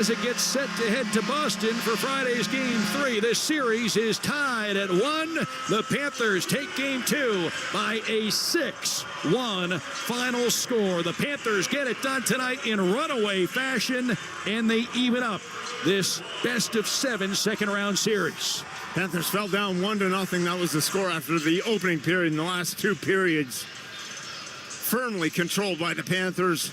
As it gets set to head to Boston for Friday's Game 3. This series is tied at 1. The Panthers take Game 2 by a 6-1 final score. The Panthers get it done tonight in runaway fashion, and they even up this best-of-7 second-round series. Panthers fell down 1-0. That was the score after the opening period. In the last two periods, firmly controlled by the Panthers.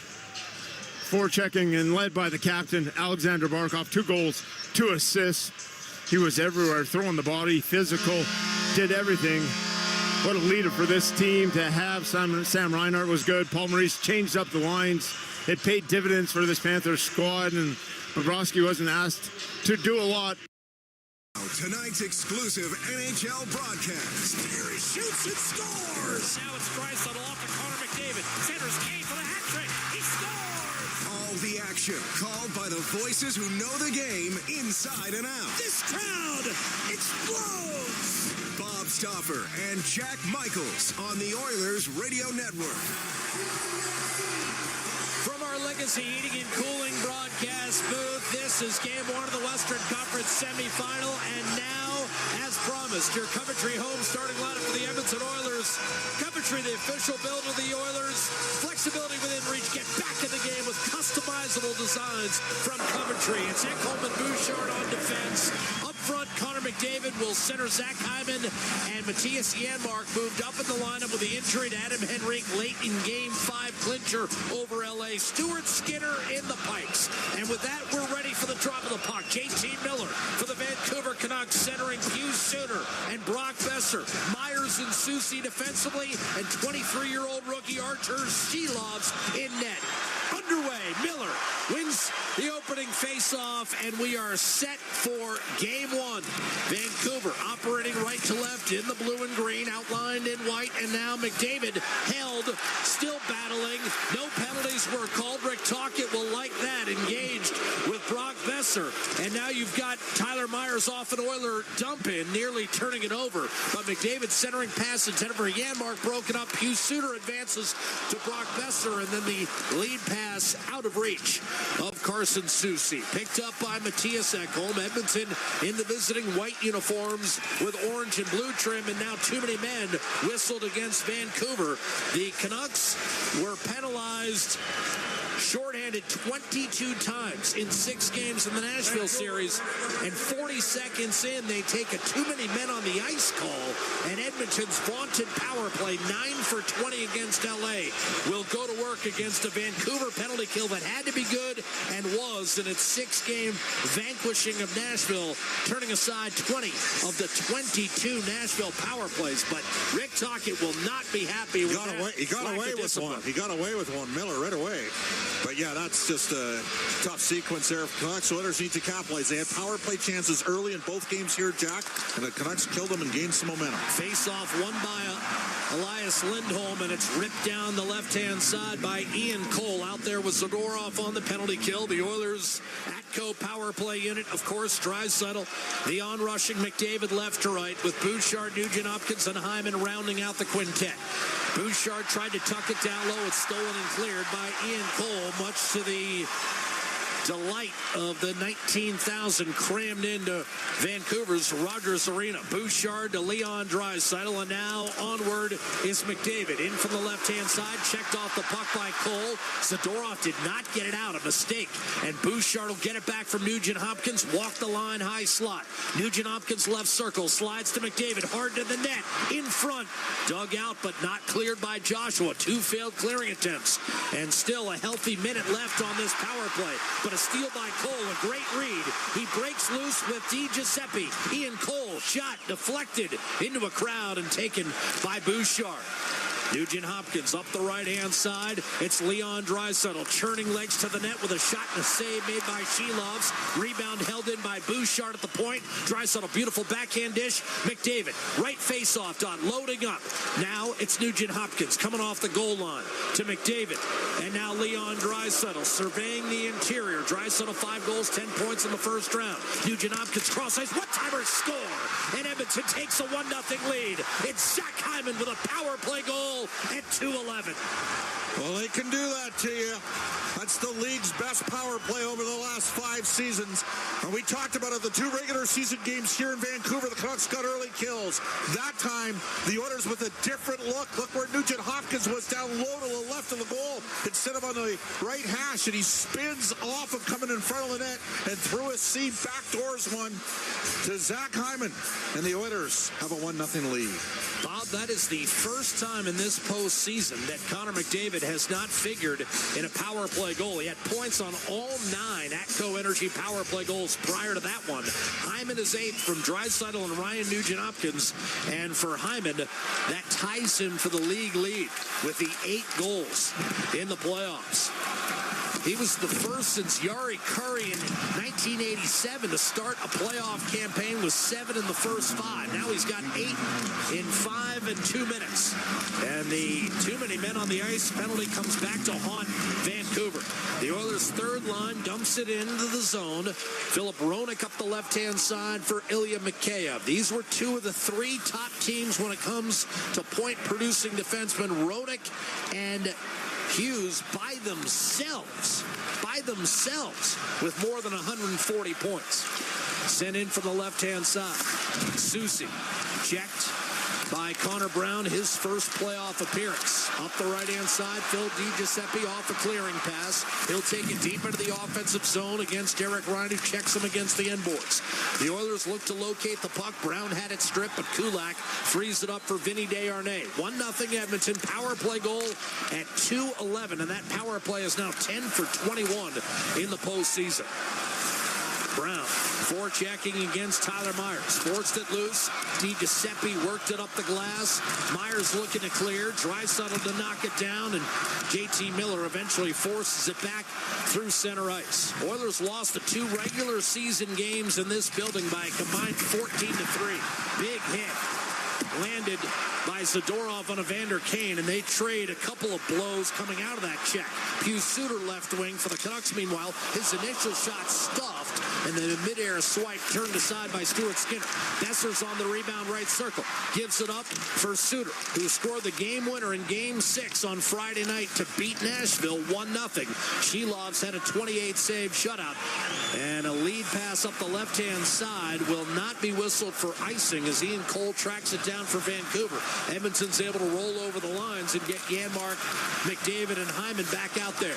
Forechecking and led by the captain, Alexander Barkov. 2 goals, 2 assists. He was everywhere, throwing the body, physical, did everything. What a leader for this team to have. Sam Reinhart was good. Paul Maurice changed up the lines. It paid dividends for this Panthers squad, and Bobrovsky wasn't asked to do a lot. Tonight's exclusive NHL broadcast. Here he shoots and scores. Now it's Draisaitl off to Connor McDavid. Centers Kane for the hat trick. He scores. All the action called by the voices who know the game inside and out. This crowd explodes. Bob Stauffer and Jack Michaels on the Oilers Radio Network. From our Legacy Heating and Cooling broadcast booth, this is Game 1 of the Western Conference semifinal, and now, as promised, your Coventry home starting lineup for the Edmonton Oilers. Coventry, the official build of the Oilers. Flexibility within reach. Get back in the game with customizable designs from Coventry. It's Ekholm and Bouchard on defense. Up front, Connor McDavid will center Zach Hyman, and Matthias Janmark moved up in the lineup with the injury to Adam Henrique late in Game 5 clincher over LA. Stuart Skinner in the pipes. And with that, we're ready for the drop of the puck. JT Miller for the Vancouver Canucks, centering Hugh Suter and Brock Besser. Myers and Ceci defensively, and 23-year-old rookie Artur Shelovs in net. Underway, Miller wins the opening face-off, and we are set for Game 1. Vancouver operating right to left in the blue and green, outlined in white, and now McDavid held, still battling. No penalties were called. Rick Tocchet will like that, engaged with Brock Besser. And now you've got Tyler Myers off an Oiler dump-in, nearly turning it over. But McDavid centering pass intended for Janmark, broken up. Hugh Suter advances to Brock Besser, and then the lead pass out of reach of Carson Ceci. Picked up by Matthias Ekholm. Edmonton in the visiting white uniforms with orange and blue trim, and now too many men whistled against Vancouver. The Canucks were penalized shorthanded 22 times in 6 games in the Nashville series, and 40 seconds in, they take a too many men on the ice call, and Edmonton's vaunted power play, 9 for 20 against LA, will go to work against a Vancouver penalty kill that had to be good and was in its 6-game vanquishing of Nashville, turning aside 20 of the 22 Nashville power plays. But Rick Tocchet will not be happy with that. He got away with one. He got away with one, Miller, right away. But yeah, that's just a tough sequence there. Canucks Oilers need to capitalize. They had power play chances early in both games here, Jack, and the Canucks killed them and gained some momentum. Face-off won by Elias Lindholm, and it's ripped down the left-hand side by Ian Cole. Out there with Zadorov on the penalty kill. The Oilers ATCO power play unit, of course, Draisaitl, the on-rushing McDavid left to right, with Bouchard, Nugent Hopkins, and Hyman rounding out the quintet. Bouchard tried to tuck it down low. It's stolen and cleared by Ian Cole, much to the delight of the 19,000 crammed into Vancouver's Rogers Arena. Bouchard to Leon Draisaitl, and now onward is McDavid. In from the left-hand side, checked off the puck by Cole. Zadorov did not get it out, a mistake. And Bouchard will get it back from Nugent Hopkins, walk the line, high slot. Nugent Hopkins left circle, slides to McDavid, hard to the net, in front. Dug out, but not cleared by Joshua. 2 failed clearing attempts. And still a healthy minute left on this power play. But a steal by Cole, a great read. He breaks loose with Di Giuseppe. Ian Cole, shot deflected into a crowd and taken by Bouchard. Nugent Hopkins up the right-hand side. It's Leon Draisaitl churning legs to the net with a shot and a save made by Shelovs. Rebound held in by Bouchard at the point. Draisaitl, beautiful backhand dish. McDavid, right face-off dot, loading up. Now it's Nugent Hopkins coming off the goal line to McDavid. And now Leon Draisaitl surveying the interior. Draisaitl 5 goals, 10 points in the first round. Nugent Hopkins cross ice, one-timer score. And Edmonton takes a 1-0 lead. It's Zach Hyman with a power play goal at 2:11. Well, they can do that to you. That's the league's best power play over the last 5 seasons. And we talked about it, the 2 regular season games here in Vancouver, the Canucks got early kills. That time, the Oilers with a different look. Look where Nugent Hopkins was down low to the left of the goal instead of on the right hash, and he spins off of coming in front of the net and through a seam, backdoors one to Zach Hyman. And the Oilers have a 1-0 lead. Bob, that is the first time in this postseason that Connor McDavid has not figured in a power play goal. He had points on all 9 ATCO Energy power play goals prior to that one. Hyman is 8th from Draisaitl and Ryan Nugent-Hopkins. And for Hyman, that ties him for the league lead with the 8 goals in the playoffs. He was the first since Jari Kurri in 1987 to start a playoff campaign with 7 in the first 5. Now he's got 8 in 5 and 2 minutes. And the too many men on the ice penalty comes back to haunt Vancouver. The Oilers' third line dumps it into the zone. Philip Hronek up the left-hand side for Ilya Mikheyev. These were 2 of the 3 top teams when it comes to point-producing defensemen. Hronek and Hughes by themselves with more than 140 points. Sent in from the left-hand side. Ceci checked by Connor Brown, his first playoff appearance. Up the right-hand side, Phil DiGiuseppe off a clearing pass. He'll take it deep into the offensive zone against Derek Ryan, who checks him against the end boards. The Oilers look to locate the puck. Brown had it stripped, but Kulak frees it up for Vinny Desharnais. 1-0 Edmonton, power play goal at 2:11, and that power play is now 10 for 21 in the postseason. Brown forechecking against Tyler Myers. Forced it loose. DiGiuseppe worked it up the glass. Myers looking to clear. Draisaitl to knock it down, and JT Miller eventually forces it back through center ice. Oilers lost the 2 regular season games in this building by a combined 14-3. Big hit landed by Zadorov on Evander Kane, and they trade a couple of blows coming out of that check. Pius Suter left wing for the Canucks. Meanwhile, his initial shot stuffed, and then a midair swipe turned aside by Stuart Skinner. Besser's on the rebound right circle. Gives it up for Suter, who scored the game winner in Game 6 on Friday night to beat Nashville 1-0. Shilov's had a 28-save shutout, and a lead pass up the left-hand side will not be whistled for icing as Ian Cole tracks it down for Vancouver. Edmonton's able to roll over the lines and get Janmark, McDavid, and Hyman back out there.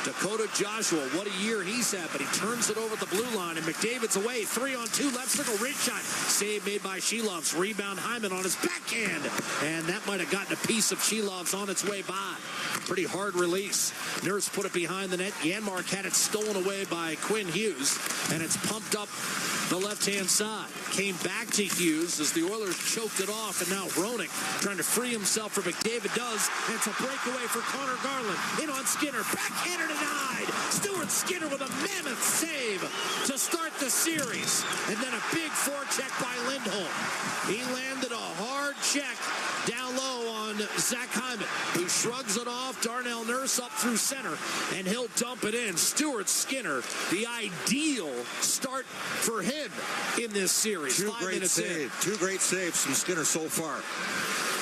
Dakota Joshua, what a year he's had, but he turns it over the blue line, and McDavid's away. 3-on-2, left circle, ridge shot. Save made by Shilov's. Rebound, Hyman on his backhand, and that might have gotten a piece of Shilov's on its way by. Pretty hard release. Nurse put it behind the net. Janmark had it stolen away by Quinn Hughes, and it's pumped up the left-hand side. Came back to Hughes as the Oilers choked it off, and now Hronek trying to free himself for McDavid does, and it's a breakaway for Connor Garland. In on Skinner, backhanded denied. Stuart Skinner with a mammoth save to start the series, and then a big forecheck by Lindholm. He landed a hard check down low on Zach Hyman, who shrugs it off. Darnell Nurse up through center, and he'll dump it in. Stuart Skinner, the ideal start for him in this series. 2 great saves. 2 great saves from Skinner so far.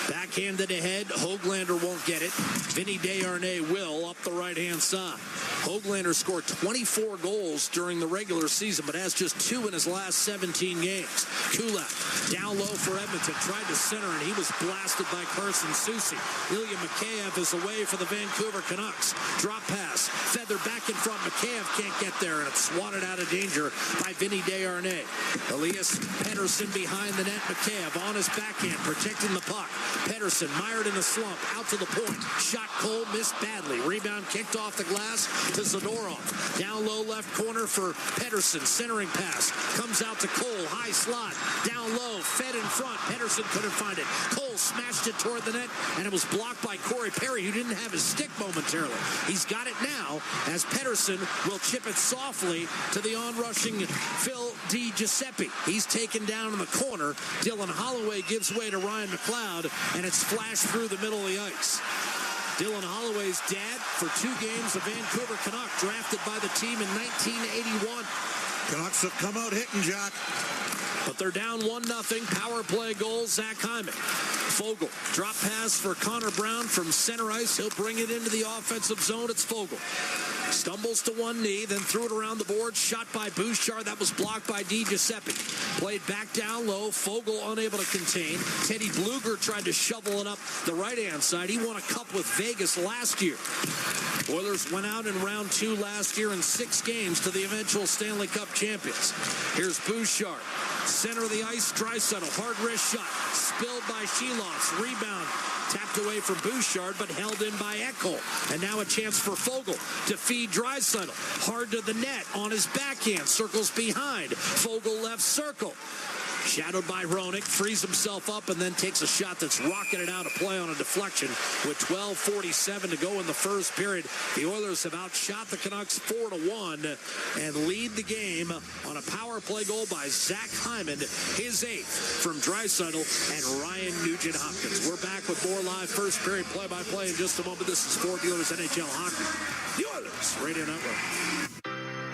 Backhanded ahead. Hoglander won't get it. Vinny Desharnais will up the right-hand side. Hoglander scored 24 goals during the regular season, but has just 2 in his last 17 games. Kulak down low for Edmonton. Tried to center, and he was blasted by Carson Ceci. Ilya Mikheyev is away for the Vancouver Canucks. Drop pass. Feather back in front. Mikheyev can't get there, and it's swatted out of danger by Vinny Desharnais. Elias Pettersson behind the net. Mikheyev on his backhand, protecting the puck. Pettersson mired in a slump, out to the point. Shot cold, missed badly. Rebound kicked off the glass to Zadorov. Down low left corner for Pettersson. Centering pass. Comes out to Cole. High slot. Down low. Fed in front. Pettersson couldn't find it. Cole smashed it toward the net, and it was blocked by Corey Perry, who didn't have his stick momentarily. He's got it now as Pettersson will chip it softly to the onrushing Phil DiGiuseppe. He's taken down in the corner. Dylan Holloway gives way to Ryan McLeod, and it's flashed through the middle of the ice. Dylan Holloway's dad for 2 games, a Vancouver Canuck, drafted by the team in 1981. Canucks have come out hitting, Jack. But they're down 1-0. Power play goal, Zach Hyman. Fogle, drop pass for Connor Brown from center ice. He'll bring it into the offensive zone. It's Fogle. Stumbles to one knee, then threw it around the board. Shot by Bouchard. That was blocked by Di Giuseppe. Played back down low. Fogle unable to contain. Teddy Bluger tried to shovel it up the right-hand side. He won a cup with Vegas last year. Oilers went out in round 2 last year in 6 games to the eventual Stanley Cup champions. Here's Bouchard. Center of the ice, Draisaitl. Hard wrist shot. Spilled by Sheloffs. Rebound. Tapped away from Bouchard, but held in by Ekholm. And now a chance for Fogle to feed Draisaitl. Hard to the net on his backhand. Circles behind. Fogle left circle. Shadowed by Hronek, frees himself up and then takes a shot that's rocketed out of play on a deflection with 12:47 to go in the first period. The Oilers have outshot the Canucks 4-1 and lead the game on a power play goal by Zach Hyman, his 8th from Draisaitl and Ryan Nugent-Hopkins. We're back with more live first period play-by-play in just a moment. This is Fort Oilers NHL Hockey, the Oilers Radio Network.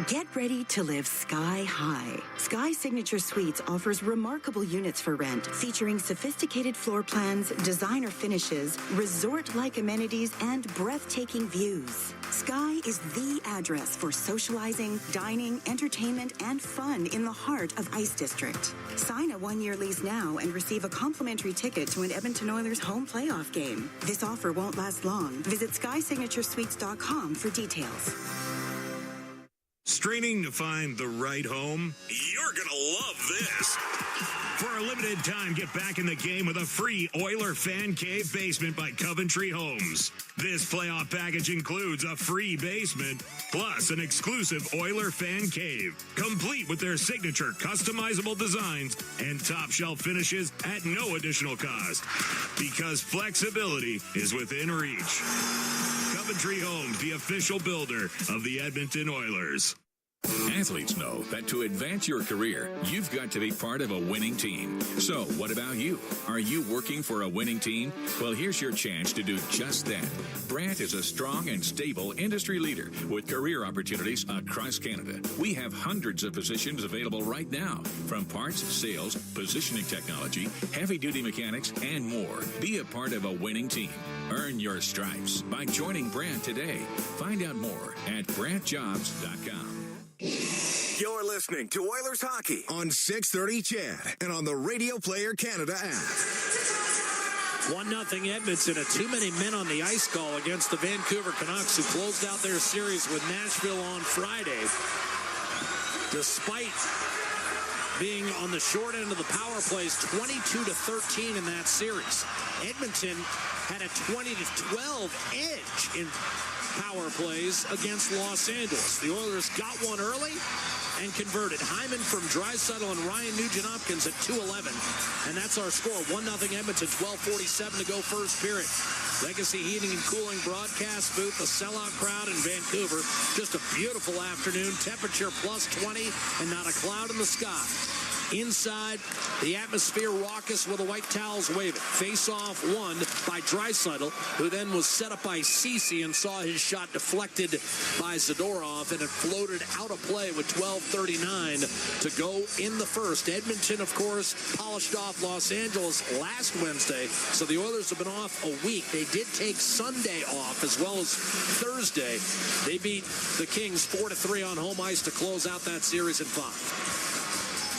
Get ready to live sky high. Sky Signature Suites offers remarkable units for rent, featuring sophisticated floor plans, designer finishes, resort-like amenities, and breathtaking views. Sky is the address for socializing, dining, entertainment, and fun in the heart of Ice District. Sign a 1-year lease now and receive a complimentary ticket to an Edmonton Oilers home playoff game. This offer won't last long. Visit SkySignatureSuites.com for details. Straining to find the right home? You're going to love this. For a limited time, get back in the game with a free Oiler Fan Cave basement by Coventry Homes. This playoff package includes a free basement, plus an exclusive Oiler Fan Cave, complete with their signature customizable designs and top shelf finishes at no additional cost. Because flexibility is within reach. Coventry Homes, the official builder of the Edmonton Oilers. Athletes know that to advance your career, you've got to be part of a winning team. So, what about you? Are you working for a winning team? Well, here's your chance to do just that. Brandt is a strong and stable industry leader with career opportunities across Canada. We have hundreds of positions available right now, from parts, sales, positioning technology, heavy-duty mechanics, and more. Be a part of a winning team. Earn your stripes by joining Brandt today. Find out more at BrandtJobs.com. You're listening to Oilers Hockey on 630 CHED and on the Radio Player Canada app. 1-0 Edmonton, a too many men on the ice call against the Vancouver Canucks, who closed out their series with Nashville on Friday. Despite being on the short end of the power plays, 22-13 in that series. Edmonton had a 20-12 edge in power plays against Los Angeles. The Oilers got one early and converted. Hyman from Draisaitl and Ryan Nugent-Hopkins at 2:11. And that's our score. 1-0 Edmonton, 12:47 to go first period. Legacy Heating and Cooling broadcast booth, a sellout crowd in Vancouver. Just a beautiful afternoon. Temperature plus 20 and not a cloud in the sky. Inside, the atmosphere raucous with the white towels waving. Face-off won by Draisaitl, who then was set up by Ceci and saw his shot deflected by Zadorov, and it floated out of play with 12:39 to go in the first. Edmonton, of course, polished off Los Angeles last Wednesday, so the Oilers have been off a week. They did take Sunday off as well as Thursday. They beat the Kings 4-3 on home ice to close out that series in 5.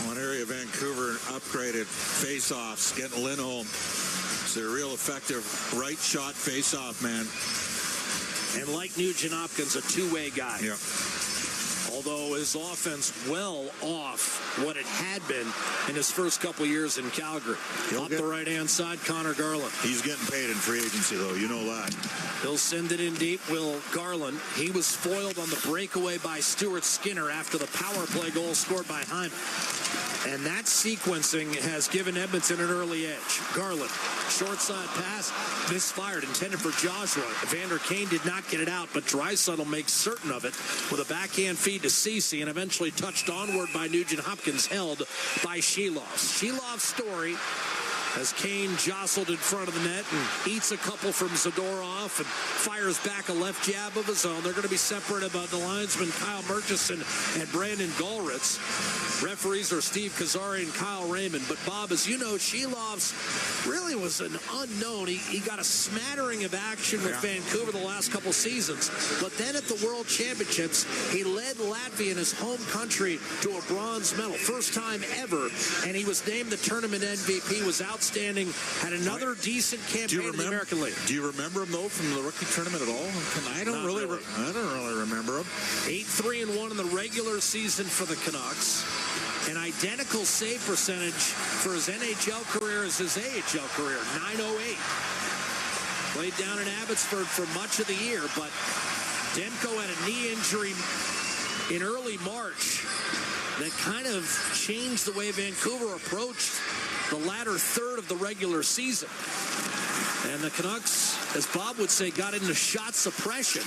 One area of Vancouver upgraded face-offs, getting Lindholm. It's a real effective right shot face-off, man. And like Nugent-Hopkins, a two-way guy. Yeah. Although his offense well off what it had been in his first couple years in Calgary. Up the right-hand side, Connor Garland. He's getting paid in free agency, though. You know that. He'll send it in deep. Will Garland. He was foiled on the breakaway by Stuart Skinner after the power play goal scored by Hyman. And that sequencing has given Edmonton an early edge. Garland, short side pass, misfired, intended for Joshua. Evander Kane did not get it out, but Draisaitl makes certain of it with a backhand feed to Ceci, and eventually touched onward by Nugent-Hopkins, held by Sheloff. Sheloff's story as Kane jostled in front of the net and eats a couple from Zadorov and fires back a left jab of his own. They're going to be separated by the linesmen Kyle Murchison and Brandon Gallritz. Referees are Steve Kazari and Kyle Raymond. But, Bob, as you know, Shilov's really was an unknown. He got a smattering of action with Vancouver the last couple seasons. But then at the World Championships, he led Latvia in his home country to a bronze medal. First time ever. And he was named the tournament MVP, was outstanding, had another decent campaign in the American League. Do you remember him, though, from the rookie tournament at all? I don't really remember him. 8-3-1 in the regular season for the Canucks. An identical save percentage for his NHL career as his AHL career, .908. Played down in Abbotsford for much of the year, but Demko had a knee injury in early March that kind of changed the way Vancouver approached the latter third of the regular season. And the Canucks, as Bob would say, got into shot suppression.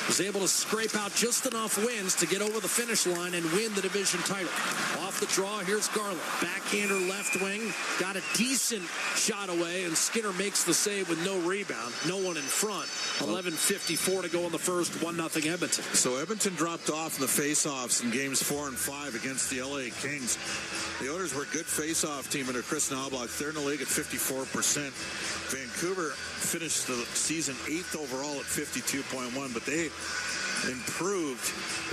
Was able to scrape out just enough wins to get over the finish line and win the division title. Off the draw, here's Garland. Backhander left wing. Got a decent shot away, and Skinner makes the save with no rebound. No one in front. 11:54 to go in the first. 1-0 Edmonton. So Edmonton dropped off in the face-offs in games 4 and 5 against the LA Kings. The Oilers were a good face-off team under Chris Knobloch. They're in the league at 54%. Vancouver finished the season 8th overall at 52.1, but they improved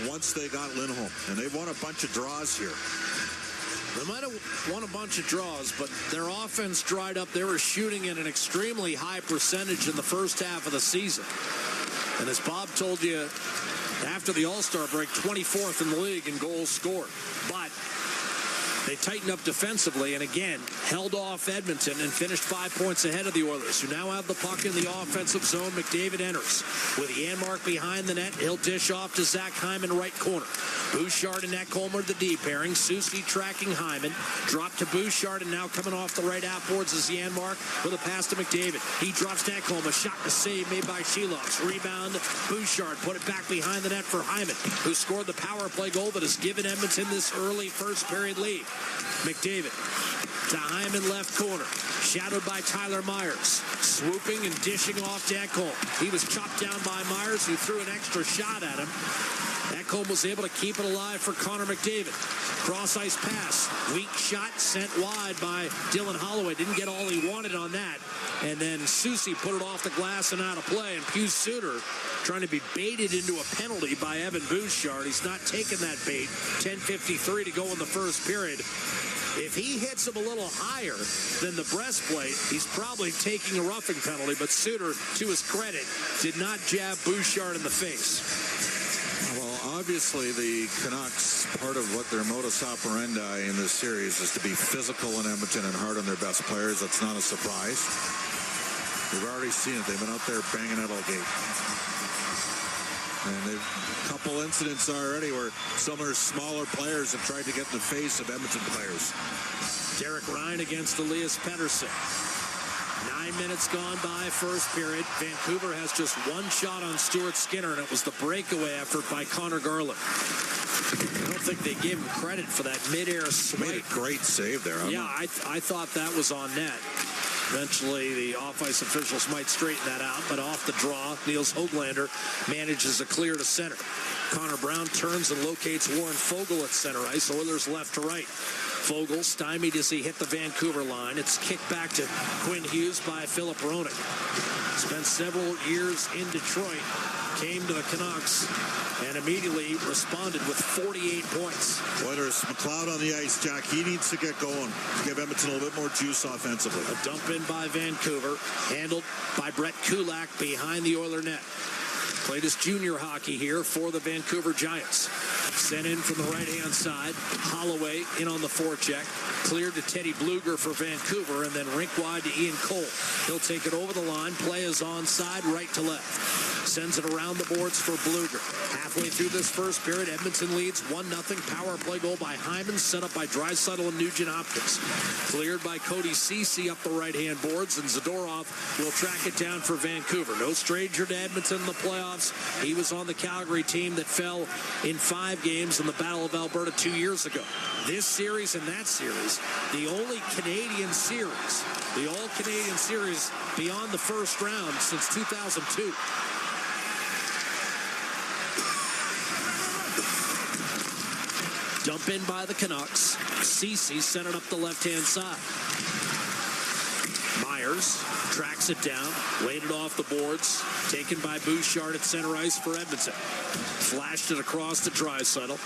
once they got Lindholm, and they won a bunch of draws here. They might have won a bunch of draws, but their offense dried up. They were shooting at an extremely high percentage in the first half of the season. And as Bob told you after the All-Star break, 24th in the league in goals scored. But they tightened up defensively and, again, held off Edmonton and finished 5 points ahead of the Oilers, who now have the puck in the offensive zone. McDavid enters with Janmark behind the net. He'll dish off to Zach Hyman, right corner. Bouchard and Ekholm are the D pairing. Ceci tracking Hyman. Drop to Bouchard, and now coming off the right outboards is Janmark with a pass to McDavid. He drops to Ekholm. A shot to save made by Shilovs. Rebound, Bouchard. Put it back behind the net for Hyman, who scored the power play goal that has given Edmonton this early first period lead. McDavid to Hyman, left corner. Shadowed by Tyler Myers. Swooping and dishing off to Ekholm. He was chopped down by Myers, who threw an extra shot at him. Ekholm was able to keep it alive for Connor McDavid. Cross-ice pass. Weak shot sent wide by Dylan Holloway. Didn't get all he wanted on that. And then Ceci put it off the glass and out of play. And Pius Suter trying to be baited into a penalty by Evan Bouchard. He's not taking that bait. 10:53 to go in the first period. If he hits him a little higher than the breastplate, he's probably taking a roughing penalty. But Suter, to his credit, did not jab Bouchard in the face. Well, obviously the Canucks, part of what their modus operandi in this series is to be physical in Edmonton and hard on their best players. That's not a surprise. We've already seen it. They've been out there banging out all gate. And they've a couple incidents already where some of their smaller players have tried to get in the face of Edmonton players. Derek Ryan against Elias Pettersson. 9 minutes gone by first period. Vancouver has just one shot on Stuart Skinner, and it was the breakaway effort by Connor Garland. I don't think they gave him credit for that midair swipe. Made a great save there. I thought that was on net. Eventually, the off-ice officials might straighten that out, but off the draw, Niels Höglander manages a clear to center. Connor Brown turns and locates Warren Foegele at center ice. Oilers left to right. Foegele stymied as he hit the Vancouver line. It's kicked back to Quinn Hughes by Philip Roenick. Spent several years in Detroit, came to the Canucks, and immediately responded with 48 points. Oilers, McLeod on the ice, Jack. He needs to get going to give Edmonton a little bit more juice offensively. A dump in by Vancouver, handled by Brett Kulak behind the Oiler net. Played his junior hockey here for the Vancouver Giants. Sent in from the right-hand side. Holloway in on the forecheck. Cleared to Teddy Bluger for Vancouver, and then rink wide to Ian Cole. He'll take it over the line. Play is onside, right to left. Sends it around the boards for Bluger. Halfway through this first period, Edmonton leads 1-0. Power play goal by Hyman, set up by Draisaitl and Nugent-Hopkins. Cleared by Cody Ceci up the right-hand boards, and Zadorov will track it down for Vancouver. No stranger to Edmonton in the playoffs. He was on the Calgary team that fell in 5 games in the Battle of Alberta 2 years ago. This series and that series, the only Canadian series, the all-Canadian series beyond the first round since 2002. Dump in by the Canucks. Ceci sent it up the left-hand side. Myers tracks it down, laid it off the boards, taken by Bouchard at center ice for Edmonton. Flashed it across to Draisaitl.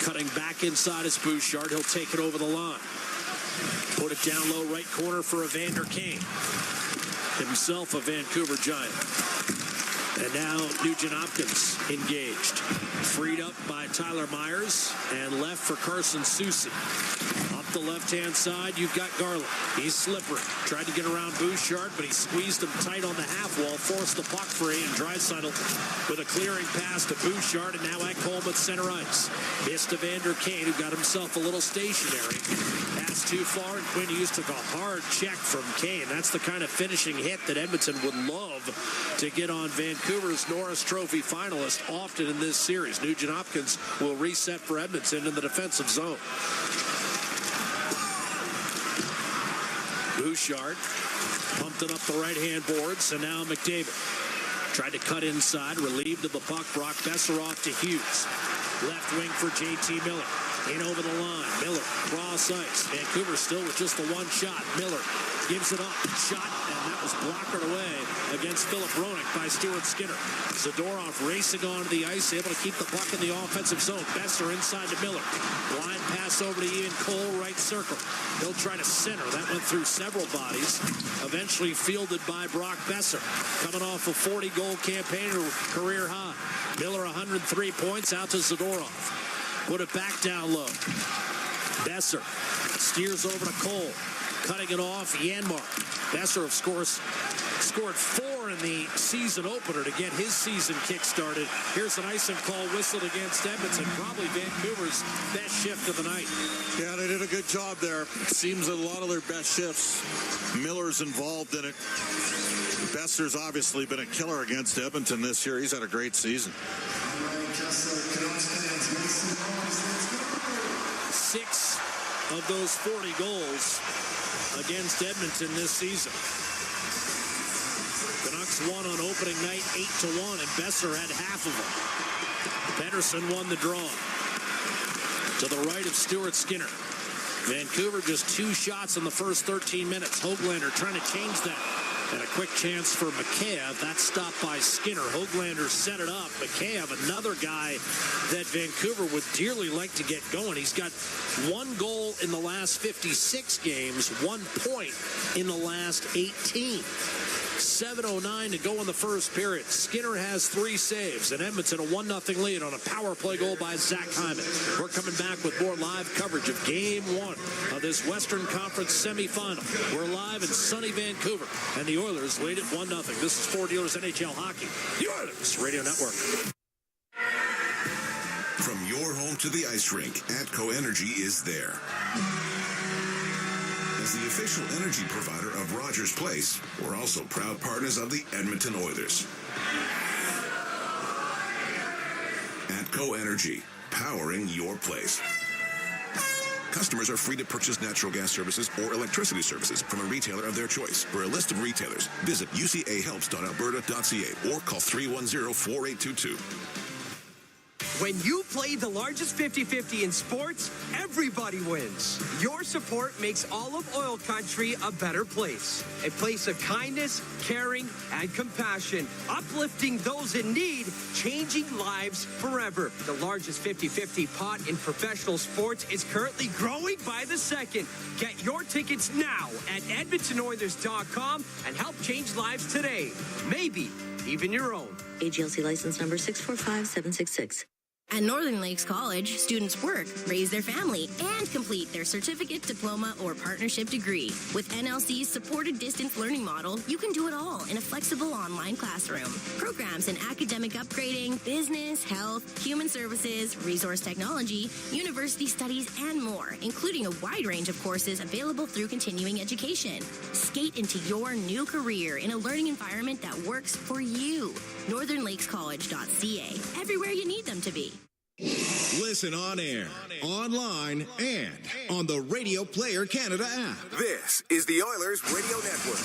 Cutting back inside is Bouchard. He'll take it over the line. Put it down low right corner for Evander Kane. Himself a Vancouver Giant. And now Nugent Hopkins engaged. Freed up by Tyler Myers and left for Carson Ceci. Up the left-hand side, you've got Garland. He's slippery. Tried to get around Bouchard, but he squeezed him tight on the half wall, forced the puck free, and Draisaitl with a clearing pass to Bouchard, and now Ekholm at center ice. Missed Evander Kane, who got himself a little stationary. Pass too far, and Quinn Hughes took a hard check from Kane. That's the kind of finishing hit that Edmonton would love to get on Vancouver's Norris Trophy finalist often in this series. Nugent Hopkins will reset for Edmonton in the defensive zone. Bouchard pumped it up the right-hand boards, and now McDavid tried to cut inside, relieved of the puck. Brock Besser off to Hughes. Left wing for JT Miller. In over the line. Miller cross ice. Vancouver still with just the one shot. Miller gives it up. Shot, and that was blocked away against Philip Roenick by Stuart Skinner. Zadorov racing onto the ice, able to keep the puck in the offensive zone. Besser inside to Miller. Blind pass over to Ian Cole, right circle. He'll try to center. That went through several bodies. Eventually fielded by Brock Besser. Coming off a 40-goal campaign, a career high. Miller 103 points out to Zadorov. Put it back down low. Besser steers over to Cole. Cutting it off, Janmark. Besser scored 4 in the season opener to get his season kick-started. Here's an icing call whistled against Edmonton. Probably Vancouver's best shift of the night. Yeah, they did a good job there. It seems that a lot of their best shifts, Miller's involved in it. Besser's obviously been a killer against Edmonton this year. He's had a great season. 6 of those 40 goals against Edmonton this season. Canucks won on opening night 8-1, and Besser had half of them. Pettersson won the draw. To the right of Stuart Skinner. Vancouver just 2 shots in the first 13 minutes. Höglander trying to change that. And a quick chance for Mikheyev. That's stopped by Skinner. Höglander set it up. Mikheyev, another guy that Vancouver would dearly like to get going. He's got 1 goal in the last 56 games, 1 point in the last 18. 7:09 to go in the first period. Skinner has 3 saves, and Edmonton a 1-0 lead on a power play goal by Zach Hyman. We're coming back with more live coverage of Game 1 of this Western Conference semifinal. We're live in sunny Vancouver, and the Oilers lead at 1-0. This is Ford Dealers NHL Hockey, the Oilers Radio Network. From your home to the ice rink, ATCO Energy is there. As the official energy provider of Rogers Place, we're also proud partners of the Edmonton Oilers. ATCO Energy, powering your place. Customers are free to purchase natural gas services or electricity services from a retailer of their choice. For a list of retailers, visit ucahelps.alberta.ca or call 310-4822. When you play the largest 50-50 in sports, everybody wins. Your support makes all of oil country a better place. A place of kindness, caring, and compassion. Uplifting those in need, changing lives forever. The largest 50-50 pot in professional sports is currently growing by the second. Get your tickets now at EdmontonOilers.com and help change lives today. Maybe even your own. AGLC license number 645766. At Northern Lakes College, students work, raise their family, and complete their certificate, diploma, or partnership degree. With NLC's supported distance learning model, you can do it all in a flexible online classroom. Programs in academic upgrading, business, health, human services, resource technology, university studies, and more, including a wide range of courses available through continuing education. Skate into your new career in a learning environment that works for you. NorthernLakesCollege.ca. Everywhere you need them to be. Listen on air, online, and on the Radio Player Canada app. This is the Oilers Radio Network.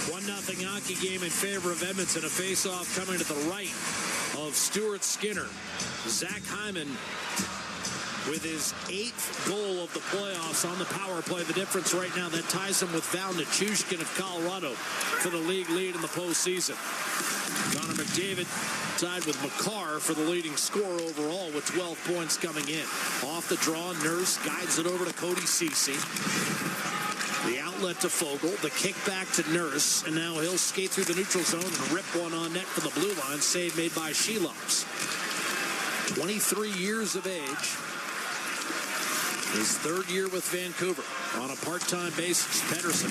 1-0 hockey game in favor of Edmonton. A face-off coming to the right of Stuart Skinner. Zach Hyman with his 8th goal of the playoffs on the power play. The difference right now, that ties him with Val Nichushkin of Colorado for the league lead in the postseason. Connor McDavid tied with Makar for the leading scorer overall with 12 points coming in. Off the draw, Nurse guides it over to Cody Ceci. The outlet to Fogle, the kick back to Nurse, and now he'll skate through the neutral zone and rip one on net for the blue line. Save made by Shelops. 23 years of age. His 3rd year with Vancouver on a part-time basis. Pettersson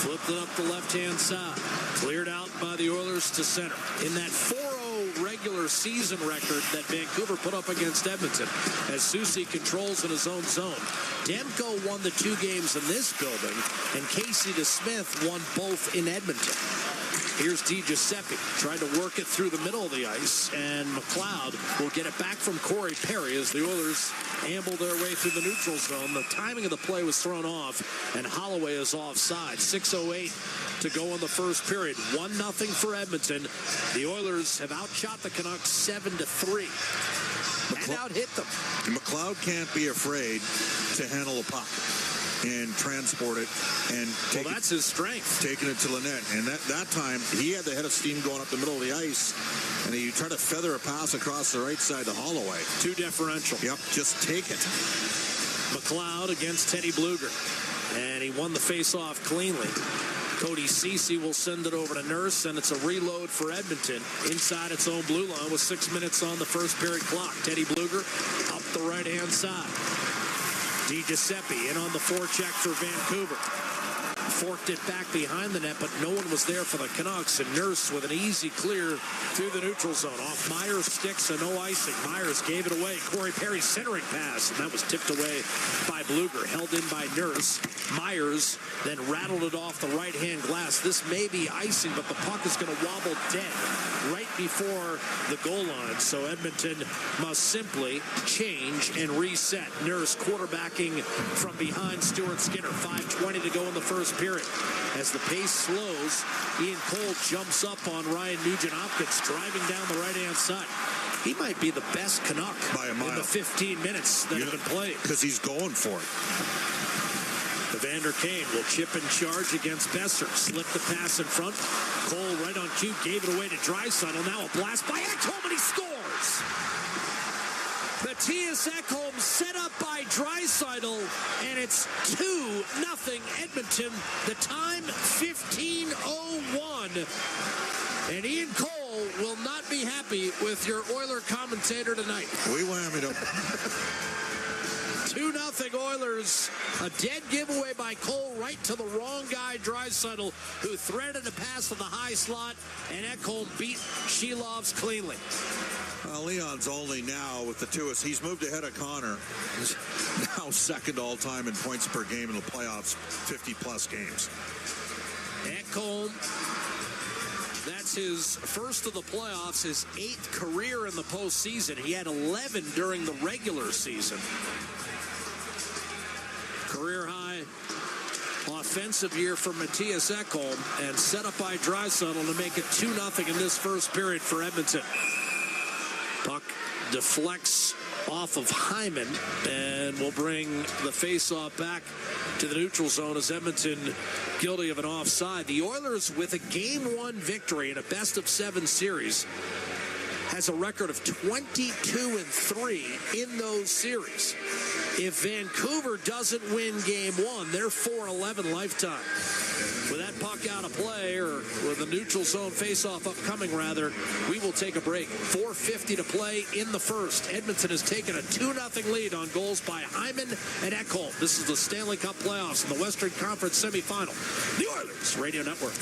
flipped it up the left-hand side. Cleared out by the Oilers to center. In that 4-0 regular season record that Vancouver put up against Edmonton, as Ceci controls in his own zone, Demko won the 2 games in this building, and Casey DeSmith won both in Edmonton. Here's Giuseppe, trying to work it through the middle of the ice, and McLeod will get it back from Corey Perry as the Oilers amble their way through the neutral zone. The timing of the play was thrown off, and Holloway is offside. 6:08 to go in the first period. 1-0 for Edmonton. The Oilers have outshot the Canucks 7-3 and out-hit them. McLeod can't be afraid to handle a puck and transport it and take that's his strength. Taking it to Lynette. And that time, he had the head of steam going up the middle of the ice, and he tried to feather a pass across the right side to Holloway. 2 differential. Yep, just take it. McLeod against Teddy Bluger. And he won the face-off cleanly. Cody Ceci will send it over to Nurse, and it's a reload for Edmonton inside its own blue line with 6 minutes on the first period clock. Teddy Bluger up the right-hand side. Giuseppe in on the forecheck for Vancouver. Forked it back behind the net, but no one was there for the Canucks, and Nurse with an easy clear through the neutral zone. Off Myers' sticks and no icing. Myers gave it away. Corey Perry centering pass, and that was tipped away by Bluger. Held in by Nurse. Myers then rattled it off the right-hand glass. This may be icing, but the puck is going to wobble dead right before the goal line. So Edmonton must simply change and reset. Nurse quarterbacking from behind Stuart Skinner. 5:20 to go in the first period. As the pace slows, Ian Cole jumps up on Ryan Nugent-Hopkins, driving down the right-hand side. He might be the best Canuck by a mile in the 15 minutes that have been played. Because he's going for it. Evander Kane will chip in charge against Besser. Slipped the pass in front. Cole right on cue, gave it away to Draisaitl. Now a blast by Ekholm, and he scores! Matthias Ekholm set up by Draisaitl, and it's 2-0 Edmonton. The time 15:01. And Ian Cole will not be happy with your Oiler commentator tonight. We whammied him. 2-0 Oilers. A dead giveaway by Cole right to the wrong guy, Draisaitl, who threaded a pass to the high slot, and Ekholm beat Shelops cleanly. Leon's only now with the 2 assists. He's moved ahead of Connor. He's now second all-time in points per game in the playoffs, 50-plus games. Ekholm, that's his first of the playoffs, his 8th career in the postseason. He had 11 during the regular season. Career high offensive year for Matthias Ekholm, and set up by Draisaitl to make it 2-0 in this first period for Edmonton. Puck deflects off of Hyman and will bring the faceoff back to the neutral zone as Edmonton guilty of an offside. The Oilers, with a Game 1 victory in a best-of-7 series, has a record of 22-3 in those series. If Vancouver doesn't win Game 1, they're 4-11 lifetime. With that puck out of play, or with the neutral zone faceoff upcoming, rather, we will take a break. 4:50 to play in the first. Edmonton has taken a 2-0 lead on goals by Hyman and Ekholm. This is the Stanley Cup playoffs in the Western Conference semifinal. The Oilers Radio Network.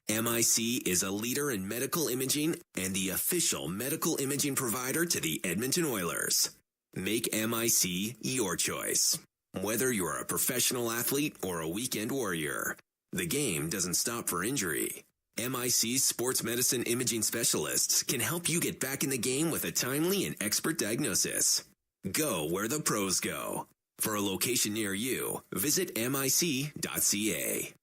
MIC is a leader in medical imaging and the official medical imaging provider to the Edmonton Oilers. Make MIC your choice. Whether you're a professional athlete or a weekend warrior, the game doesn't stop for injury. MIC's sports medicine imaging specialists can help you get back in the game with a timely and expert diagnosis. Go where the pros go. For a location near you, visit mic.ca.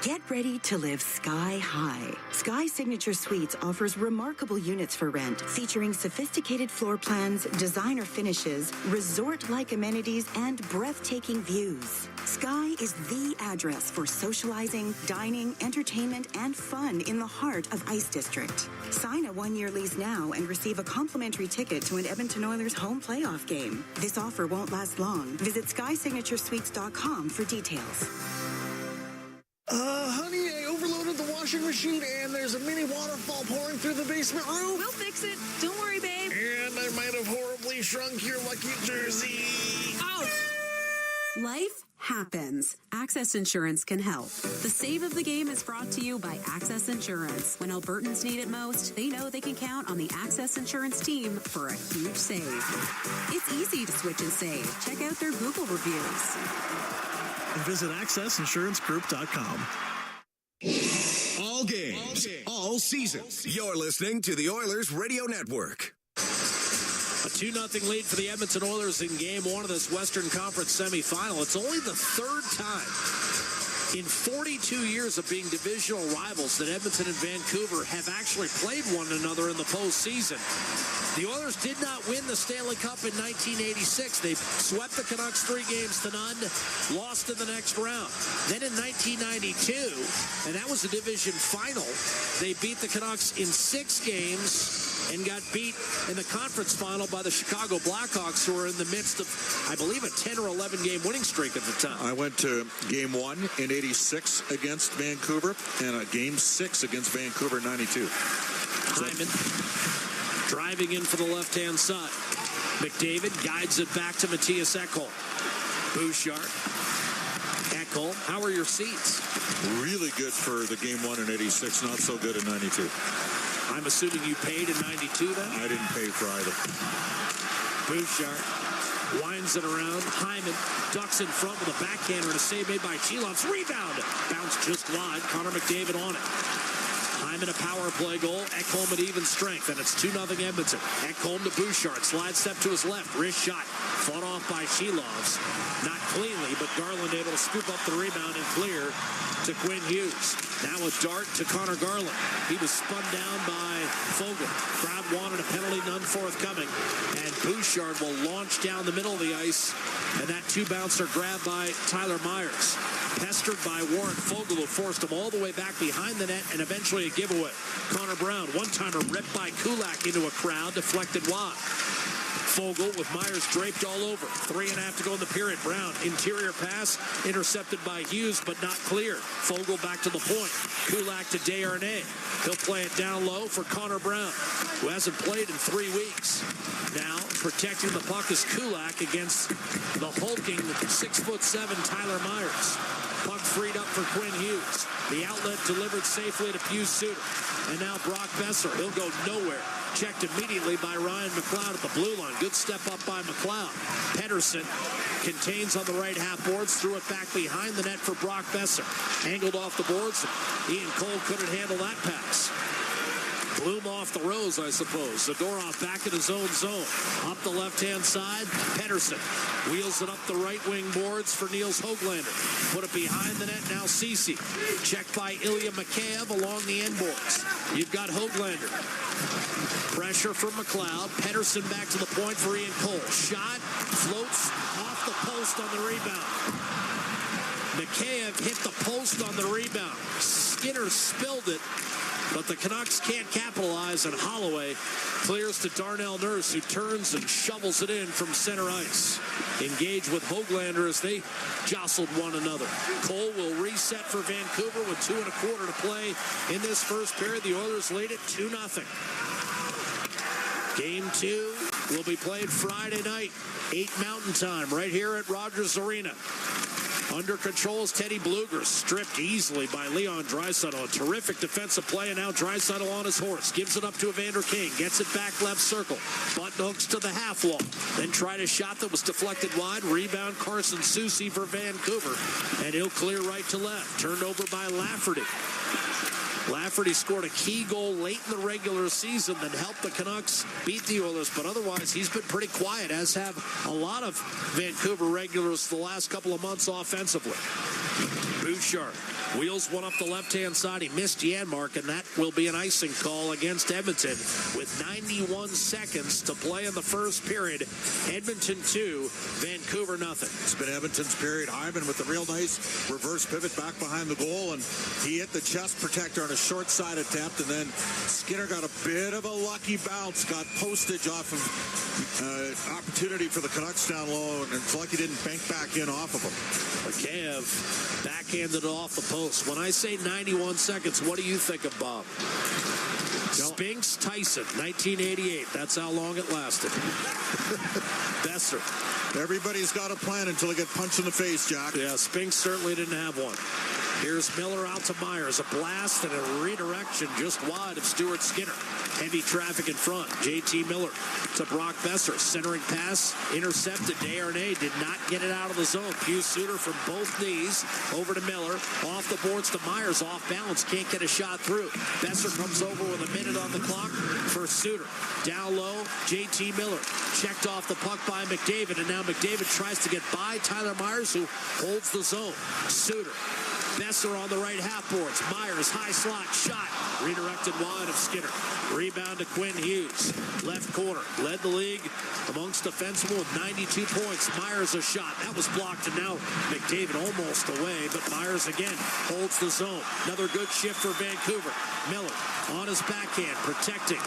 Get ready to live sky high. Sky Signature Suites offers remarkable units for rent, featuring sophisticated floor plans, designer finishes, resort-like amenities, and breathtaking views. Sky is the address for socializing, dining, entertainment, and fun in the heart of Ice District. Sign a one-year lease now and receive a complimentary ticket to an Edmonton Oilers home playoff game. This offer won't last long. Visit SkySignatureSuites.com for details. Honey, I overloaded the washing machine and there's a mini waterfall pouring through the basement roof. We'll fix it. Don't worry, babe. And I might have horribly shrunk your lucky jersey. Ouch! Life happens. Access Insurance can help. The Save of the Game is brought to you by Access Insurance. When Albertans need it most, they know they can count on the Access Insurance team for a huge save. It's easy to switch and save. Check out their Google reviews. Visit accessinsurancegroup.com. All games, all season. You're listening to the Oilers Radio Network. A 2-0 lead for the Edmonton Oilers in Game 1 of this Western Conference semifinal. It's only the third time in 42 years of being divisional rivals that Edmonton and Vancouver have actually played one another in the postseason. The Oilers did not win the Stanley Cup in 1986. They swept the Canucks 3-0, lost in the next round. Then in 1992, and that was the division final, they beat the Canucks in 6 games and got beat in the conference final by the Chicago Blackhawks, who were in the midst of, I believe, a 10 or 11 game winning streak at the time. I went to Game 1 in 86 against Vancouver and a Game 6 against Vancouver in 92. Hyman driving in for the left-hand side. McDavid guides it back to Matthias Ekholm. Bouchard. Ekholm, how are your seats? Really good for the Game 1 in 86, not so good in 92. I'm assuming you paid in 92 then? I didn't pay for either. Bouchard winds it around. Hyman ducks in front with a backhander and a save made by Chilov's rebound. Bounced just wide. Connor McDavid on it. Hyman a power play goal. Ekholm at even strength, and it's 2-0 Edmonton. Ekholm to Bouchard. Slide step to his left. Wrist shot. Fought off by Chilov's. Not cleanly, but Garland able to scoop up the rebound and clear to Quinn Hughes. Now a dart to Connor Garland. He was spun down by Fogle. Crowd wanted a penalty, none forthcoming. And Bouchard will launch down the middle of the ice. And that 2-bouncer grabbed by Tyler Myers. Pestered by Warren Fogle, who forced him all the way back behind the net and eventually a giveaway. Connor Brown, one-timer ripped by Kulak into a crowd, deflected wide. Fogle with Myers draped all over. 3.5 to go in the period. Brown, interior pass, intercepted by Hughes, but not clear. Fogle back to the point. Kulak to Desharnais. He'll play it down low for Connor Brown, who hasn't played in 3 weeks. Now, protecting the puck is Kulak against the hulking 6'7" Tyler Myers. Puck freed up for Quinn Hughes. The outlet delivered safely to Pius Suter. And now Brock Besser. He'll go nowhere. Checked immediately by Ryan McLeod at the blue line. Good step up by McLeod. Pedersen contains on the right half boards. Threw it back behind the net for Brock Besser. Angled off the boards. Ian Cole couldn't handle that pass. Bloom off the rose, I suppose. Zadorov back in his own zone. Up the left-hand side, Pedersen wheels it up the right wing boards for Niels Höglander. Put it behind the net, now Ceci. Checked by Ilya Mikheyev along the end boards. You've got Höglander. Pressure from McLeod. Pedersen back to the point for Ian Cole. Shot, floats off the post on the rebound. Mikheyev hit the post on the rebound. Skinner spilled it. But the Canucks can't capitalize, and Holloway clears to Darnell Nurse, who turns and shovels it in from center ice. Engaged with Höglander as they jostled one another. Cole will reset for Vancouver with 2.25 to play in this first period. The Oilers lead it 2-0. Game 2 will be played Friday night, 8 Mountain Time, right here at Rogers Arena. Under control is Teddy Bluger, stripped easily by Leon Draisaitl. A terrific defensive play, and now Draisaitl on his horse. Gives it up to Evander Kane. Gets it back left circle. Button hooks to the half wall. Then tried a shot that was deflected wide. Rebound Carson Ceci for Vancouver. And he'll clear right to left. Turned over by Lafferty. Lafferty scored a key goal late in the regular season that helped the Canucks beat the Oilers, but otherwise he's been pretty quiet, as have a lot of Vancouver regulars the last couple of months offensively. Bouchard wheels one up the left-hand side. He missed Janmark, and that will be an icing call against Edmonton with 91 seconds to play in the first period. Edmonton 2, Vancouver nothing. It's been Edmonton's period. Hyman with a real nice reverse pivot back behind the goal, and he hit the chest protector on a short side attempt, and then Skinner got a bit of a lucky bounce, got postage off of opportunity for the Canucks down low, and it's lucky didn't bank back in off of him. Mikheyev backhanded it off the post. When I say 91 seconds, what do you think of, Bob? Spinks Tyson, 1988. That's how long it lasted. Besser. Everybody's got a plan until they get punched in the face, Jack. Yeah, Spinks certainly didn't have one. Here's Miller out to Myers. A blast and a redirection just wide of Stuart Skinner. Heavy traffic in front. JT Miller to Brock Besser. Centering pass intercepted. Desharnais did not get it out of the zone. Hugh Suter from both knees over to Miller. Off the boards to Myers. Off balance. Can't get a shot through. Besser comes over with a minute on the clock for Suter. Down low, JT Miller checked off the puck by McDavid, and now McDavid tries to get by Tyler Myers, who holds the zone. Suter. Besser on the right half boards. Myers, high slot, shot. Redirected wide of Skinner. Rebound to Quinn Hughes. Left corner. Led the league amongst defensemen with 92 points. Myers a shot. That was blocked, and now McDavid almost away, but Myers again holds the zone. Another good shift for Vancouver. Miller on his backhand, protecting.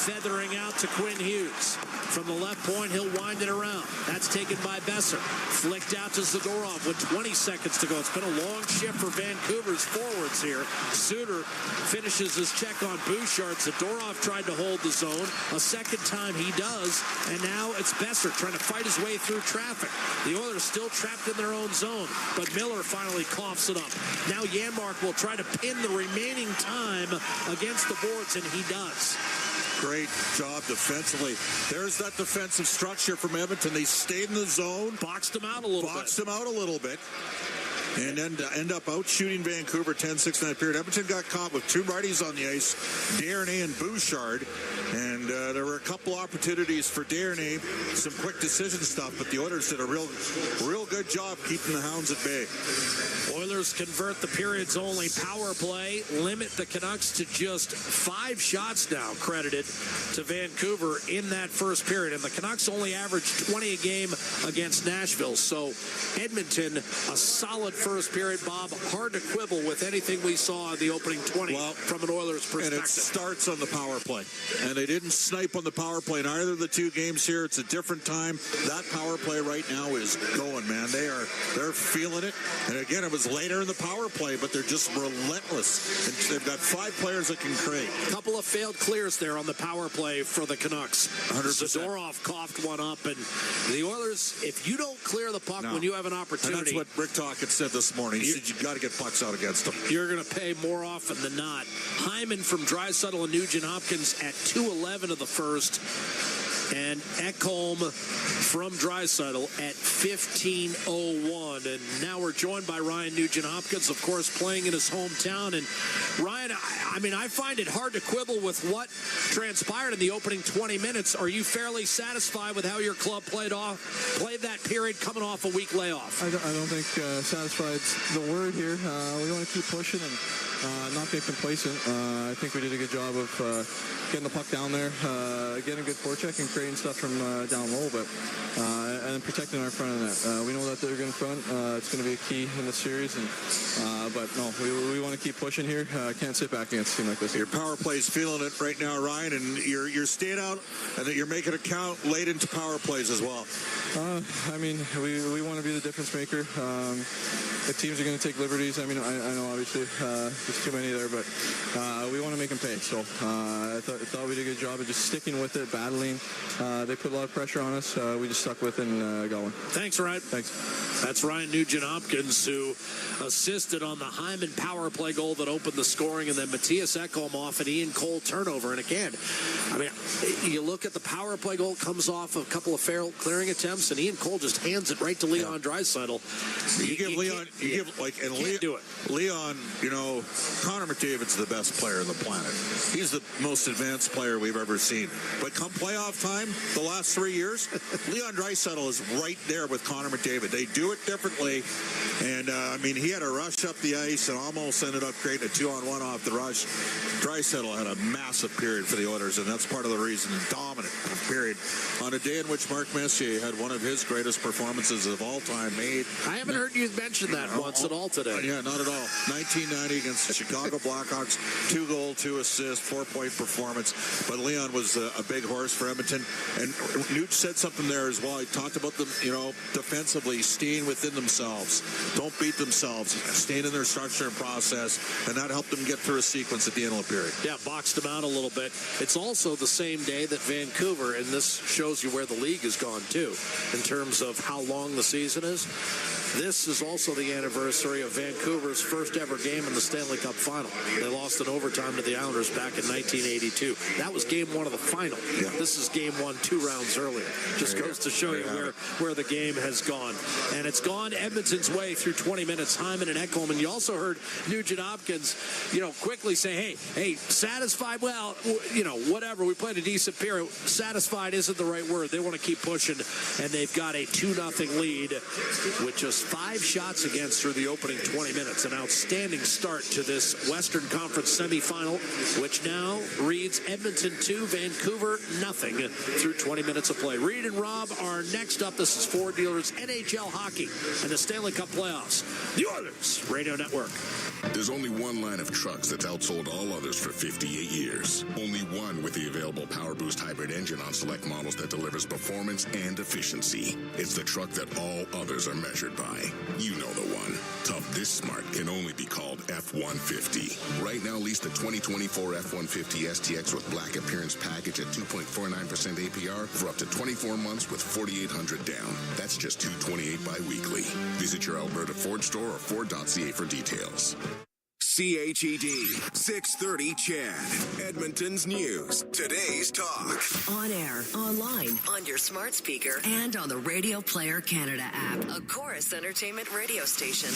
Feathering out to Quinn Hughes. From the left point, he'll wind it around. That's taken by Besser. Flicked out to Zadorov with 20 seconds to go. It's been a long shift for Vancouver's forwards here. Suter finishes his check on Bouchard. Zadorov tried to hold the zone. A second time he does. And now it's Besser trying to fight his way through traffic. The Oilers still trapped in their own zone. But Miller finally coughs it up. Now Janmark will try to pin the remaining time against the boards, and he does. Great job defensively. There's that defensive structure from Edmonton. They stayed in the zone. Boxed them out a little bit. And then end up out shooting Vancouver 10-6 in that period. Edmonton got caught with two righties on the ice, Desharnais and Bouchard. And there were a couple opportunities for Desharnais, some quick decision stuff, but the Oilers did a real good job keeping the Hounds at bay. Oilers convert the period's only power play, limit the Canucks to just 5 shots now credited to Vancouver in that first period. And the Canucks only averaged 20 a game against Nashville. So Edmonton, a solid first period, Bob. Hard to quibble with anything we saw in the opening 20 from an Oilers perspective. And it starts on the power play. And they didn't snipe on the power play in either of the two games here. It's a different time. That power play right now is going, man. They're feeling it. And again, it was later in the power play, but they're just relentless. And they've got 5 players that can create. A couple of failed clears there on the power play for the Canucks. 100%. Zadorov coughed one up, and the Oilers, if you don't clear the puck when you have an opportunity. And that's what Rick Tocchet said this morning. He said you've got to get pucks out against them. You're going to pay more often than not. Hyman from Draisaitl and Nugent-Hopkins at 2:11 of the first. And Ekholm from Draisaitl at 15:01. And now we're joined by Ryan Nugent-Hopkins, of course, playing in his hometown. And Ryan, I find it hard to quibble with what transpired in the opening 20 minutes. Are you fairly satisfied with how your club played that period coming off a week layoff? I don't think satisfied's the word here. We want to keep pushing and not get complacent. I think we did a good job of getting the puck down there, getting a good forecheck and creating stuff from down low, but and then protecting our front of the net. We know that they're going to front. It's going to be a key in the series, and but no, we want to keep pushing here. Can't sit back against a team like this. Your power play's feeling it right now, Ryan, and you're staying out, and that you're making it count late into power plays as well. We want to be the difference maker. If teams are going to take liberties, I know obviously there's too many there, but we want to make them pay. So I thought we did a good job of just sticking with it, battling. They put a lot of pressure on us. We just stuck with it getting going. Thanks, Ryan. Thanks. That's Ryan Nugent-Hopkins, who assisted on the Hyman power play goal that opened the scoring, and then Matthias Ekholm off an Ian Cole turnover. And again, I mean, you look at the power play goal, comes off a couple of fair clearing attempts, and Ian Cole just hands it right to Leon Draisaitl. You give Leon, do it. Leon, you know, Connor McDavid's the best player on the planet. He's the most advanced player we've ever seen. But come playoff time, the last 3 years, Leon Draisaitl is right there with Connor McDavid. They do it differently. And, I mean, he had a rush up the ice and almost ended up creating a 2-on-1 off the rush. Draisaitl had a massive period for the Oilers, and that's part of the reason, a dominant period. On a day in which Mark Messier had one of his greatest performances of all time made. I haven't heard you mention that once at all today. Yeah, not at all. 1990 against the Chicago Blackhawks, 2-goal, 2-assist, 4-point performance. But Leon was a big horse for Edmonton. And Nugent said something there as well. He talked about them, you know, defensively staying within themselves. Don't beat themselves. Staying in their structure and process. And that helped them get through a sequence at the end of the period. Yeah, boxed them out a little bit. It's also the same day that Vancouver, and this shows you where the league has gone too, in terms of how long the season is. This is also the anniversary of Vancouver's first ever game in the Stanley Cup final. They lost in overtime to the Islanders back in 1982. That was game one of the final. Yeah. This is game one 2 rounds earlier. Just goes to show you where the game has gone. And it's gone Edmonton's way through 20 minutes. Hyman and Ekholm. And you also heard Nugent-Hopkins, you know, quickly say, hey, satisfied, well, you know, whatever. We played a decent period. Satisfied isn't the right word. They want to keep pushing, and they've got a 2-0 lead with just 5 shots against through the opening 20 minutes. An outstanding start to this Western Conference semifinal, which now reads Edmonton 2, Vancouver 0 through 20 minutes of play. Reed and Rob are next up. This is Ford Dealers NHL Hockey and the Stanley Cup Playoffs. The Oilers Radio Network. There's only one line of trucks that's outsold all others for 58 years. Only one with the available Power Boost hybrid engine on select models that delivers performance and efficiency. It's the truck that all others are measured by. You know the one. Tough this smart can only be called F-150. Right now, lease the 2024 F-150 STX with black appearance package at 2.49% APR for up to 24 months with $4,800 down. That's just $228 bi-weekly. Visit your Alberta Ford store or Ford.ca for details. CHED 630 CHED, Edmonton's news. Today's talk. On air, online, on your smart speaker, and on the Radio Player Canada app. A Chorus Entertainment radio station.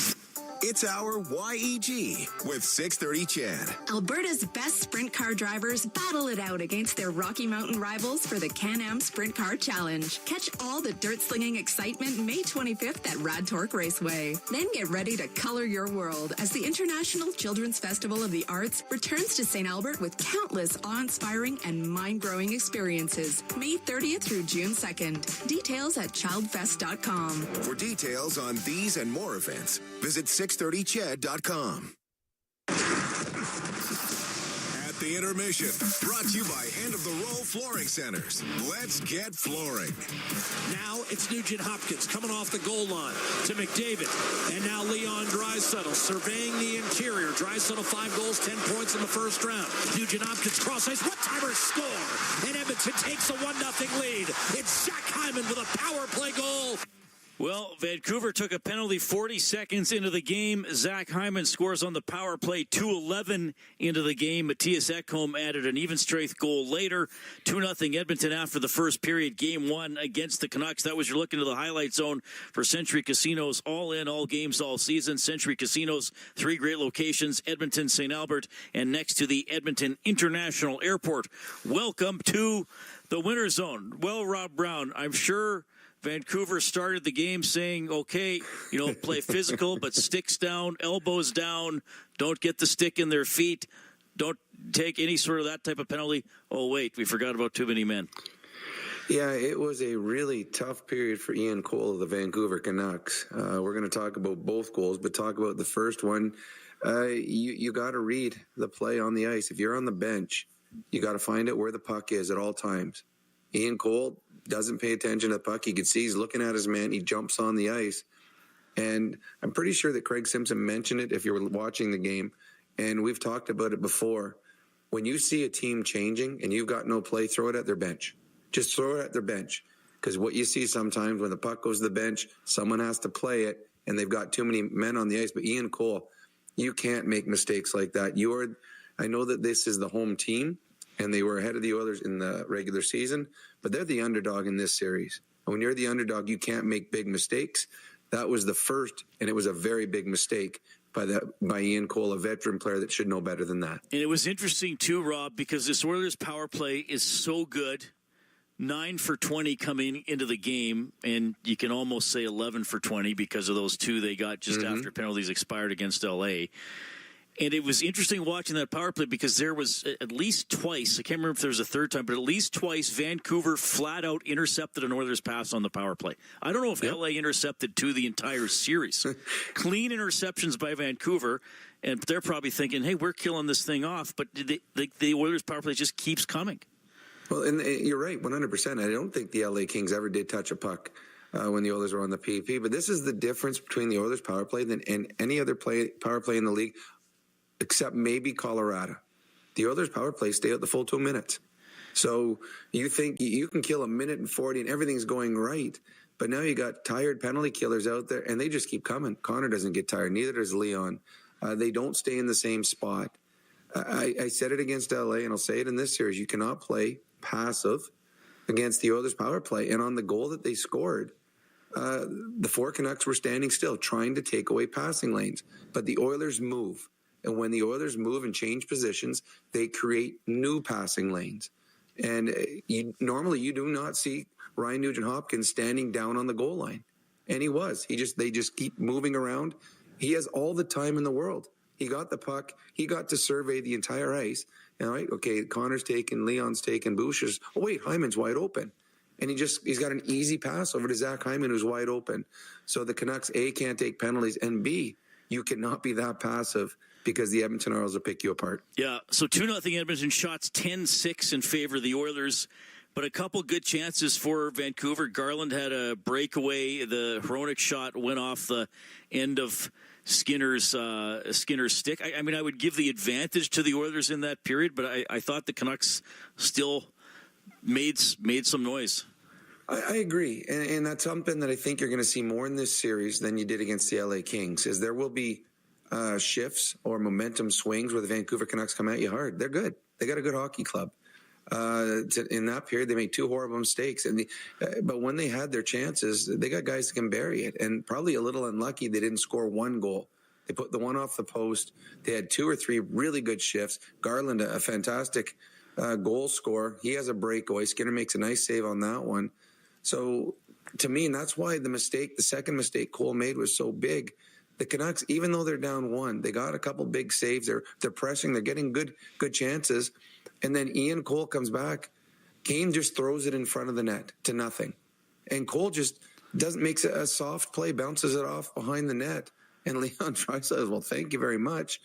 It's our YEG with 630 CHED. Alberta's best sprint car drivers battle it out against their Rocky Mountain rivals for the Can-Am Sprint Car Challenge. Catch all the dirt-slinging excitement May 25th at Rad Torque Raceway. Then get ready to color your world as the International Children's Festival of the Arts returns to St. Albert with countless awe-inspiring and mind-growing experiences. May 30th through June 2nd. Details at childfest.com. For details on these and more events, visit 630ched.com. At the intermission, brought to you by End of the Row Flooring Centers. Let's get flooring. Now it's Nugent-Hopkins coming off the goal line to McDavid. And now Leon Draisaitl surveying the interior. Draisaitl 5 goals, 10 points in the first round. Nugent-Hopkins cross ice, one-timer score. And Edmonton takes a 1-0 lead. It's Zach Hyman with a power play goal. Well, Vancouver took a penalty 40 seconds into the game. Zach Hyman scores on the power play 2:11 into the game. Matthias Ekholm added an even-strength goal later. 2-0 Edmonton after the first period, game 1 against the Canucks. That was your look into the highlight zone for Century Casinos. All in, all games, all season. Century Casinos, 3 great locations, Edmonton, St. Albert, and next to the Edmonton International Airport. Welcome to the Winter Zone. Well, Rob Brown, I'm sure Vancouver started the game saying, okay, you know, play physical, but sticks down, elbows down, don't get the stick in their feet, don't take any sort of that type of penalty. Oh, wait, we forgot about too many men. Yeah, it was a really tough period for Ian Cole of the Vancouver Canucks. We're going to talk about both goals, but talk about the first one. You got to read the play on the ice. If you're on the bench, you got to find out where the puck is at all times. Ian Cole doesn't pay attention to the puck. You can see he's looking at his man. He jumps on the ice. And I'm pretty sure that Craig Simpson mentioned it if you were watching the game. And we've talked about it before. When you see a team changing and you've got no play, throw it at their bench. Just throw it at their bench. Because what you see sometimes when the puck goes to the bench, someone has to play it, and they've got too many men on the ice. But Ian Cole, you can't make mistakes like that. I know that this is the home team, and they were ahead of the Oilers in the regular season, but they're the underdog in this series. When you're the underdog, you can't make big mistakes. That was the first, and it was a very big mistake by Ian Cole, a veteran player that should know better than that. And it was interesting, too, Rob, because this Oilers power play is so good. 9 for 20 coming into the game, and you can almost say 11 for 20 because of those two they got just after penalties expired against L.A., and it was interesting watching that power play because there was at least twice, I can't remember if there was a third time, but at least twice Vancouver flat out intercepted an Oilers pass on the power play. I don't know if LA intercepted two the entire series. Clean interceptions by Vancouver, and they're probably thinking, hey, we're killing this thing off, but the Oilers power play just keeps coming. Well, and you're right, 100%. I don't think the LA Kings ever did touch a puck when the Oilers were on the PP, but this is the difference between the Oilers power play and any other power play in the league, except maybe Colorado. The Oilers power play stay out the full 2 minutes. So you think you can kill 1:40 and everything's going right, but now you got tired penalty killers out there, and they just keep coming. Connor doesn't get tired. Neither does Leon. They don't stay in the same spot. I said it against LA, and I'll say it in this series. You cannot play passive against the Oilers power play. And on the goal that they scored, the 4 Canucks were standing still, trying to take away passing lanes. But the Oilers move. And when the Oilers move and change positions, they create new passing lanes. And normally you do not see Ryan Nugent-Hopkins standing down on the goal line. And he was. They just keep moving around. He has all the time in the world. He got the puck. He got to survey the entire ice. All right, okay, Connor's taken, Leon's taken, Boucher's. Oh, wait, Hyman's wide open. And he's got an easy pass over to Zach Hyman, who's wide open. So the Canucks, A, can't take penalties, and B, you cannot be that passive because the Edmonton Oilers will pick you apart. Yeah, so 2-0 Edmonton, shots 10-6 in favor of the Oilers, but a couple good chances for Vancouver. Garland had a breakaway. The Hronek shot went off the end of Skinner's stick. I mean, I would give the advantage to the Oilers in that period, but I thought the Canucks still made some noise. I agree, and that's something that I think you're going to see more in this series than you did against the LA Kings, is there will be shifts or momentum swings where the Vancouver Canucks come at you hard. They're good. They got a good hockey club. In that period, they made 2 horrible mistakes, but when they had their chances, they got guys that can bury it. And probably a little unlucky they didn't score 1 goal. They put the one off the post. They had 2 or 3 really good shifts. Garland, a fantastic goal scorer. He has a breakaway. Skinner makes a nice save on that one. So to me, and that's why the second mistake Cole made was so big. The Canucks, even though they're down 1, they got a couple big saves. They're pressing. They're getting good chances. And then Ian Cole comes back. Kane just throws it in front of the net to nothing. And Cole just makes a soft play, bounces it off behind the net. And Leon says, well, thank you very much.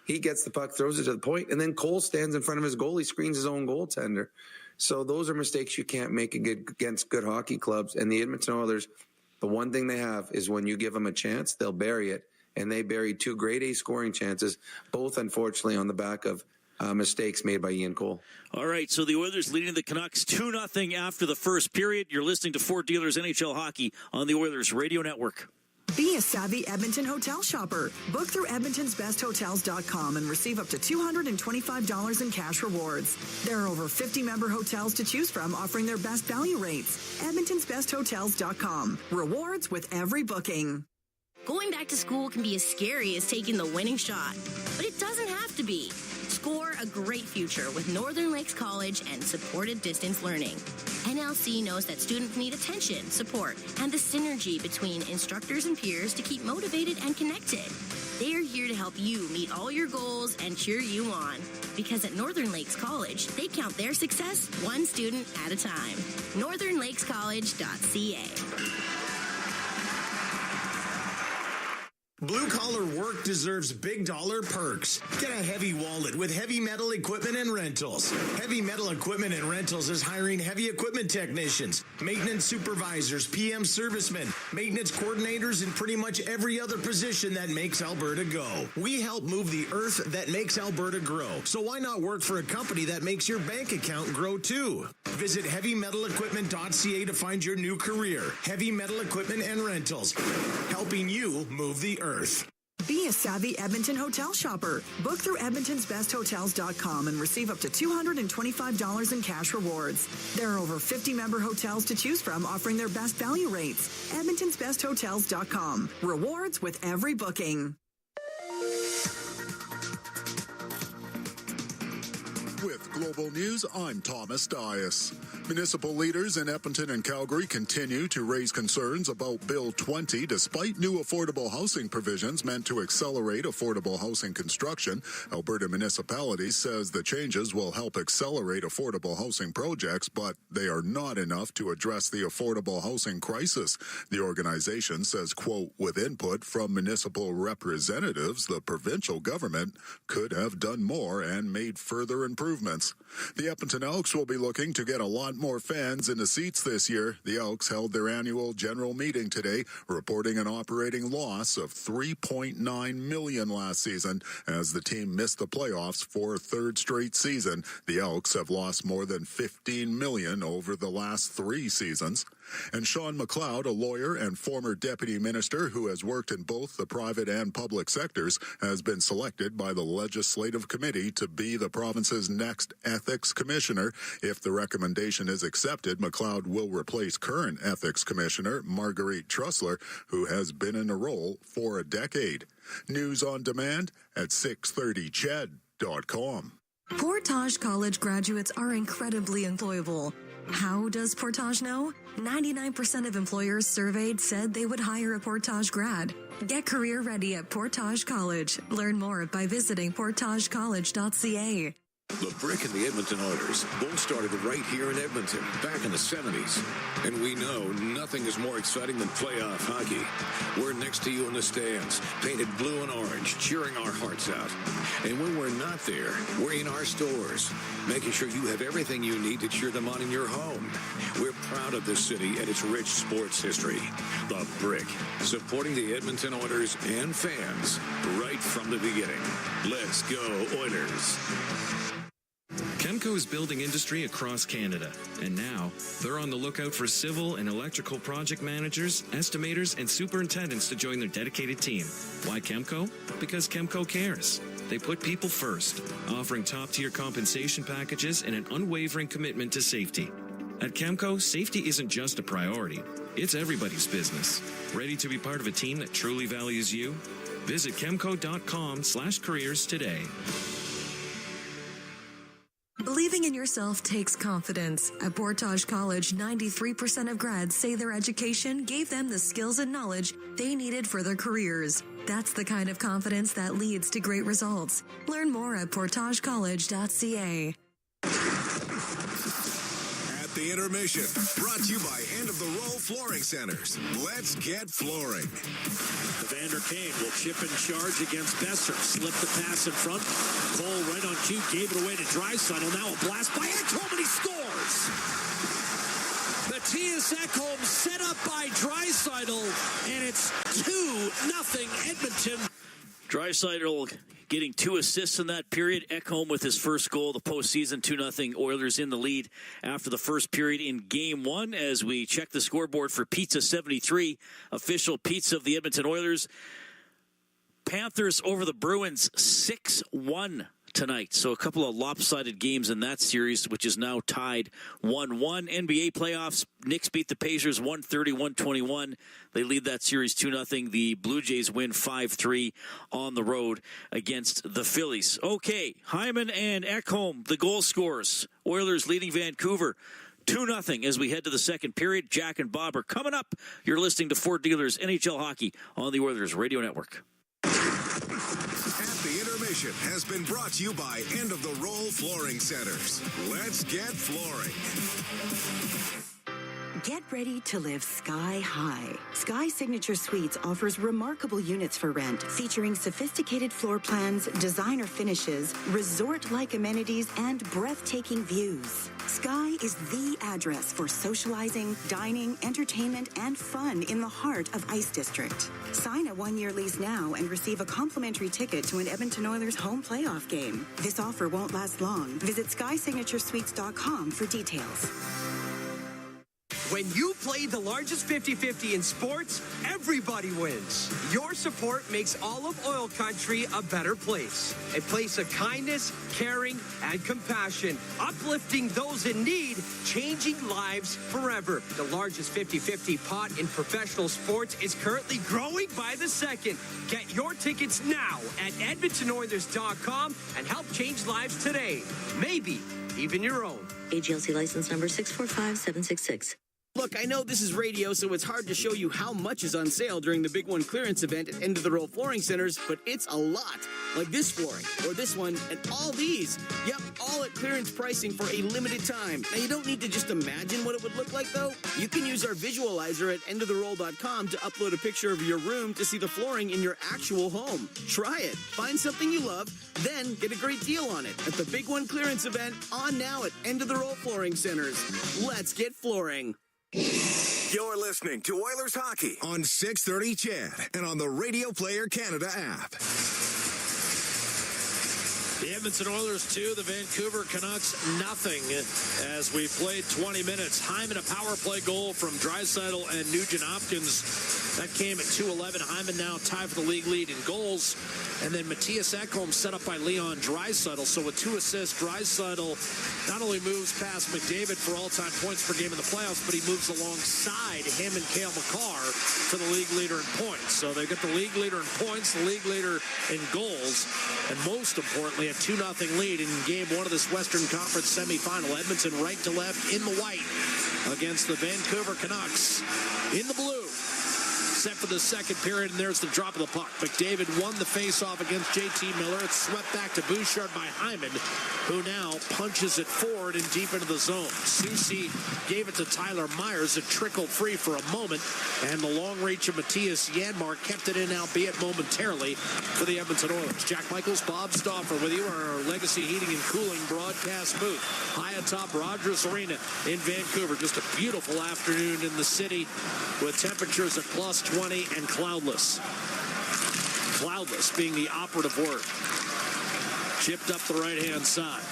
He gets the puck, throws it to the point, and then Cole stands in front of his goal. He screens his own goaltender. So those are mistakes you can't make against good hockey clubs. And the Edmonton Oilers, the one thing they have is when you give them a chance, they'll bury it. And they buried 2 grade A scoring chances, both unfortunately on the back of mistakes made by Ian Cole. All right, so the Oilers leading the Canucks 2-0 after the first period. You're listening to Fort Dealers NHL Hockey on the Oilers Radio Network. Be a savvy Edmonton hotel shopper. Book through EdmontonsBestHotels.com and receive up to $225 in cash rewards. There are over 50 member hotels to choose from, offering their best value rates. EdmontonsBestHotels.com. Rewards with every booking. Going back to school can be as scary as taking the winning shot, but it doesn't have to be. Score a great future with Northern Lakes College and supported distance learning. NLC knows that students need attention, support, and the synergy between instructors and peers to keep motivated and connected. They are here to help you meet all your goals and cheer you on. Because at Northern Lakes College, they count their success one student at a time. NorthernLakesCollege.ca. Blue-collar work deserves big-dollar perks. Get a heavy wallet with Heavy Metal Equipment and Rentals. Heavy Metal Equipment and Rentals is hiring heavy equipment technicians, maintenance supervisors, PM servicemen, maintenance coordinators, and pretty much every other position that makes Alberta go. We help move the earth that makes Alberta grow. So why not work for a company that makes your bank account grow too? Visit heavymetalequipment.ca to find your new career. Heavy Metal Equipment and Rentals, helping you move the earth. Be a savvy Edmonton hotel shopper. Book through edmontonsbesthotels.com and receive up to $225 in cash rewards. There are over 50 member hotels to choose from offering their best value rates. edmontonsbesthotels.com. Rewards with every booking. With Global News, I'm Thomas Dias. Municipal leaders in Edmonton and Calgary continue to raise concerns about Bill 20 despite new affordable housing provisions meant to accelerate affordable housing construction. Alberta Municipalities says the changes will help accelerate affordable housing projects, but they are not enough to address the affordable housing crisis. The organization says, quote, with input from municipal representatives, the provincial government could have done more and made further improvements. The Edmonton Elks will be looking to get a lot more fans in the seats this year. The Elks held their annual general meeting today, reporting an operating loss of $3.9 million last season as the team missed the playoffs for a third straight season. The Elks have lost more than $15 million over the last 3 seasons. And Sean McLeod, a lawyer and former deputy minister who has worked in both the private and public sectors, has been selected by the Legislative Committee to be the province's next ethics commissioner. If the recommendation is accepted, McLeod will replace current ethics commissioner Marguerite Trussler, who has been in the role for a decade. News on demand at 630ched.com. Portage College graduates are incredibly employable. How does Portage know? 99% of employers surveyed said they would hire a Portage grad. Get career ready at Portage College. Learn more by visiting portagecollege.ca. The Brick and the Edmonton Oilers both started right here in Edmonton back in the 70s. And we know nothing is more exciting than playoff hockey. We're next to you in the stands, painted blue and orange, cheering our hearts out. And when we're not there, we're in our stores, making sure you have everything you need to cheer them on in your home. We're proud of this city and its rich sports history. The Brick, supporting the Edmonton Oilers and fans right from the beginning. Let's go, Oilers. Chemco is building industry across Canada, and now they're on the lookout for civil and electrical project managers, estimators, and superintendents to join their dedicated team. Why Chemco? Because Chemco cares. They put people first, offering top-tier compensation packages and an unwavering commitment to safety. At Chemco, safety isn't just a priority, it's everybody's business. Ready to be part of a team that truly values you? Visit chemco.com/careers today. Believing in yourself takes confidence. At Portage College, 93% of grads say their education gave them the skills and knowledge they needed for their careers. That's the kind of confidence that leads to great results. Learn more at portagecollege.ca. At the Intermission, brought to you by End of the Row Flooring Centers. Let's get flooring. Evander Kane will chip and charge against Besser. Slip the pass in front. Cole right on cue. Gave it away to Draisaitl. Now a blast by Ekholm, and he scores! Matthias Ekholm set up by Draisaitl, and it's 2-0 Edmonton. Draisaitl getting 2 assists in that period. Ekholm with his first goal of the postseason. 2-0 Oilers in the lead after the first period in Game 1 as we check the scoreboard for Pizza 73, official pizza of the Edmonton Oilers. Panthers over the Bruins 6-1 tonight. So a couple of lopsided games in that series, which is now tied 1-1. NBA playoffs, Knicks beat the Pacers 130-121. They lead that series 2-0. The Blue Jays win 5-3 on the road against the Phillies. Okay, Hyman and Ekholm, the goal scorers. Oilers leading Vancouver 2-0 as we head to the second period. Jack and Bob are coming up. You're listening to Fort Dealers NHL Hockey on the Oilers Radio Network. The Intermission has been brought to you by End of the Roll Flooring Centers. Let's get flooring. Get ready to live sky high. Sky Signature Suites offers remarkable units for rent, featuring sophisticated floor plans, designer finishes, resort-like amenities, and breathtaking views. Sky is the address for socializing, dining, entertainment, and fun in the heart of Ice District. Sign a one-year lease now and receive a complimentary ticket to an Edmonton Oilers home playoff game. This offer won't last long. Visit SkySignatureSuites.com for details. When you play the largest 50-50 in sports, everybody wins. Your support makes all of oil country a better place. A place of kindness, caring, and compassion. Uplifting those in need, changing lives forever. The largest 50-50 pot in professional sports is currently growing by the second. Get your tickets now at EdmontonOilers.com and help change lives today. Maybe even your own. AGLC license number 645766. Look, I know this is radio, so it's hard to show you how much is on sale during the Big One clearance event at End of the Row Flooring Centers, but it's a lot. Like this flooring, or this one, and all these. Yep, all at clearance pricing for a limited time. Now, you don't need to just imagine what it would look like, though. You can use our visualizer at endoftheroll.com to upload a picture of your room to see the flooring in your actual home. Try it. Find something you love, then get a great deal on it at the Big One clearance event on now at End of the Roll Flooring Centers. Let's get flooring. You're listening to Oilers Hockey on 630 CHED and on the Radio Player Canada app. The Edmonton Oilers 2, the Vancouver Canucks nothing as we played 20 minutes. Hyman, a power play goal from Draisaitl and Nugent-Hopkins. That came at 2:11. Hyman now tied for the league lead in goals. And then Matthias Ekholm set up by Leon Draisaitl. So with 2 assists, Draisaitl not only moves past McDavid for all-time points per game in the playoffs, but he moves alongside him and Cale Makar for the league leader in points. So they've got the league leader in points, the league leader in goals, and most importantly, a 2-0 lead in game 1 of this Western Conference semifinal. Edmonton right to left in the white against the Vancouver Canucks in the blue. Set for the second period, and there's the drop of the puck. McDavid won the face-off against J.T. Miller. It's swept back to Bouchard by Hyman, who now punches it forward and deep into the zone. Ceci gave it to Tyler Myers. It trickled free for a moment, and the long reach of Matthias Janmark kept it in, albeit momentarily, for the Edmonton Oilers. Jack Michaels, Bob Stauffer with you on our Legacy Heating and Cooling broadcast booth high atop Rogers Arena in Vancouver. Just a beautiful afternoon in the city with temperatures at plus 20 and cloudless. Cloudless being the operative word. Chipped up the right-hand side.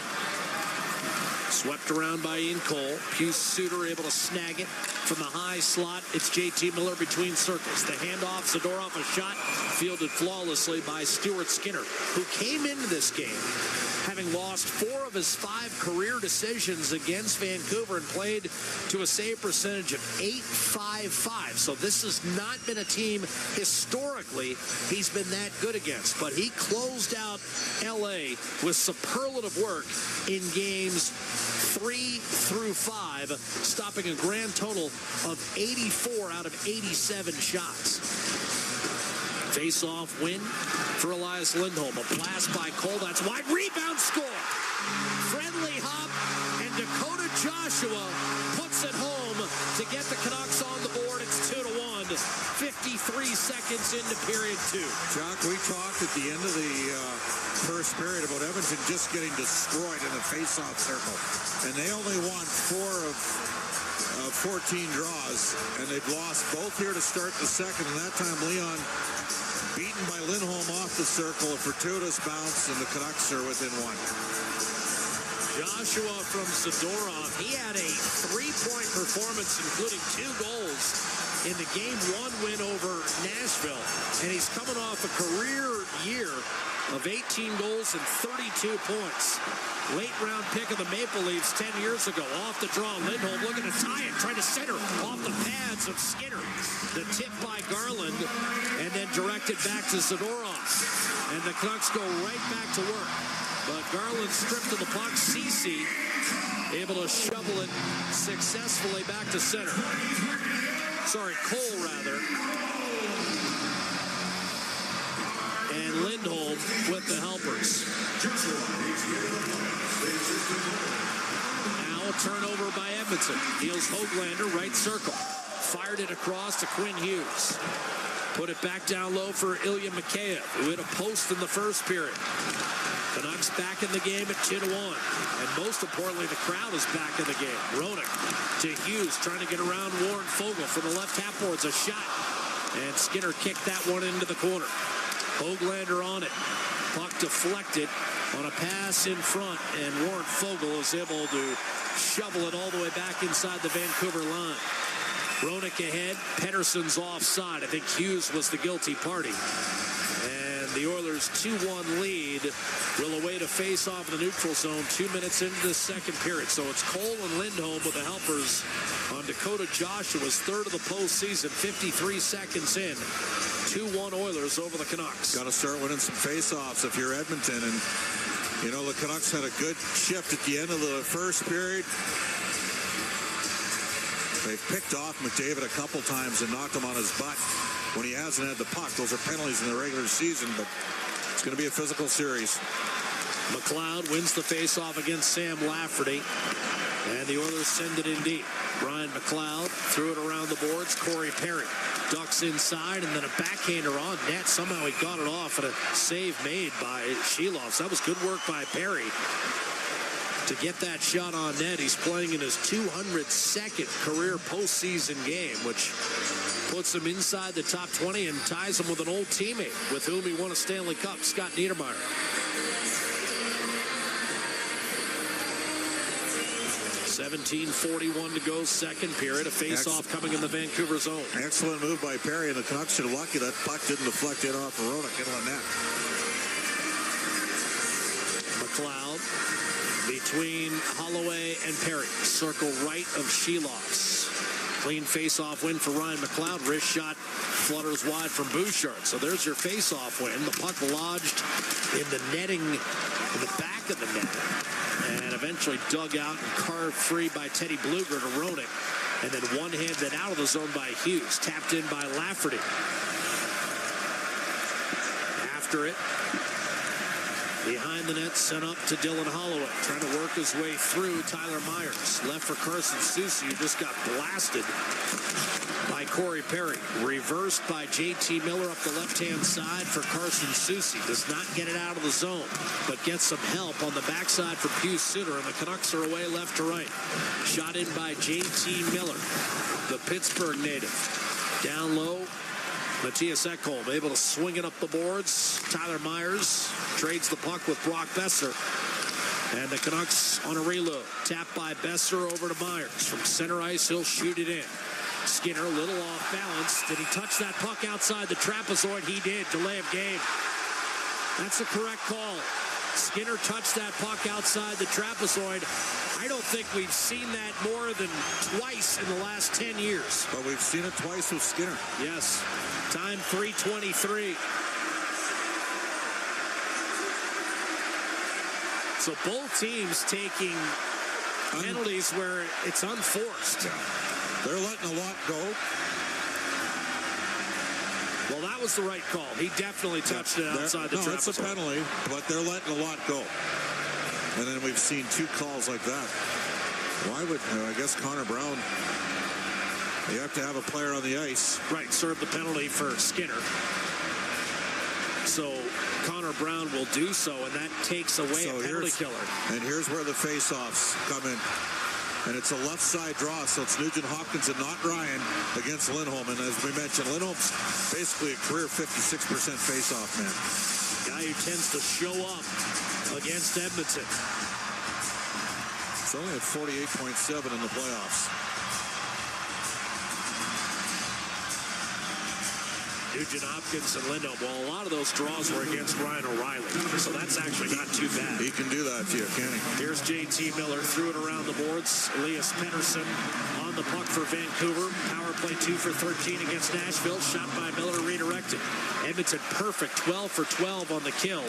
Swept around by Ian Cole. Pius Suter able to snag it from the high slot. It's J.T. Miller between circles. The handoff, Zadorov a shot, fielded flawlessly by Stuart Skinner, who came into this game having lost 4 of his 5 career decisions against Vancouver and played to a save percentage of .855. So this has not been a team historically he's been that good against. But he closed out L.A. with superlative work in games 3 through 5, stopping a grand total of 84 out of 87 shots. Face-off win for Elias Lindholm. A blast by Cole. That's wide. Rebound score. Friendly hop, and Dakota Joshua puts it home to get the Canucks on the board. It's 2-1. 53 seconds into period 2. Jock, we talked at the end of the first period about Edmonton just getting destroyed in the face-off circle. And they only won 4 of 14 draws, and they've lost both here to start the second. And that time, Leon beaten by Lindholm off the circle, a fortuitous bounce, and the Canucks are within 1. Joshua from Zadorov, he had a 3-point performance, including 2 goals in the Game 1 win over Nashville. And he's coming off a career year of 18 goals and 32 points. Late round pick of the Maple Leafs 10 years ago. Off the draw, Lindholm looking to tie it, trying to center off the pads of Skinner. The tip by Garland, and then directed back to Zadorov. And the Canucks go right back to work. But Garland stripped of the puck. Ceci able to shovel it successfully back to center. Sorry, Cole rather. And Lindholm with the helpers. Now a turnover by Edmonton. Edmonton. Niels Höglander, right circle. Fired it across to Quinn Hughes. Put it back down low for Ilya Mikheyev, who hit a post in the first period. Canucks back in the game at 2-1. And most importantly, the crowd is back in the game. Roenick to Hughes, trying to get around Warren Foegele from the left half boards. A shot. And Skinner kicked that one into the corner. Höglander on it. Puck deflected on a pass in front. And Warren Foegele is able to shovel it all the way back inside the Vancouver line. Roenick ahead. Pettersson's offside. I think Hughes was the guilty party. And the Oilers' 2-1 lead will await a face-off in the neutral zone 2 minutes into the second period. So it's Cole and Lindholm with the helpers on Dakota Joshua's third of the postseason, 53 seconds in. 2-1 Oilers over the Canucks. Got to start winning some face-offs if you're Edmonton. And, you know, the Canucks had a good shift at the end of the first period. They've picked off McDavid a couple times and knocked him on his butt when he hasn't had the puck. Those are penalties in the regular season, but it's going to be a physical series. McLeod wins the faceoff against Sam Lafferty, and the Oilers send it in deep. Ryan McLeod threw it around the boards. Corey Perry ducks inside, and then a backhander on net. Somehow he got it off, and a save made by Sheeloff. That was good work by Perry to get that shot on net. He's playing in his 202nd career postseason game, which puts him inside the top 20 and ties him with an old teammate with whom he won a Stanley Cup, Scott Niedermayer. 17:41 to go, second period. A face-off coming in the Vancouver zone. Excellent move by Perry, and the Canucks are lucky that puck didn't deflect in off of Roenick into the net. McLeod between Holloway and Perry. Circle right of Sheeloff's. Clean face-off win for Ryan McLeod. Wrist shot flutters wide from Bouchard. So there's your face-off win. The puck lodged in the netting in the back of the net and eventually dug out and carved free by Teddy Bluger to Roenick. And then one-handed out of the zone by Hughes. Tapped in by Lafferty. After it, behind the net, sent up to Dylan Holloway, trying to work his way through Tyler Myers. Left for Carson Ceci, who just got blasted by Corey Perry. Reversed by J.T. Miller up the left-hand side for Carson Ceci. Does not get it out of the zone, but gets some help on the backside for Pius Suter, and the Canucks are away left to right. Shot in by J.T. Miller, the Pittsburgh native. Down low, Matthias Ekholm able to swing it up the boards. Tyler Myers trades the puck with Brock Besser. And the Canucks on a reload. Tapped by Besser over to Myers. From center ice, he'll shoot it in. Skinner, a little off balance. Did he touch that puck outside the trapezoid? He did. Delay of game. That's the correct call. Skinner touched that puck outside the trapezoid. I don't think we've seen that more than twice in the last 10 years. But we've seen it twice with Skinner. Yes. Time 3:23. So both teams taking penalties where it's unforced. Yeah. They're letting a lot go. Well, that was the right call. He definitely touched it outside the trapezoid. No, it's a penalty, but they're letting a lot go. And then we've seen two calls like that. Why would, I guess, Connor Brown, you have to have a player on the ice. Right, serve the penalty for Skinner. So Connor Brown will do so, and that takes away a penalty killer. And here's where the face-offs come in. And it's a left side draw, so it's Nugent Hopkins and not Ryan against Lindholm. And as we mentioned, Lindholm's basically a career 56% face-off man. Guy who tends to show up against Edmonton. It's only at 48.7 in the playoffs. Nugent Hopkins and Lindholm. Well, a lot of those draws were against Ryan O'Reilly, so that's actually not too bad. He can do that to you, can he? Here's J.T. Miller, threw it around the boards. Elias Pettersson on the puck for Vancouver. Power play 2 for 13 against Nashville. Shot by Miller, redirected. Edmonton perfect, 12 for 12 on the kill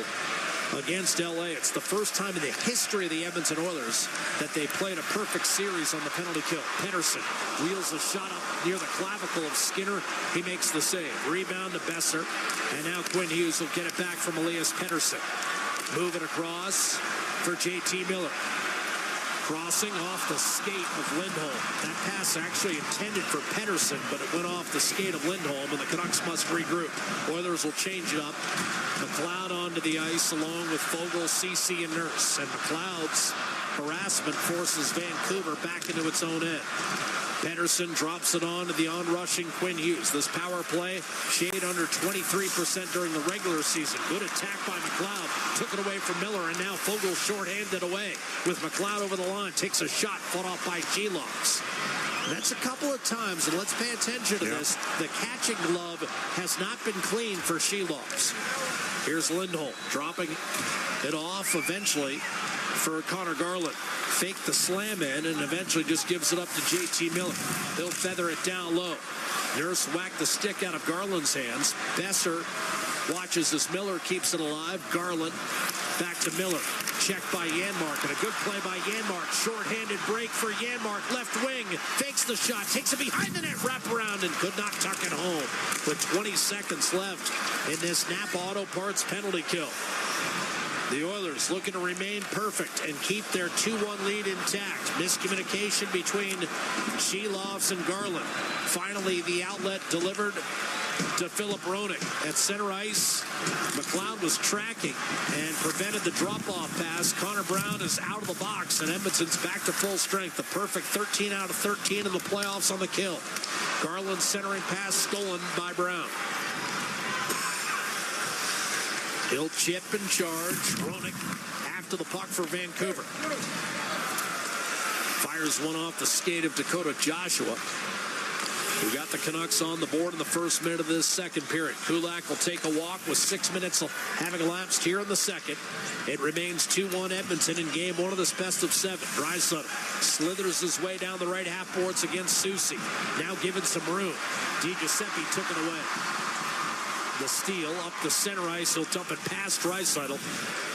against L.A. It's the first time in the history of the Edmonton Oilers that they played a perfect series on the penalty kill. Pettersson wheels a shot up near the clavicle of Skinner. He makes the save. Rebound to Besser. And now Quinn Hughes will get it back from Elias Pettersson. Move it across for J.T. Miller. Crossing off the skate of Lindholm. That pass actually intended for Pettersson, but it went off the skate of Lindholm, and the Canucks must regroup. Oilers will change it up. McLeod onto the ice along with Foegele, Ceci, and Nurse. And McLeod's harassment forces Vancouver back into its own end. Pettersson drops it on to the on-rushing Quinn Hughes. This power play, shade under 23% during the regular season. Good attack by McLeod. Took it away from Miller, and now Foegele shorthanded away with McLeod over the line. Takes a shot, fought off by Shelovs. That's a couple of times, and let's pay attention to this. The catching glove has not been clean for Shelovs. Here's Lindholm dropping it off eventually for Connor Garland. Fake the slam in and eventually just gives it up to JT Miller. He'll feather it down low. Nurse whacked the stick out of Garland's hands. Besser watches as Miller keeps it alive. Garland back to Miller. Checked by Janmark, and a good play by Janmark. Short-handed break for Janmark. Left wing. Fakes the shot. Takes it behind the net. Wraparound and could not tuck it home. With 20 seconds left in this Napa Auto Parts penalty kill. The Oilers looking to remain perfect and keep their 2-1 lead intact. Miscommunication between Shelovs and Garland. Finally, the outlet delivered to Philip Roenick. At center ice, McLeod was tracking and prevented the drop-off pass. Connor Brown is out of the box, and Edmonton's back to full strength. The perfect 13 out of 13 in the playoffs on the kill. Garland's centering pass stolen by Brown. He'll chip and charge. Roenick after the puck for Vancouver. Fires one off the skate of Dakota Joshua, who got the Canucks on the board in the first minute of this second period. Kulak will take a walk with 6 minutes having elapsed here in the second. It remains 2-1 Edmonton in game one of this best of seven. Draisaitl slithers his way down the right half boards against Ceci. Now given some room. DiGiuseppe took it away. The steal up the center ice. He'll dump it past Draisaitl.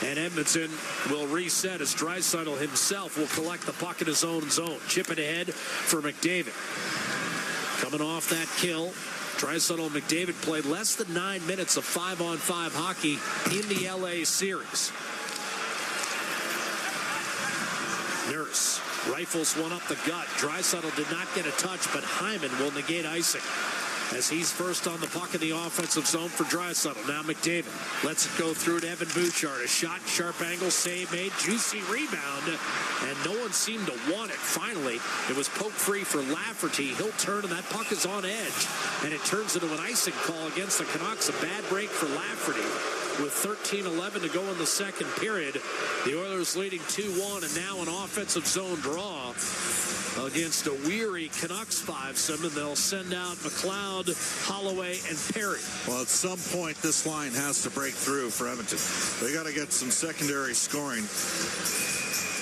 And Edmonton will reset as Draisaitl himself will collect the puck in his own zone. Chip it ahead for McDavid. Coming off that kill, Draisaitl and McDavid played less than 9 minutes of 5-on-5 hockey in the LA series. Nurse rifles one up the gut. Draisaitl did not get a touch, but Hyman will negate icing as he's first on the puck in the offensive zone for Draisaitl. Now McDavid lets it go through to Evan Bouchard. A shot, sharp angle, save made, juicy rebound, and no one seemed to want it. Finally, it was poke free for Lafferty. He'll turn, and that puck is on edge, and it turns into an icing call against the Canucks. A bad break for Lafferty. With 13:11 to go in the second period, the Oilers leading 2-1, and now an offensive zone draw against a weary Canucks fivesome, and they'll send out McLeod, Holloway, and Perry. Well, at some point, this line has to break through for Edmonton. They got to get some secondary scoring.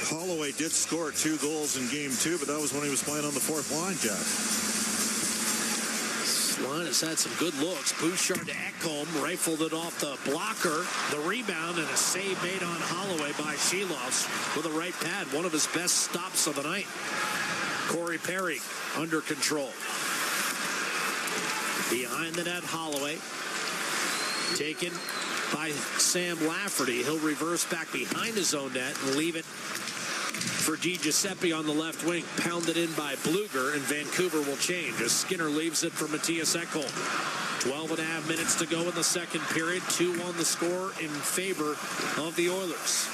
Holloway did score 2 goals in game 2, but that was when he was playing on the fourth line, Jack. Line has had some good looks. Bouchard to Ekholm, rifled it off the blocker. The rebound and a save made on Holloway by Shelovs with a right pad. One of his best stops of the night. Corey Perry under control. Behind the net, Holloway. Taken by Sam Lafferty. He'll reverse back behind his own net and leave it for DiGiuseppe on the left wing. Pounded in by Bluger, and Vancouver will change as Skinner leaves it for Matthias Ekholm. 12.5 minutes to go in the second period. 2-1 the score in favor of the Oilers.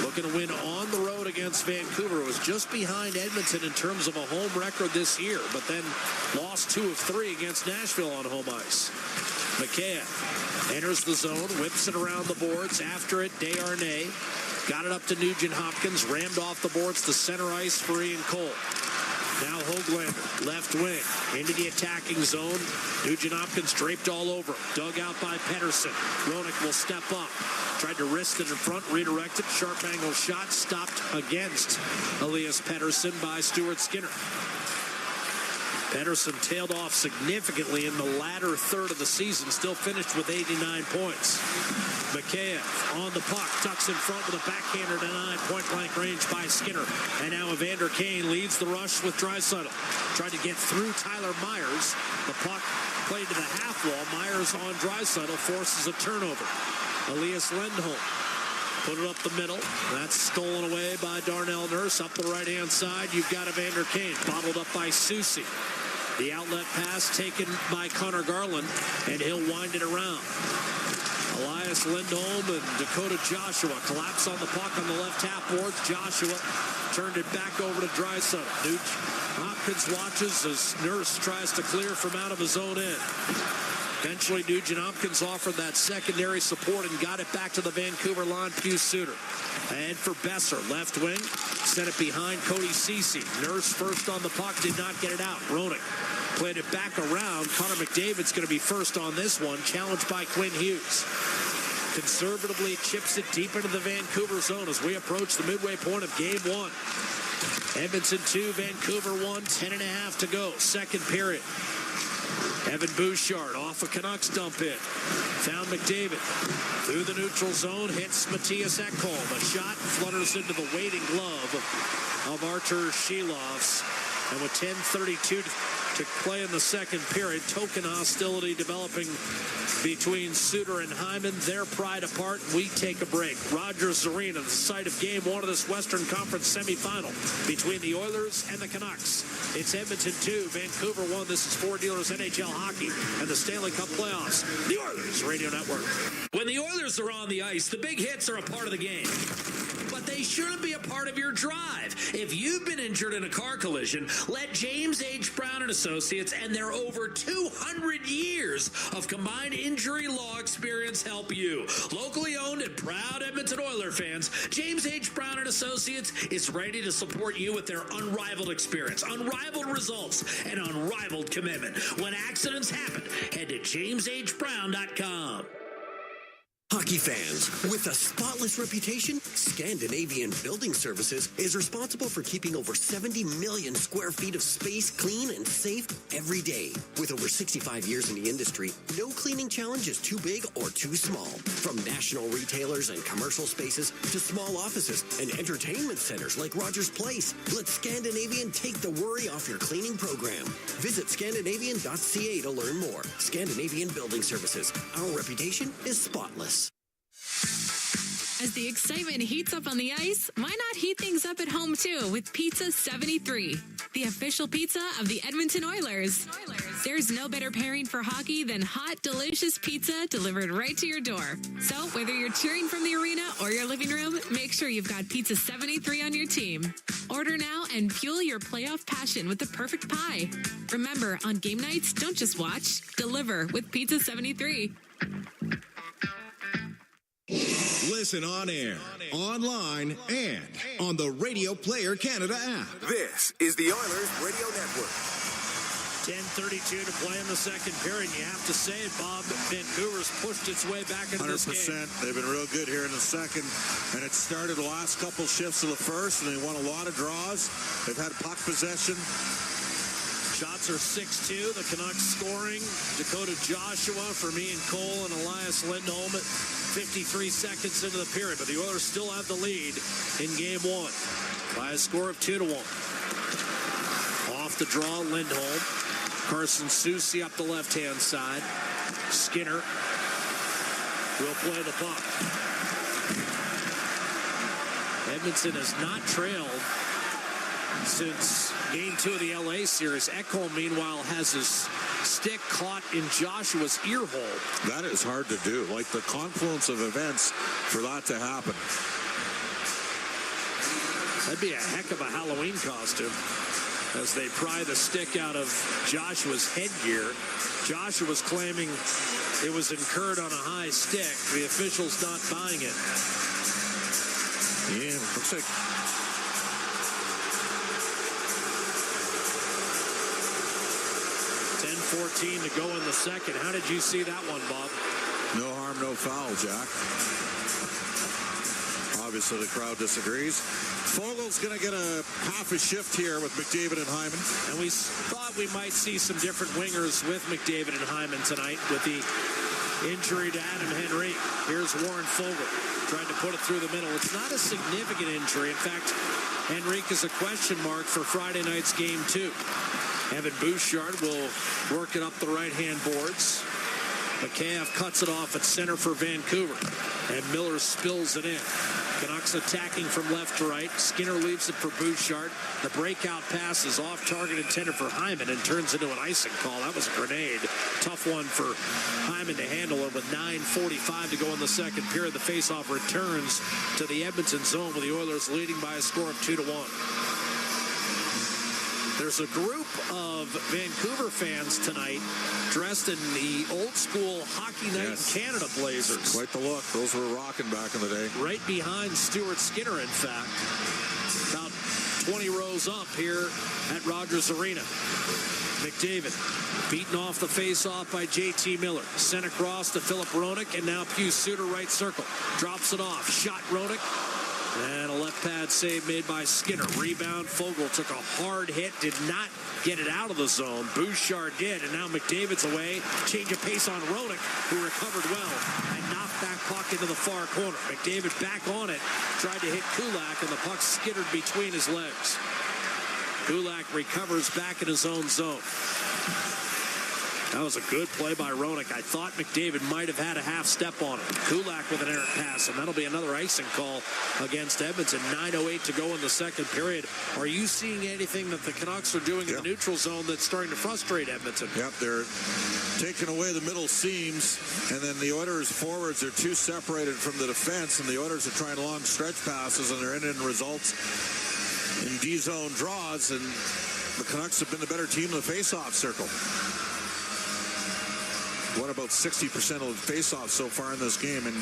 Looking to win on the road against Vancouver. It was just behind Edmonton in terms of a home record this year, but then lost 2 of 3 against Nashville on home ice. McKayev enters the zone, whips it around the boards. After it, Desharnais got it up to Nugent-Hopkins, rammed off the boards to center ice for Ian Cole. Now Höglander, left wing, into the attacking zone. Nugent-Hopkins draped all over him. Dug out by Pettersson. Roenick will step up. Tried to wrist it in front, redirected. Sharp angle shot, stopped against Elias Pettersson by Stuart Skinner. Pettersson tailed off significantly in the latter third of the season, still finished with 89 points. McKayev on the puck, tucks in front with a backhander denied, point-blank range by Skinner. And now Evander Kane leads the rush with Draisaitl. Tried to get through Tyler Myers. The puck played to the half wall. Myers on Draisaitl forces a turnover. Elias Lindholm Put it up the middle. That's stolen away by Darnell Nurse. Up the right-hand side, you've got Evander Kane. Bottled up by Ceci. The outlet pass taken by Connor Garland, and he'll wind it around. Elias Lindholm and Dakota Joshua collapse on the puck on the left half boards. Joshua turned it back over to Draisaitl. Hopkins watches as Nurse tries to clear from out of his own end. Eventually, Nugent Hopkins offered that secondary support and got it back to the Vancouver line. Pius Suter. And for Besser, left wing, sent it behind Cody Ceci. Nurse first on the puck, did not get it out. Roenick played it back around. Connor McDavid's going to be first on this one, challenged by Quinn Hughes. Conservatively chips it deep into the Vancouver zone as we approach the midway point of Game 1. Edmonton 2, Vancouver 1, 10.5 to go. Second period. Evan Bouchard off a Canucks dump in. Found McDavid. Through the neutral zone, hits Matthias Ekholm. A shot flutters into the waiting glove of Artur Shilovs. And with 10:32 to play in the second period, token hostility developing between Suter and Hyman. Their pride apart. We take a break. Rogers Arena, the site of Game 1 of this Western Conference semifinal between the Oilers and the Canucks. It's Edmonton 2, Vancouver 1. This is Ford Dealers NHL Hockey and the Stanley Cup Playoffs. The Oilers Radio Network. When the Oilers are on the ice, the big hits are a part of the game. But they shouldn't be a part of your drive. If you've been injured in a car collision, let James H. Brown and Associates and their over 200 years of combined injury law experience help you. Locally owned and proud Edmonton Oilers fans, James H. Brown and Associates is ready to support you with their unrivaled experience, unrivaled results, and unrivaled commitment. When accidents happen, head to jameshbrown.com. Hockey fans, with a spotless reputation, Scandinavian Building Services is responsible for keeping over 70 million square feet of space clean and safe every day. With over 65 years in the industry, no cleaning challenge is too big or too small. From national retailers and commercial spaces to small offices and entertainment centers like Rogers Place, let Scandinavian take the worry off your cleaning program. Visit Scandinavian.ca to learn more. Scandinavian Building Services. Our reputation is spotless. As the excitement heats up on the ice, why not heat things up at home too with Pizza 73, the official pizza of the Edmonton Oilers. There's no better pairing for hockey than hot, delicious pizza delivered right to your door. So whether you're cheering from the arena or your living room, make sure you've got Pizza 73 on your team. Order now and fuel your playoff passion with the perfect pie. Remember, on game nights, don't just watch, deliver with Pizza 73. Listen on air, online, and on the Radio Player Canada app. This is the Oilers Radio Network. 10:32 to play in the second period. You have to say it, Bob. Vancouver's pushed its way back into this game. 100%. They've been real good here in the second, and it started the last couple shifts of the first, and they won a lot of draws. They've had puck possession. Shots are 6-2. The Canucks scoring. Dakota Joshua for me and Cole and Elias Lindholm at 53 seconds into the period. But the Oilers still have the lead in Game 1 by a score of 2-1. Off the draw, Lindholm. Carson Ceci up the left-hand side. Skinner will play the puck. Edmonton has not trailed since Game 2 of the LA series. Ekholm, meanwhile, has his stick caught in Joshua's ear hole. That is hard to do. Like the confluence of events for that to happen. That'd be a heck of a Halloween costume as they pry the stick out of Joshua's headgear. Joshua's claiming it was incurred on a high stick. The officials not buying it. Yeah, looks like 10:14 to go in the second. How did you see that one, Bob? no harm, no foul, Jack. Obviously, the crowd disagrees. Fogel's going to get a half a shift here with McDavid and Hyman. And we thought we might see some different wingers with McDavid and Hyman tonight with the injury to Adam Henrique. Here's Warren Foegele trying to put it through the middle. It's not a significant injury. In fact, Henrique is a question mark for Friday night's Game 2. Evan Bouchard will work it up the right-hand boards. Mikheyev cuts it off at center for Vancouver. And Miller spills it in. Canucks attacking from left to right. Skinner leaves it for Bouchard. The breakout pass is off target intended for Hyman and turns into an icing call. That was a grenade. Tough one for Hyman to handle it with 9:45 to go in the second period. The faceoff returns to the Edmonton zone with the Oilers leading by a score of 2-1. There's a group of Vancouver fans tonight dressed in the old school Hockey Night in Canada blazers. Quite the look. Those were rocking back in the day. Right behind Stuart Skinner, in fact. About 20 rows up here at Rogers Arena. McDavid beaten off the face-off by J.T. Miller. Sent across to Philip Roenick, and now Pius Suter right circle. Drops it off. Shot Roenick. And a left pad save made by Skinner. Rebound. Fogle took a hard hit. Did not get it out of the zone. Bouchard did. And now McDavid's away. Change of pace on Roenick, who recovered well and knocked that puck into the far corner. McDavid back on it. Tried to hit Kulak, and the puck skittered between his legs. Kulak recovers back in his own zone. That was a good play by Roenick. I thought McDavid might have had a half step on him. Kulak with an errant pass, and that'll be another icing call against Edmonton. 9:08 to go in the second period. Are you seeing anything that the Canucks are doing in the neutral zone that's starting to frustrate Edmonton? Yep, they're taking away the middle seams, and then the Oilers forwards are too separated from the defense, and the Oilers are trying long stretch passes, and they're ending results in D-zone draws, and the Canucks have been the better team in the face-off circle. Won about 60% of the face-offs so far in this game, and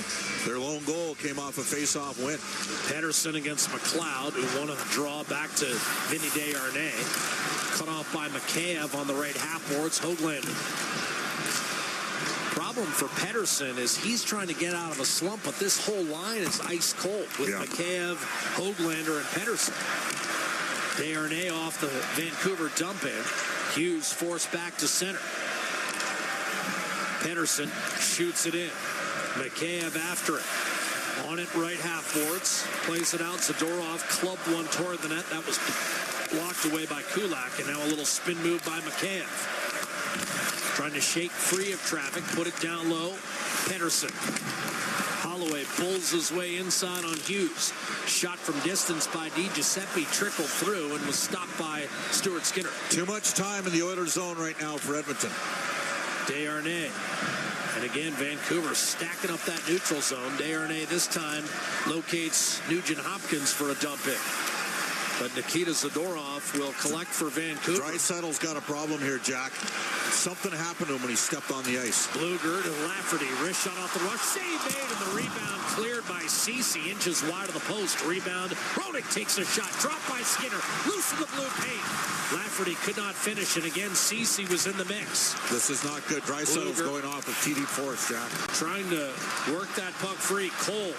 their lone goal came off a face-off win. Pedersen against McLeod, who won a draw back to Vinny Desharnais. Cut off by Mikheyev on the right half boards. Höglander. Problem for Pedersen is he's trying to get out of a slump, but this whole line is ice cold with Mikheyev, Höglander, and Pedersen. Desharnais off the Vancouver dump in. Hughes forced back to center. Pedersen shoots it in. Mikheyev after it. On it, right half boards. Plays it out. Zadorov clubbed one toward the net. That was blocked away by Kulak. And now a little spin move by Mikheyev. Trying to shake free of traffic. Put it down low. Pedersen. Holloway pulls his way inside on Hughes. Shot from distance by Di Giuseppe trickled through and was stopped by Stuart Skinner. Too much time in the Oilers zone right now for Edmonton. Desharnais. And again, Vancouver stacking up that neutral zone. Desharnais this time locates Nugent Hopkins for a dump in. But Nikita Zadorov will collect for Vancouver. Draisaitl's got a problem here, Jack. Something happened to him when he stepped on the ice. Blueger to Lafferty. Wrist shot off the rush. Save made, and the rebound cleared by Ceci. Inches wide of the post. Rebound. Roenick takes a shot. Dropped by Skinner. Loose in the blue paint. Lafferty could not finish, and again, Ceci was in the mix. This is not good. Draisaitl's going off with TD force, Jack. Trying to work that puck free. Cole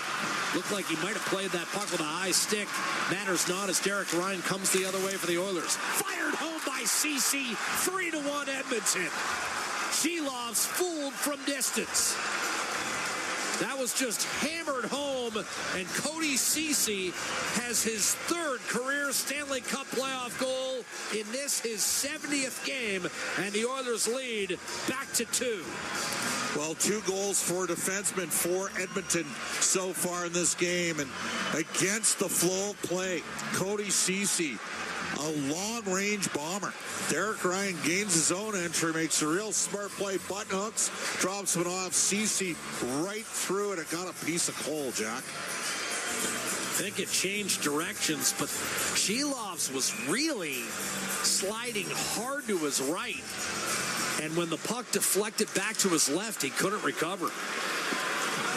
looked like he might have played that puck with a high stick. Matters not as Derek Ryan comes the other way for the Oilers. Fired home by Ceci. 3-1 Edmonton. Shilov's fooled from distance. That was just hammered home, and Cody Ceci has his third career Stanley Cup playoff goal in this, his 70th game, and the Oilers lead back to 2. Well, 2 goals for defensemen for Edmonton so far in this game, and against the flow of play, Cody Ceci, a long-range bomber. Derek Ryan gains his own entry, makes a real smart play, button hooks, drops one off. Ceci right through it and got a piece of coal, Jack. I think it changed directions, but Shilov's was really sliding hard to his right. And when the puck deflected back to his left, he couldn't recover.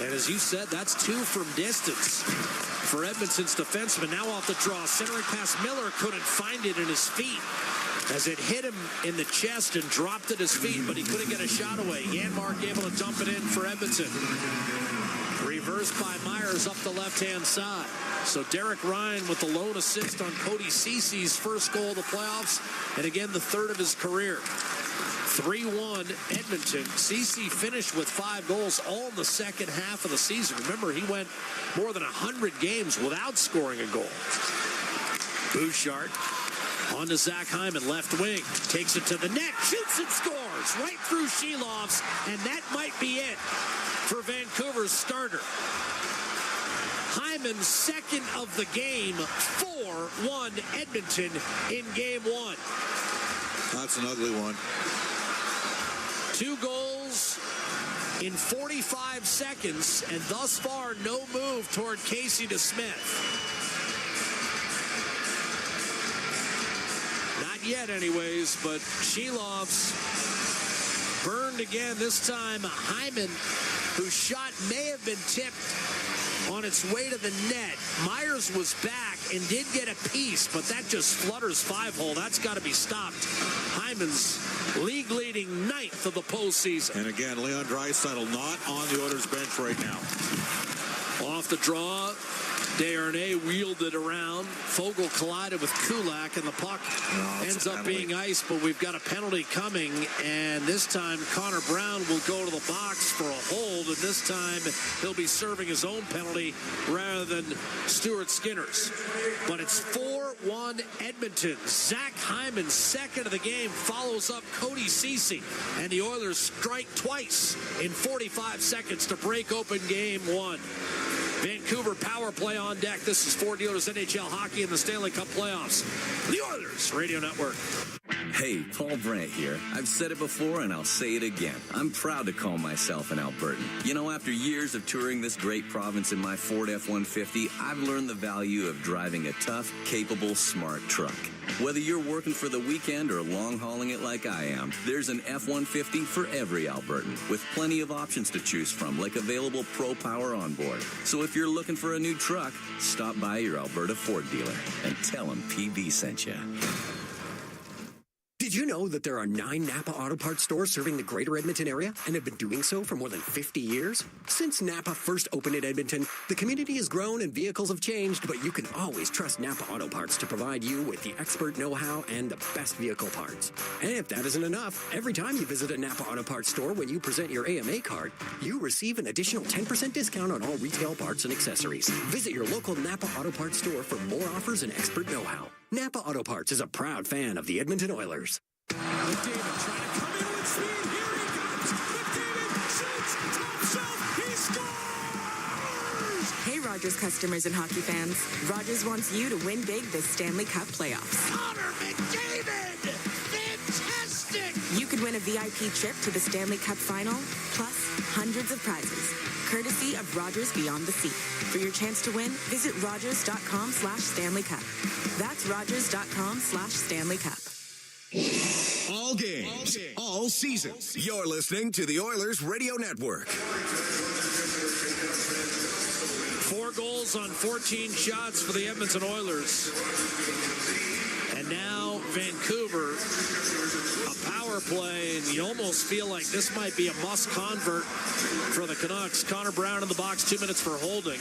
And as you said, that's 2 from distance for Edmonton's defenseman. Now off the draw, centering pass. Miller couldn't find it in his feet as it hit him in the chest and dropped at his feet, but he couldn't get a shot away. Janmark able to dump it in for Edmonton. Reversed by Myers up the left-hand side. So Derek Ryan with the lone assist on Cody Ceci's first goal of the playoffs, and again the third of his career. 3-1 Edmonton. Ceci finished with 5 goals all in the second half of the season. Remember, he went more than 100 games without scoring a goal. Bouchard on to Zach Hyman, left wing. Takes it to the net, shoots and scores right through Shilov's, and that might be it for Vancouver's starter. Hyman, second of the game, 4-1 Edmonton in game one. That's an ugly one. 2 goals in 45 seconds, and thus far, no move toward Ceci DeSmith. Not yet, anyways, but Shilov's burned again. This time, Hyman, whose shot may have been tipped on its way to the net. Myers was back and did get a piece, but that just flutters 5-hole. That's got to be stopped. Hyman's league-leading 9th of the postseason. And again, Leon Draisaitl not on the Oilers bench right now. Off the draw, Desharnais wheeled it around. Fogle collided with Kulak, and the puck ends up being iced, but we've got a penalty coming, and this time Connor Brown will go to the box for a hold, and this time he'll be serving his own penalty rather than Stuart Skinner's. But it's 4-1 Edmonton. Zach Hyman, second of the game, follows up Cody Ceci, and the Oilers strike twice in 45 seconds to break open game one. Vancouver power play on deck. This is Ford Dealers NHL Hockey in the Stanley Cup playoffs. The Oilers Radio Network. Hey, Paul Brandt here. I've said it before and I'll say it again. I'm proud to call myself an Albertan. You know, after years of touring this great province in my Ford F-150, I've learned the value of driving a tough, capable, smart truck. Whether you're working for the weekend or long-hauling it like I am, there's an F-150 for every Albertan, with plenty of options to choose from, like available Pro Power on board. So if you're looking for a new truck, stop by your Alberta Ford dealer and tell them PB sent you. Did you know that there are 9 Napa Auto Parts stores serving the greater Edmonton area and have been doing so for more than 50 years? Since Napa first opened in Edmonton, the community has grown and vehicles have changed, but you can always trust Napa Auto Parts to provide you with the expert know-how and the best vehicle parts. And if that isn't enough, every time you visit a Napa Auto Parts store when you present your AMA card, you receive an additional 10% discount on all retail parts and accessories. Visit your local Napa Auto Parts store for more offers and expert know-how. Napa Auto Parts is a proud fan of the Edmonton Oilers. McDavid trying to come in with speed. Here he comes. McDavid shoots. Top shelf. He scores! Hey, Rogers customers and hockey fans. Rogers wants you to win big this Stanley Cup playoffs. Connor McDavid! Fantastic! You could win a VIP trip to the Stanley Cup final, plus hundreds of prizes, courtesy of Rogers Beyond the Sea. For your chance to win, visit Rogers.com/Stanley Cup. That's Rogers.com/Stanley Cup. All games, all seasons. You're listening to the Oilers Radio Network. 4 goals on 14 shots for the Edmonton Oilers. And now Vancouver, a power play, and you almost feel like this might be a must convert for the Canucks. Connor Brown in the box, 2 minutes for holding.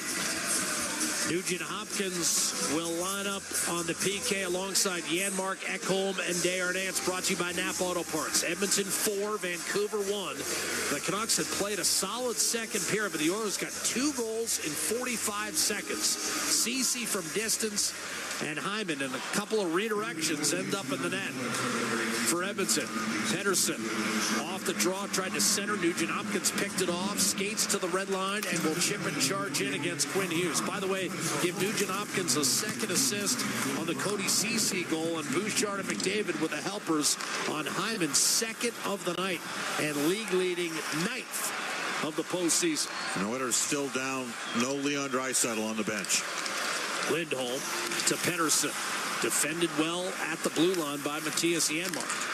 Nugent Hopkins will line up on the PK alongside Janmark, Ekholm, and Desharnais. It's brought to you by Napa Auto Parts. Edmonton 4, Vancouver 1. The Canucks had played a solid second period, but the Oilers got 2 goals in 45 seconds. Ceci from distance, and Hyman, and a couple of redirections end up in the net for Edmonton. Pedersen off the draw, tried to center. Nugent Hopkins picked it off, skates to the red line, and will chip and charge in against Quinn Hughes. By the way, give Nugent Hopkins a second assist on the Cody Ceci goal, and Bouchard and McDavid with the helpers on Hyman's second of the night and league-leading 9th of the postseason. And the Oilers still down. No Leon Draisaitl on the bench. Lindholm to Pedersen. Defended well at the blue line by Matthias Janmark.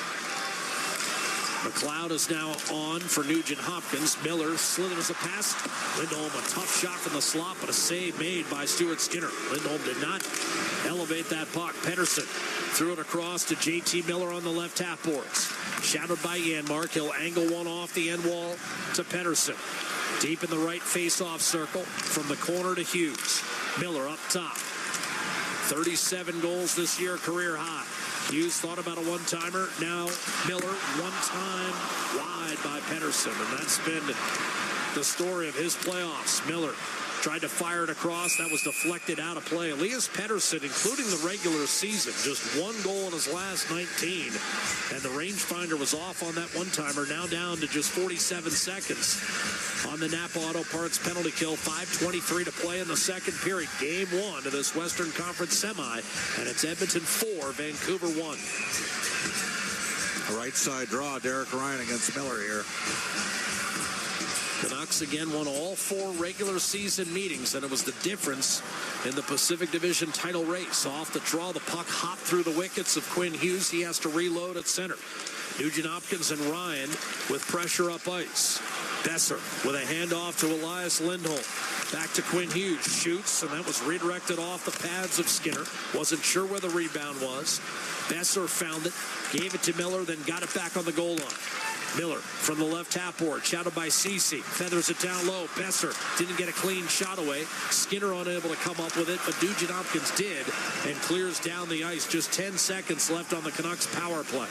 McLeod is now on for Nugent Hopkins. Miller slithers a pass. Lindholm, a tough shot from the slot, but a save made by Stuart Skinner. Lindholm did not elevate that puck. Pedersen threw it across to JT Miller on the left half boards. Shadowed by Janmark. He'll angle one off the end wall to Pedersen. Deep in the right face-off circle from the corner to Hughes. Miller up top. 37 goals this year, career high. Hughes thought about a one-timer. Now Miller, one time wide by Pedersen. And that's been the story of his playoffs. Miller tried to fire it across. That was deflected out of play. Elias Pettersson, including the regular season, just 1 goal in his last 19. And the rangefinder was off on that one-timer, now down to just 47 seconds. On the Napa Auto Parts penalty kill, 5:23 to play in the second period. Game 1 of this Western Conference semi. And it's Edmonton 4, Vancouver 1. A right side draw, Derek Ryan against Miller here. Canucks again won all 4 regular season meetings, and it was the difference in the Pacific Division title race. Off the draw, the puck hopped through the wickets of Quinn Hughes. He has to reload at center. Nugent Hopkins and Ryan with pressure up ice. Besser with a handoff to Elias Lindholm. Back to Quinn Hughes. Shoots, and that was redirected off the pads of Skinner. Wasn't sure where the rebound was. Besser found it, gave it to Miller, then got it back on the goal line. Miller from the left half board, shadowed by Ceci. Feathers it down low. Besser didn't get a clean shot away. Skinner unable to come up with it, but Nugent Hopkins did and clears down the ice. Just 10 seconds left on the Canucks power play.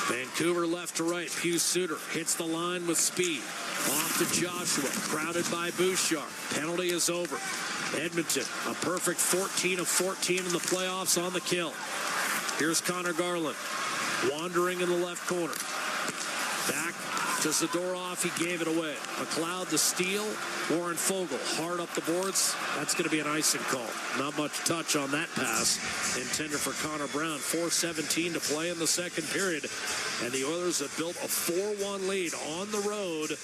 Vancouver left to right. Pius Suter hits the line with speed. Off to Joshua, crowded by Bouchard. Penalty is over. Edmonton, a perfect 14 of 14 in the playoffs on the kill. Here's Connor Garland, wandering in the left corner. Back to Zadorov, he gave it away. McLeod the steal. Warren Fogle hard up the boards. That's going to be an icing call. Not much touch on that pass. Intended for Connor Brown. 4:17 to play in the second period. And the Oilers have built a 4-1 lead on the road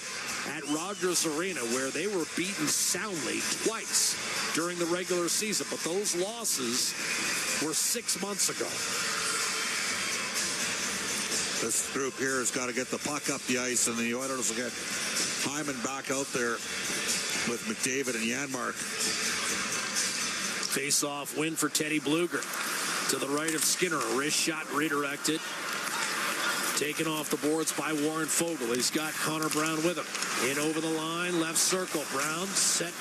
at Rogers Arena, where they were beaten soundly twice during the regular season. But those losses were 6 months ago. This group here has got to get the puck up the ice, and the Oilers will get Hyman back out there with McDavid and Janmark. Face-off win for Teddy Bluger. To the right of Skinner, a wrist shot redirected. Taken off the boards by Warren Fogle. He's got Connor Brown with him. In over the line, left circle. Brown set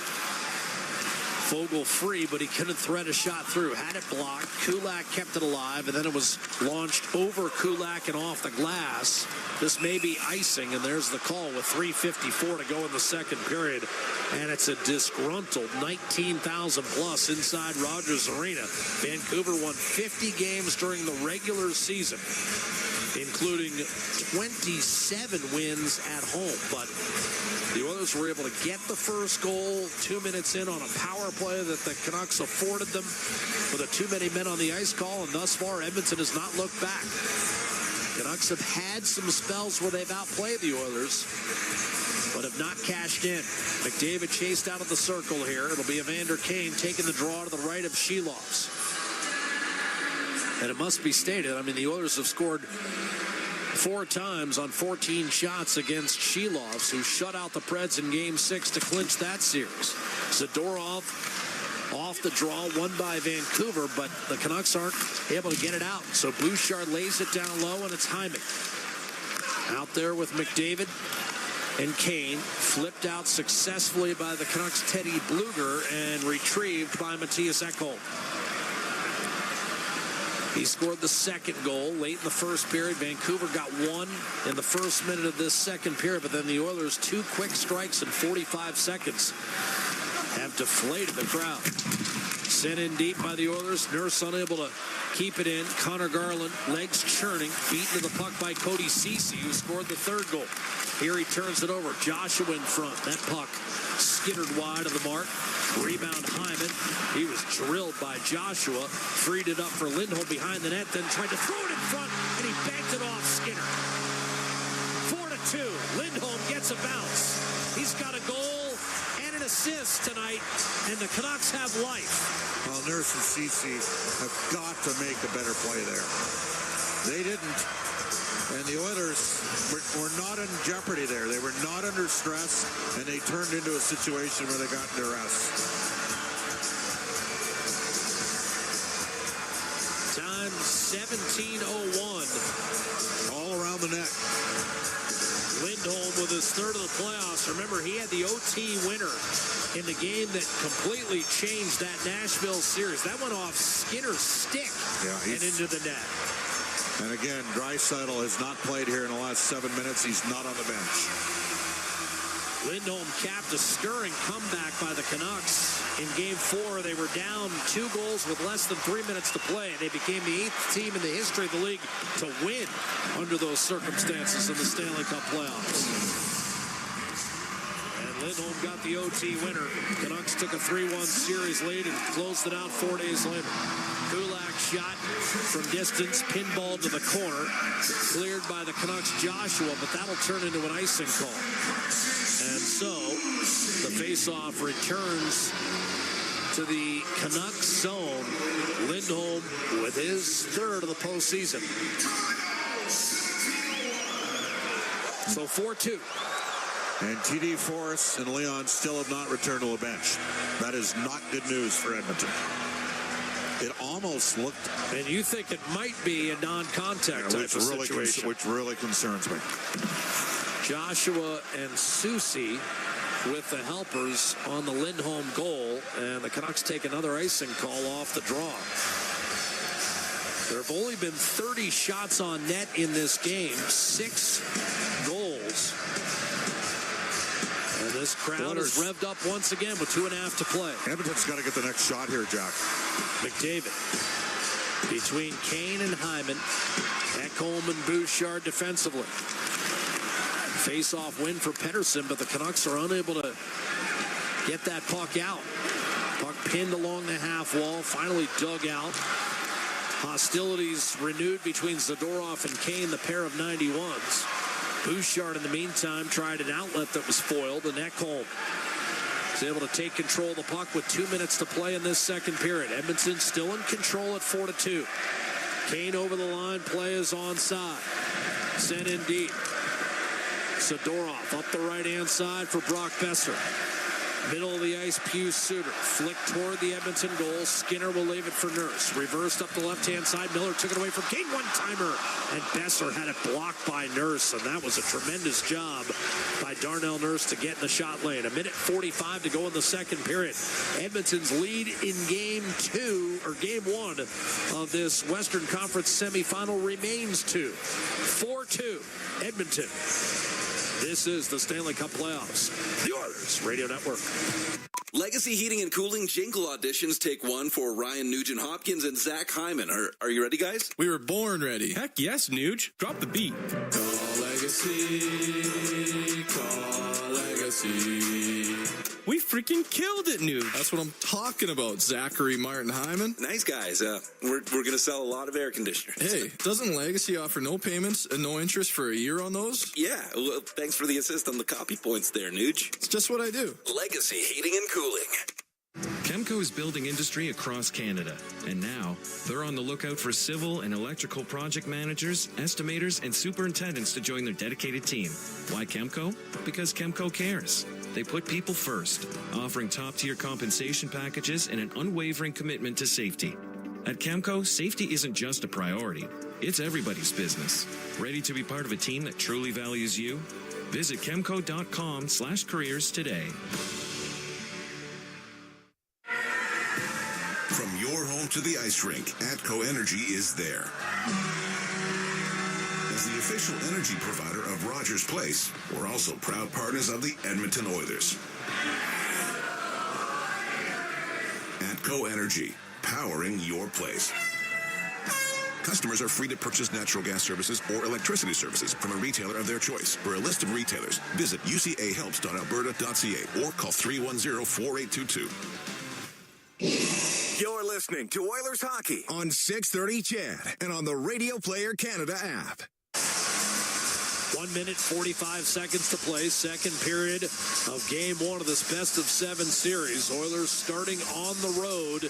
Fogle free, but he couldn't thread a shot through. Had it blocked. Kulak kept it alive, and then it was launched over Kulak and off the glass. This may be icing, and there's the call with 3:54 to go in the second period. And it's a disgruntled 19,000 plus inside Rogers Arena. Vancouver won 50 games during the regular season, including 27 wins at home. But the Oilers were able to get the first goal 2 minutes in on a power play that the Canucks afforded them with a too many men on the ice call, and thus far Edmonton has not looked back. Canucks have had some spells where they've outplayed the Oilers, but have not cashed in. McDavid chased out of the circle here. It'll be Evander Kane taking the draw to the right of Shelovs. And it must be stated, I mean, the Oilers have scored 4 times on 14 shots against Shelovs, who shut out the Preds in Game 6 to clinch that series. Zadorov off the draw, won by Vancouver, but the Canucks aren't able to get it out. So Bouchard lays it down low, and it's Hyman. Out there with McDavid and Kane, flipped out successfully by the Canucks' Teddy Bluger and retrieved by Matthias Ekholm. He scored the second goal late in the first period. Vancouver got one in the first minute of this second period, but then the Oilers' 2 quick strikes in 45 seconds have deflated the crowd. Sent in deep by the Oilers. Nurse unable to keep it in. Connor Garland, legs churning, beaten to the puck by Cody Ceci, who scored the third goal. Here he turns it over. Joshua in front. That puck skittered wide of the mark. Rebound Hyman. He was drilled by Joshua. Freed it up for Lindholm behind the net, then tried to throw it in front, and he banked it off Skinner. 4-2. Lindholm gets a bounce. He's got a goal and an assist tonight, and the Canucks have life. Well, Nurse and Ceci have got to make a better play there. They didn't. And the Oilers were not in jeopardy there. They were not under stress, and they turned into a situation where they got duress. Time 17:01. All around the net. Lindholm with his third of the playoffs. Remember, he had the OT winner in the game that completely changed that Nashville series. That went off Skinner's stick and into the net. And again, Draisaitl has not played here in the last 7 minutes. He's not on the bench. Lindholm capped a stirring comeback by the Canucks. In Game 4, they were down 2 goals with less than 3 minutes to play. They became the 8th team in the history of the league to win under those circumstances in the Stanley Cup playoffs. And Lindholm got the OT winner. Canucks took a 3-1 series lead and closed it out 4 days later. Kulak shot from distance, pinball to the corner, cleared by the Canucks' Joshua, but that'll turn into an icing call. And so the faceoff returns to the Canucks zone. Lindholm with his third of the postseason. So 4-2. And TD Forrest and Leon still have not returned to the bench. That is not good news for Edmonton. It almost looked... And you think it might be a non-contact type of situation. Which really concerns me. Joshua and Ceci with the helpers on the Lindholm goal, and the Canucks take another icing call off the draw. There have only been 30 shots on net in this game, 6 goals. And this crowd is revved up once again with 2.5 to play. Edmonton's got to get the next shot here, Jack. McDavid between Kane and Hyman. Ekholm and Bouchard defensively. Face-off win for Pettersson, but the Canucks are unable to get that puck out. Puck pinned along the half wall, finally dug out. Hostilities renewed between Zadorov and Kane, the pair of 91s. Bouchard, in the meantime, tried an outlet that was foiled, and Ekholm is able to take control of the puck with 2 minutes to play in this second period. Edmonton still in control at 4-2. Kane over the line, play is onside. Sent in deep. Zadorov up the right-hand side for Brock Besser. Middle of the ice, Pius Suter. Flick toward the Edmonton goal. Skinner will leave it for Nurse. Reversed up the left-hand side. Miller took it away from Kane. One-timer. And Besser had it blocked by Nurse. And that was a tremendous job by Darnell Nurse to get in the shot lane. 1:45 to go in the second period. Edmonton's lead in Game 1 of this Western Conference semifinal remains 2. 4-2. Edmonton. This is the Stanley Cup playoffs. The Oilers Radio Network. Legacy Heating and Cooling Jingle auditions take 1 for Ryan Nugent-Hopkins and Zach Hyman. Are you ready, guys? We were born ready. Heck yes, Nuge. Drop the beat. Call Legacy. Call Legacy. We freaking killed it, Nuge. That's what I'm talking about, Zachary Martin Hyman. Nice guys. We're going to sell a lot of air conditioners. Hey, doesn't Legacy offer no payments and no interest for a year on those? Yeah, well, thanks for the assist on the copy points there, Nuge. It's just what I do. Legacy Heating and Cooling. Chemco is building industry across Canada, and now they're on the lookout for civil and electrical project managers, estimators, and superintendents to join their dedicated team. Why Chemco? Because Chemco cares. They put people first, offering top-tier compensation packages and an unwavering commitment to safety. At Chemco, safety isn't just a priority, it's everybody's business. Ready to be part of a team that truly values you? Visit chemco.com/careers today. From your home to the ice rink, ATCO Energy is there. As the official energy provider of Rogers Place, we're also proud partners of the Edmonton Oilers. ATCO Energy, powering your place. Customers are free to purchase natural gas services or electricity services from a retailer of their choice. For a list of retailers, visit ucahelps.alberta.ca or call 310-4822. You're listening to Oilers Hockey on 630 CHED and on the Radio Player Canada app. 1 minute, 45 seconds to play. Second period of Game 1 of this best-of-7 series. Oilers starting on the road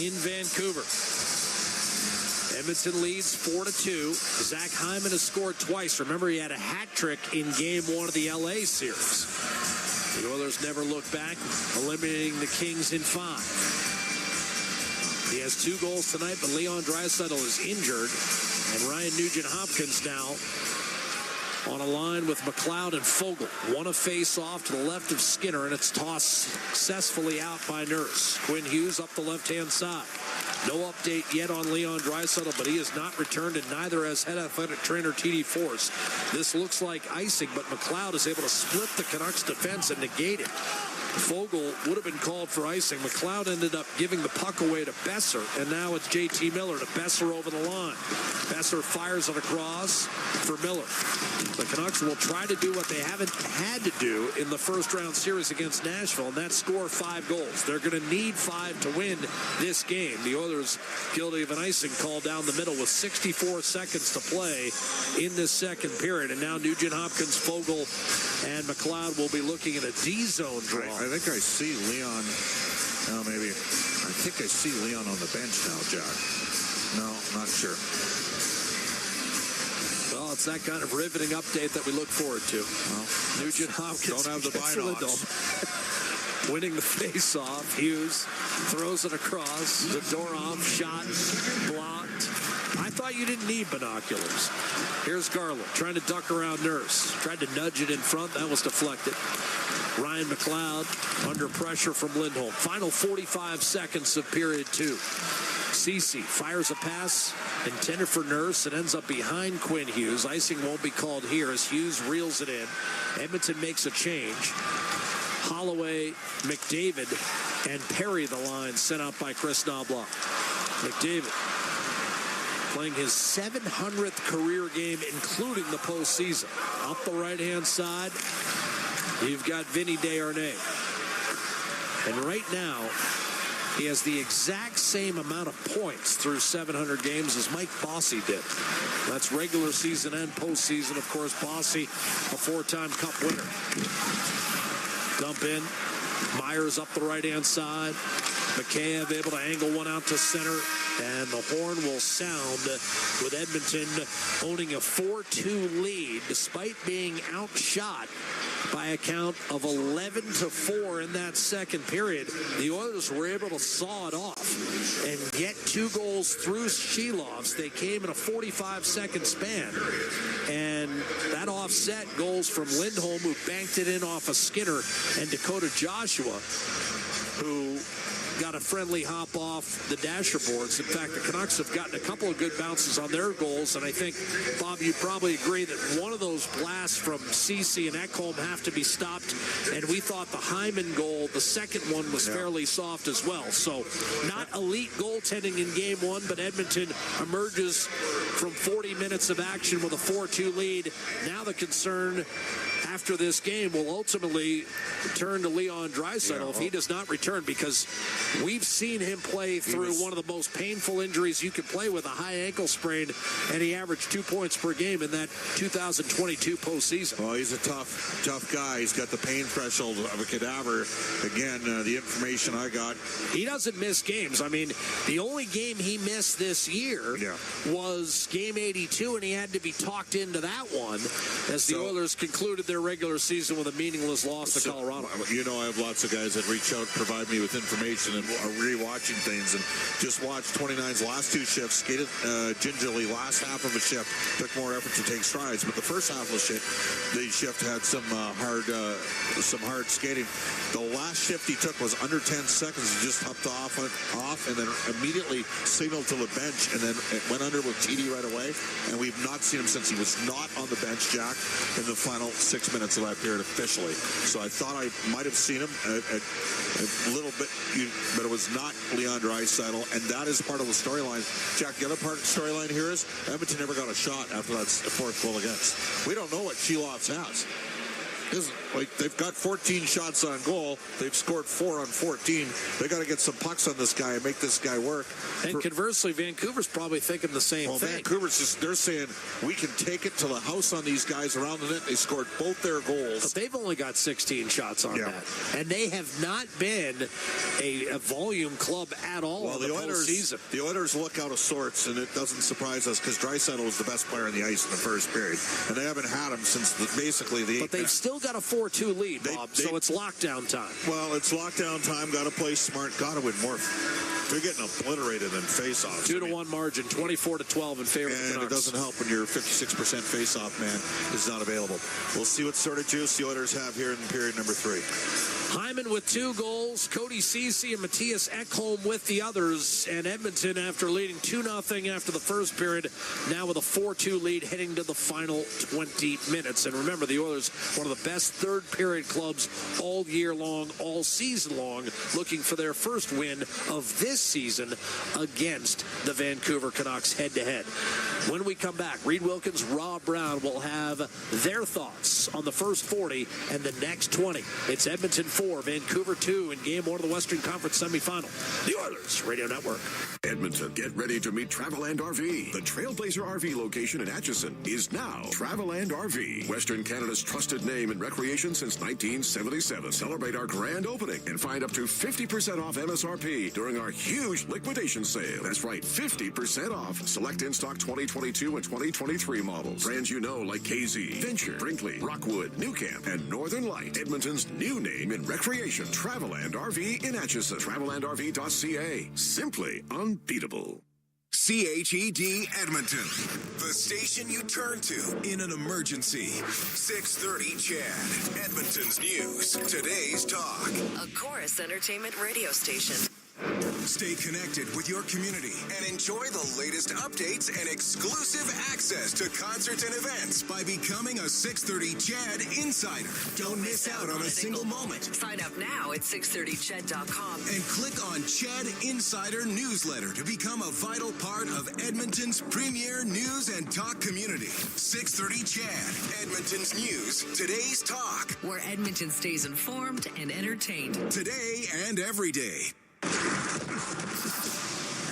in Vancouver. Edmonton leads 4-2. Zach Hyman has scored twice. Remember, he had a hat trick in Game 1 of the LA series. The Oilers never look back, eliminating the Kings in 5. He has 2 goals tonight, but Leon Draisaitl is injured. And Ryan Nugent-Hopkins now on a line with McLeod and Fogle. Won a face-off to the left of Skinner, and it's tossed successfully out by Nurse. Quinn Hughes up the left-hand side. No update yet on Leon Draisaitl, but he has not returned, and neither has head athletic trainer TD Force. This looks like icing, but McLeod is able to split the Canucks defense and negate it. Fogel would have been called for icing. McLeod ended up giving the puck away to Besser, and now it's JT Miller to Besser over the line. Besser fires it across for Miller. The Canucks will try to do what they haven't had to do in the first-round series against Nashville, and that's score 5 goals. They're going to need 5 to win this game. The Oilers guilty of an icing call down the middle with 64 seconds to play in this second period, and now Nugent Hopkins, Fogle, and McLeod will be looking at a D-zone draw. I think I see Leon. I think I see Leon on the bench now, Jack. No, not sure. Well, it's that kind of riveting update that we look forward to. Well, Nugent Hopkins don't have the binocs. Winning the face-off. Hughes throws it across. Zadorov shot blocked. I thought you didn't need binoculars. Here's Garland trying to duck around Nurse. Tried to nudge it in front. That was deflected. Ryan McLeod under pressure from Lindholm. Final 45 seconds of period 2. Ceci fires a pass intended for Nurse. It ends up behind Quinn Hughes. Icing won't be called here as Hughes reels it in. Edmonton makes a change. Holloway, McDavid, and Perry the line sent out by Chris Knobloch. McDavid playing his 700th career game, including the postseason. Up the right-hand side, you've got Vinny Desharnais. And right now, he has the exact same amount of points through 700 games as Mike Bossy did. That's regular season and postseason. Of course, Bossy, a 4-time Cup winner. Dump in. Myers up the right-hand side. Mikheyev able to angle one out to center. And the horn will sound with Edmonton owning a 4-2 lead despite being outshot by a count of 11-4 in that second period. The Oilers were able to saw it off and get 2 goals through Shelovs. They came in a 45-second span. And that offset goals from Lindholm, who banked it in off of Skinner, and Dakota Joshua, who got a friendly hop off the dasher boards. In fact, the Canucks have gotten a couple of good bounces on their goals, and I think, Bob, you probably agree that one of those blasts from Ceci and Ekholm have to be stopped, and we thought the Hyman goal, the second one, was fairly soft as well. So not elite goaltending in game 1, but Edmonton emerges from 40 minutes of action with a 4-2 lead. Now the concern after this game will ultimately turn to Leon Draisaitl if he does not return, because we've seen him play through one of the most painful injuries you can play with, a high ankle sprain, and he averaged 2 points per game in that 2022 postseason. Well, he's a tough guy. He's got the pain threshold of a cadaver. Again, the information I got. He doesn't miss games. I mean, the only game he missed this year was game 82, and he had to be talked into that one as the Oilers concluded their regular season with a meaningless loss to Colorado. You know, I have lots of guys that reach out, provide me with information, and are re-watching things, and just watched 29's last 2 shifts, skated gingerly last half of a shift, took more effort to take strides, but the first half of the shift had some hard skating. The last shift he took was under 10 seconds. He just hopped off, and then immediately signaled to the bench, and then it went under with TD right away, and we've not seen him since. He was not on the bench, Jack, in the final 6 minutes of that period officially. So I thought I might have seen him a little bit, but it was not Leon Draisaitl, and that is part of the storyline. Jack, the other part of the storyline here is Edmonton never got a shot after that 4th goal against. We don't know what Shelovs has. Like, they've got 14 shots on goal. They've scored 4 on 14. They got to get some pucks on this guy and make this guy work. And conversely, Vancouver's probably thinking the same thing. Vancouver's they're saying, we can take it to the house on these guys around the net. They scored both their goals. But they've only got 16 shots on that. And they have not been a volume club at all in the postseason. The Oilers look out of sorts, and it doesn't surprise us because Draisaitl was the best player on the ice in the first period. And they haven't had him since basically the... But they've still got a 4-2 lead, Bob, so it's lockdown time. Well, it's lockdown time. Got to play smart. Got to win more. They're getting obliterated in face-offs. 2-1 margin, 24-12 in favor of the Canucks. And it doesn't help when your 56% face-off man is not available. We'll see what sort of juice the Oilers have here in period number 3. Hyman with 2 goals, Cody Ceci and Matthias Ekholm with the others, and Edmonton, after leading 2-0 after the first period, now with a 4-2 lead heading to the final 20 minutes. And remember, the Oilers, one of the best third-period clubs all year long, all season long, looking for their first win of this season against the Vancouver Canucks head-to-head. When we come back, Reed Wilkins, Rob Brown will have their thoughts on the first 40 and the next 20. It's Edmonton 4, Vancouver 2 in Game 1 of the Western Conference semifinal. The Oilers Radio Network. Edmonton, get ready to meet Traveland RV. The Trailblazer RV location in Atchison is now Traveland RV. Western Canada's trusted name in recreation since 1977. Celebrate our grand opening and find up to 50% off MSRP during our huge liquidation sale. That's right, 50% off. Select in-stock 2022 and 2023 models. Brands you know like KZ, Venture, Brinkley, Rockwood, New Camp, and Northern Light. Edmonton's new name in recreation. Traveland RV in Atchison. TravelandRV.ca. Simply unbeatable. CHED Edmonton, the station you turn to in an emergency. 630 CHED, Edmonton's news, today's talk. A Chorus Entertainment radio station. Stay connected with your community and enjoy the latest updates and exclusive access to concerts and events by becoming a 630 CHED Insider. Don't miss out on a single moment. Sign up now at 630ched.com and click on CHED Insider Newsletter to become a vital part of Edmonton's premier news and talk community. 630 CHED, Edmonton's news, today's talk. Where Edmonton stays informed and entertained. Today and every day.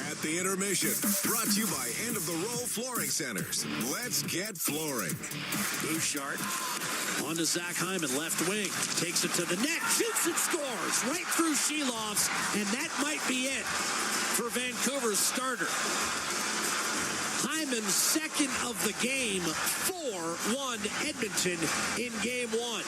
At the intermission, brought to you by End of the Row Flooring Centers. Let's get flooring. Bouchard on to Zach Hyman, left wing, takes it to the net, shoots and scores right through Sheloff's, and that might be it for Vancouver's starter. Hyman's second of the game, 4-1 Edmonton in Game 1.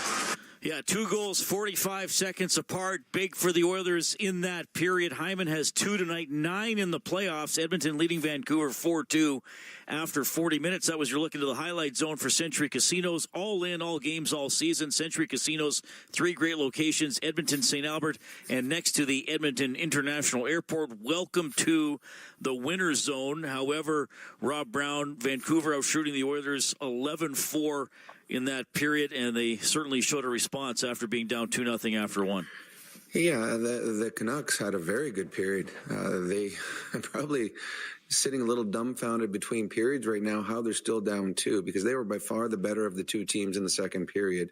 Yeah, 2 goals, 45 seconds apart. Big for the Oilers in that period. Hyman has 2 tonight, 9 in the playoffs. Edmonton leading Vancouver 4-2 after 40 minutes. That was your look into the highlight zone for Century Casinos. All in, all games, all season. Century Casinos, 3 great locations, Edmonton, St. Albert, and next to the Edmonton International Airport. Welcome to the winner's zone. However, Rob Brown, Vancouver outshooting the Oilers 11-4 in that period, and they certainly showed a response after being down 2-0 after 1. Yeah, the Canucks had a very good period. They are probably sitting a little dumbfounded between periods right now how they're still down 2, because they were by far the better of the 2 teams in the second period.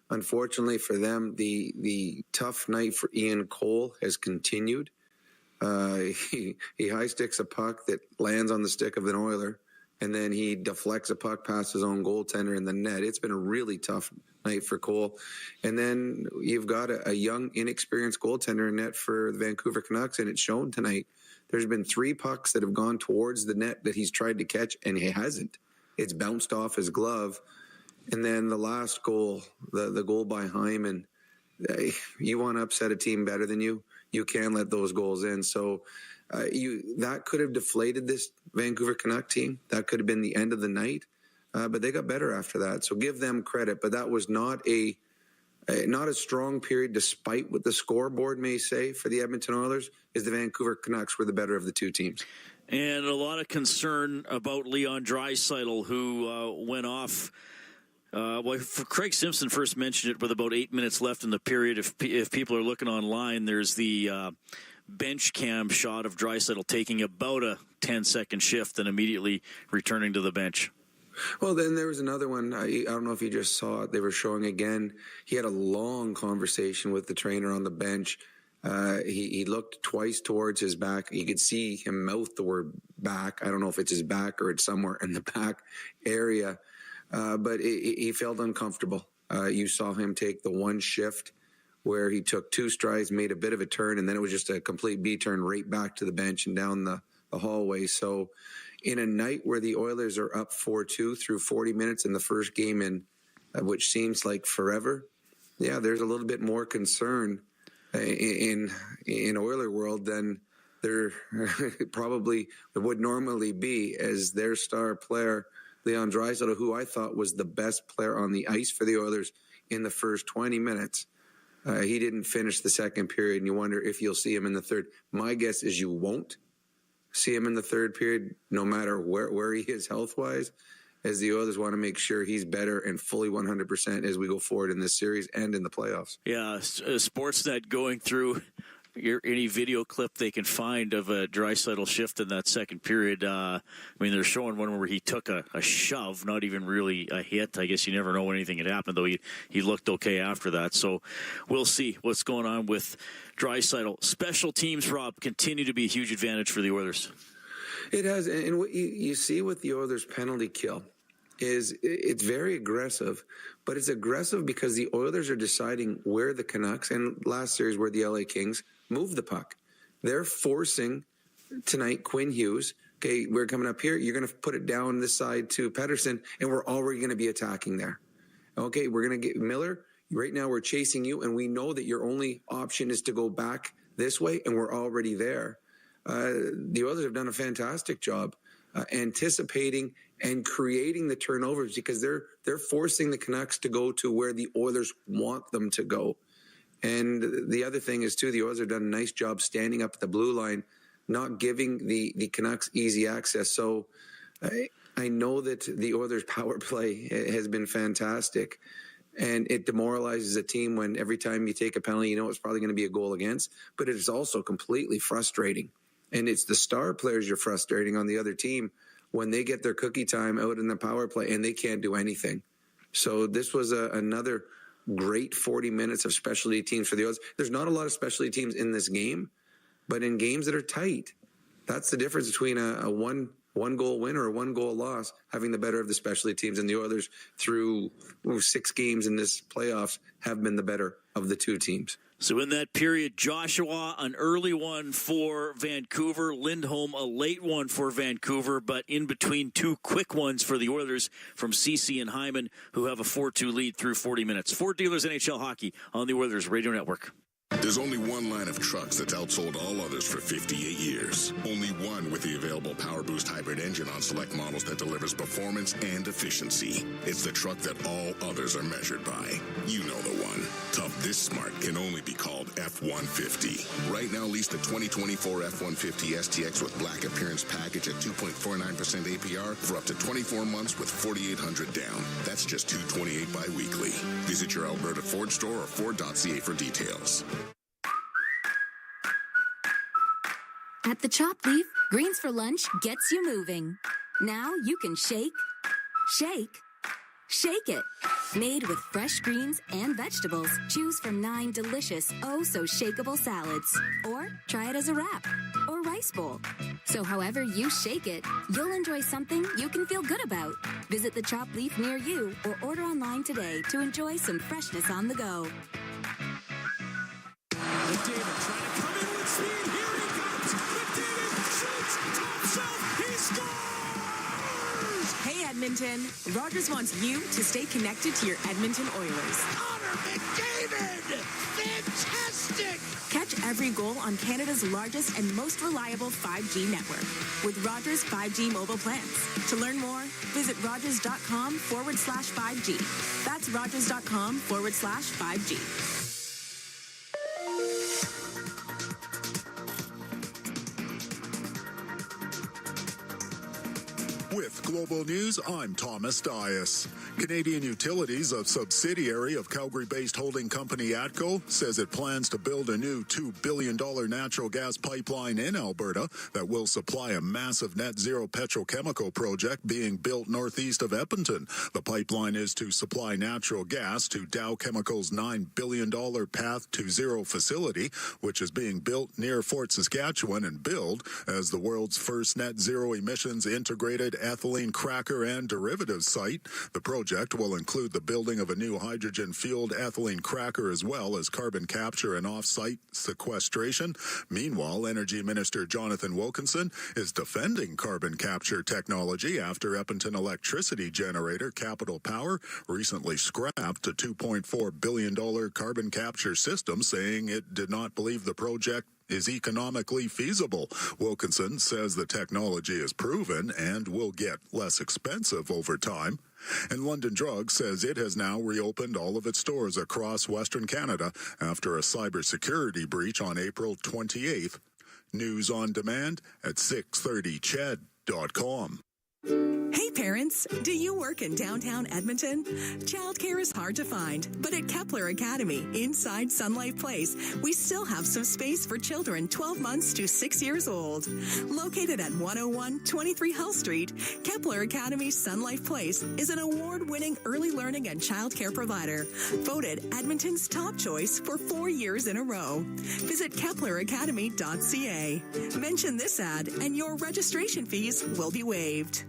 Unfortunately for them, the tough night for Ian Cole has continued. He high sticks a puck that lands on the stick of an Oiler, and then he deflects a puck past his own goaltender in the net. It's been a really tough night for Cole. And then you've got a young, inexperienced goaltender in net for the Vancouver Canucks, and it's shown tonight. There's been 3 pucks that have gone towards the net that he's tried to catch, and he hasn't. It's bounced off his glove. And then the last goal, the goal by Hyman, you want to upset a team better than you can let those goals in. So that could have deflated this Vancouver Canuck team. That could have been the end of the night, but they got better after that. So give them credit. But that was not a strong period, despite what the scoreboard may say for the Edmonton Oilers. Is the Vancouver Canucks were the better of the 2 teams. And a lot of concern about Leon Draisaitl, who went off. Craig Simpson first mentioned it with about 8 minutes left in the period. If people are looking online, there's the bench cam shot of Draisaitl taking about a 10-second shift and immediately returning to the bench. Well, then there was another one. I don't know if you just saw it. They were showing again. He had a long conversation with the trainer on the bench. He looked twice towards his back. You could see him mouth the word back. I don't know if it's his back or it's somewhere in the back area. But he felt uncomfortable. You saw him take the one shift where he took 2 strides, made a bit of a turn, and then it was just a complete B-turn right back to the bench and down the hallway. So in a night where the Oilers are up 4-2 through 40 minutes in the first game, which seems like forever, yeah, there's a little bit more concern in Oiler world than there probably would normally be, as their star player, Leon Draisaitl, who I thought was the best player on the ice for the Oilers in the first 20 minutes. He didn't finish the second period, and you wonder if you'll see him in the third. My guess is you won't see him in the third period, no matter where he is health-wise, as the Oilers want to make sure he's better and fully 100% as we go forward in this series and in the playoffs. Yeah, Sportsnet going through any video clip they can find of a Draisaitl shift in that second period. I mean, they're showing one where he took a shove, not even really a hit. I guess you never know when anything had happened, though he looked okay after that. So we'll see what's going on with Draisaitl. Special teams, Rob, continue to be a huge advantage for the Oilers. It has, and what you see with the Oilers' penalty kill is it's very aggressive, but it's aggressive because the Oilers are deciding where the Canucks, and last series where the LA Kings, move the puck. They're forcing tonight Quinn Hughes. Okay, we're coming up here. You're going to put it down this side to Pettersson, and we're already going to be attacking there. Okay, we're going to get Miller. Right now we're chasing you, and we know that your only option is to go back this way, and we're already there. The Oilers have done a fantastic job anticipating and creating the turnovers, because they're forcing the Canucks to go to where the Oilers want them to go. And the other thing is, too, the Oilers have done a nice job standing up at the blue line, not giving the Canucks easy access. So I know that the Oilers' power play has been fantastic, and it demoralizes a team when every time you take a penalty, you know it's probably going to be a goal against, but it is also completely frustrating. And it's the star players you're frustrating on the other team when they get their cookie time out in the power play and they can't do anything. So this was another great 40 minutes of specialty teams for the Oilers. There's not a lot of specialty teams in this game, but in games that are tight, that's the difference between a one goal win or a 1-goal loss, having the better of the specialty teams. And the Oilers, through 6 games in this playoffs, have been the better of the two teams. So in that period, Joshua, an early one for Vancouver, Lindholm, a late one for Vancouver, but in between 2 quick ones for the Oilers from Ceci and Hyman, who have a 4-2 lead through 40 minutes. Ford Dealers NHL Hockey on the Oilers Radio Network. There's only one line of trucks that's outsold all others for 58 years. Only one with the available Power Boost hybrid engine on select models that delivers performance and efficiency. It's the truck that all others are measured by. You know the one. Tough this smart can only be called F-150. Right now, lease the 2024 F-150 STX with black appearance package at 2.49% APR for up to 24 months with $4,800 down. That's just $228 bi-weekly. Visit your Alberta Ford store or Ford.ca for details. At the Chopped Leaf, greens for lunch gets you moving. Now you can shake, shake, shake it. Made with fresh greens and vegetables, choose from 9 delicious, oh-so-shakeable salads. Or try it as a wrap or rice bowl. So however you shake it, you'll enjoy something you can feel good about. Visit the Chopped Leaf near you or order online today to enjoy some freshness on the go. McDavid trying to come in with speed. Here he comes. McDavid shoots. Top shelf. He scores! Hey, Edmonton. Rogers wants you to stay connected to your Edmonton Oilers. Connor McDavid! Fantastic! Catch every goal on Canada's largest and most reliable 5G network with Rogers 5G mobile plans. To learn more, visit rogers.com/5G. That's rogers.com/5G. With Global News, I'm Thomas Dias. Canadian Utilities, a subsidiary of Calgary-based holding company ATCO, says it plans to build a new $2 billion natural gas pipeline in Alberta that will supply a massive net zero petrochemical project being built northeast of Edmonton. The pipeline is to supply natural gas to Dow Chemical's $9 billion Path to Zero facility, which is being built near Fort Saskatchewan and billed as the world's first net zero emissions integrated ethylene ethylene cracker and derivatives site. The project will include the building of a new hydrogen-fueled ethylene cracker as well as carbon capture and off-site sequestration. Meanwhile, Energy Minister Jonathan Wilkinson is defending carbon capture technology after Edmonton electricity generator Capital Power recently scrapped a $2.4 billion carbon capture system, saying it did not believe the project is economically feasible. Wilkinson says the technology is proven and will get less expensive over time. And London Drugs says it has now reopened all of its stores across Western Canada after a cybersecurity breach on April 28th. News on demand at 630ched.com. Hey parents, do you work in downtown Edmonton? Childcare is hard to find, but at Kepler Academy, inside Sun Life Place, we still have some space for children 12 months to 6 years old. Located at 101 23 Hull Street, Kepler Academy Sun Life Place is an award-winning early learning and childcare provider, voted Edmonton's top choice for 4 years in a row. Visit KeplerAcademy.ca. Mention this ad and your registration fees will be waived.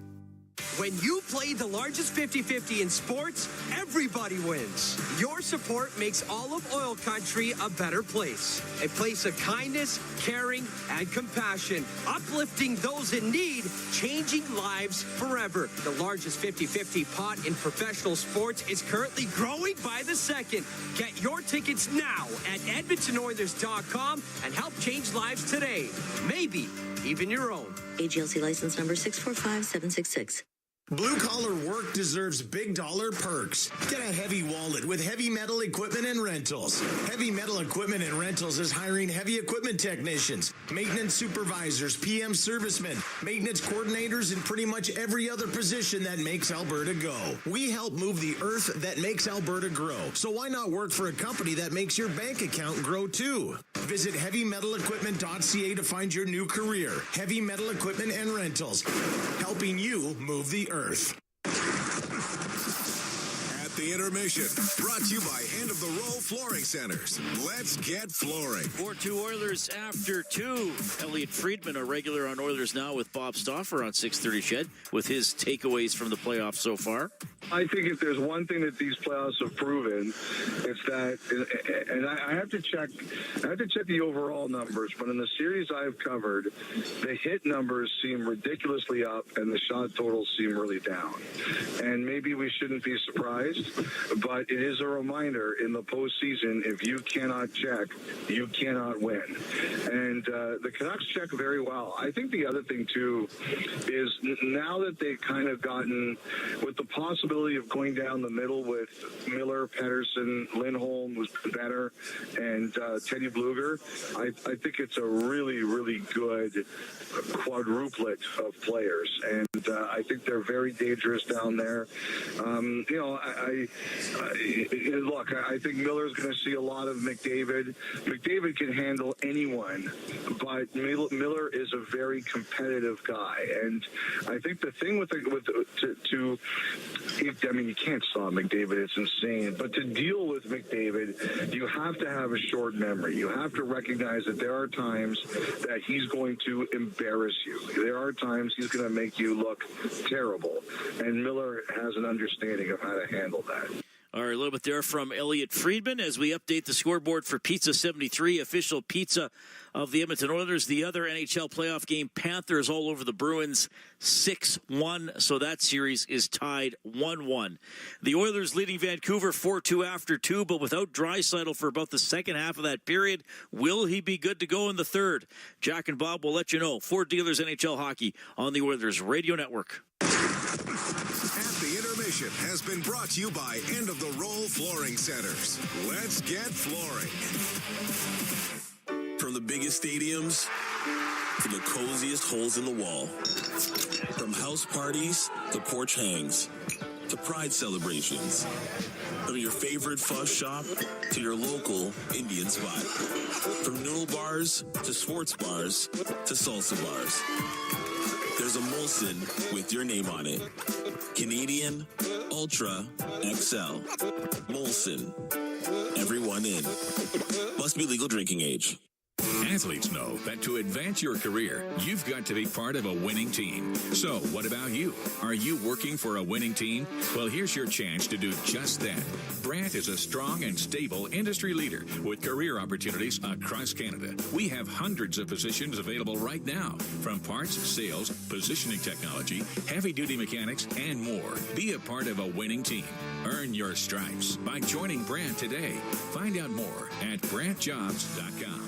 When you play the largest 50-50 in sports, everybody wins. Your support makes all of oil country a better place. A place of kindness, caring, and compassion. Uplifting those in need, changing lives forever. The largest 50-50 pot in professional sports is currently growing by the second. Get your tickets now at EdmontonOilers.com and help change lives today. Maybe even your own. AGLC license number 645766. Blue-collar work deserves big-dollar perks. Get a heavy wallet with Heavy Metal Equipment and Rentals. Heavy Metal Equipment and Rentals is hiring heavy equipment technicians, maintenance supervisors, PM servicemen, maintenance coordinators, and pretty much every other position that makes Alberta go. We help move the earth that makes Alberta grow. So why not work for a company that makes your bank account grow too? Visit HeavyMetalEquipment.ca to find your new career. Heavy Metal Equipment and Rentals, helping you move the earth. At the intermission, brought to you by End of the Row Flooring Centers. Let's get flooring. 4-2 Oilers after 2. Elliot Friedman, a regular on Oilers Now with Bob Stauffer on 630 Ched with his takeaways from the playoffs so far. I think if there's one thing that these playoffs have proven, it's that, and I have to check the overall numbers, but in the series I've covered, the hit numbers seem ridiculously up and the shot totals seem really down. And maybe we shouldn't be surprised, but it is a reminder in the postseason, if you cannot check, you cannot win. And the Canucks check very well. I think the other thing, too, is now that they've kind of gotten, with the possibility of going down the middle with Miller, Pettersson, Lindholm, who's better, and Teddy Bluger, I think it's a really, really good quadruplet of players, and I think they're very dangerous down there. Look, I think Miller's going to see a lot of McDavid. McDavid can handle anyone, but Miller is a very competitive guy, and I think the thing you can't stop McDavid. It's insane. But to deal with McDavid, you have to have a short memory. You have to recognize that there are times that he's going to embarrass you. There are times he's going to make you look terrible. And Miller has an understanding of how to handle that. All right, a little bit there from Elliot Friedman as we update the scoreboard for Pizza 73, official pizza of the Edmonton Oilers. The other NHL playoff game, Panthers all over the Bruins, 6-1. So that series is tied 1-1. The Oilers leading Vancouver 4-2 after 2, but without Draisaitl for about the second half of that period. Will he be good to go in the third? Jack and Bob will let you know. Ford Dealers NHL Hockey on the Oilers Radio Network. The intermission has been brought to you by End of the Roll Flooring Centers. Let's get flooring. From the biggest stadiums to the coziest holes in the wall. From house parties to porch hangs to pride celebrations. From your favorite fuzz shop to your local Indian spot. From noodle bars to sports bars to salsa bars. There's a Molson with your name on it. Canadian Ultra XL. Molson. Everyone in. Must be legal drinking age. Athletes know that to advance your career, you've got to be part of a winning team. So, what about you? Are you working for a winning team? Well, here's your chance to do just that. Brandt is a strong and stable industry leader with career opportunities across Canada. We have hundreds of positions available right now, from parts, sales, positioning technology, heavy-duty mechanics, and more. Be a part of a winning team. Earn your stripes by joining Brandt today. Find out more at BrandtJobs.com.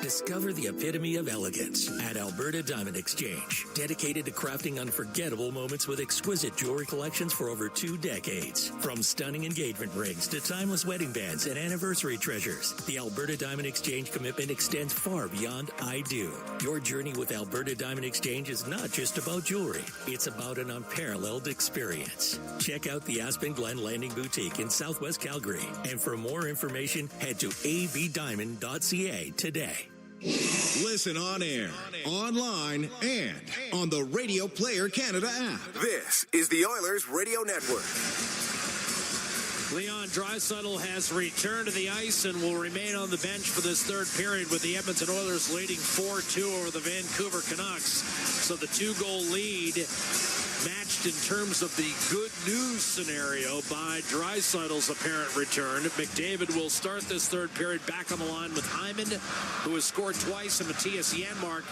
Discover the epitome of elegance at Alberta Diamond Exchange, dedicated to crafting unforgettable moments with exquisite jewelry collections for over 2 decades. From stunning engagement rings to timeless wedding bands and anniversary treasures, the Alberta Diamond Exchange commitment extends far beyond I do. Your journey with Alberta Diamond Exchange is not just about jewelry, it's about an unparalleled experience. Check out the Aspen Glen Landing Boutique in Southwest Calgary, and for more information, head to avdiamond.ca today. Listen on air, online, and on the Radio Player Canada app. This is the Oilers Radio Network. Leon Draisaitl has returned to the ice and will remain on the bench for this third period, with the Edmonton Oilers leading 4-2 over the Vancouver Canucks. So the 2-goal lead matched in terms of the good news scenario by Draisaitl's apparent return. McDavid will start this third period back on the line with Hyman, who has scored twice, and Matthias Janmark.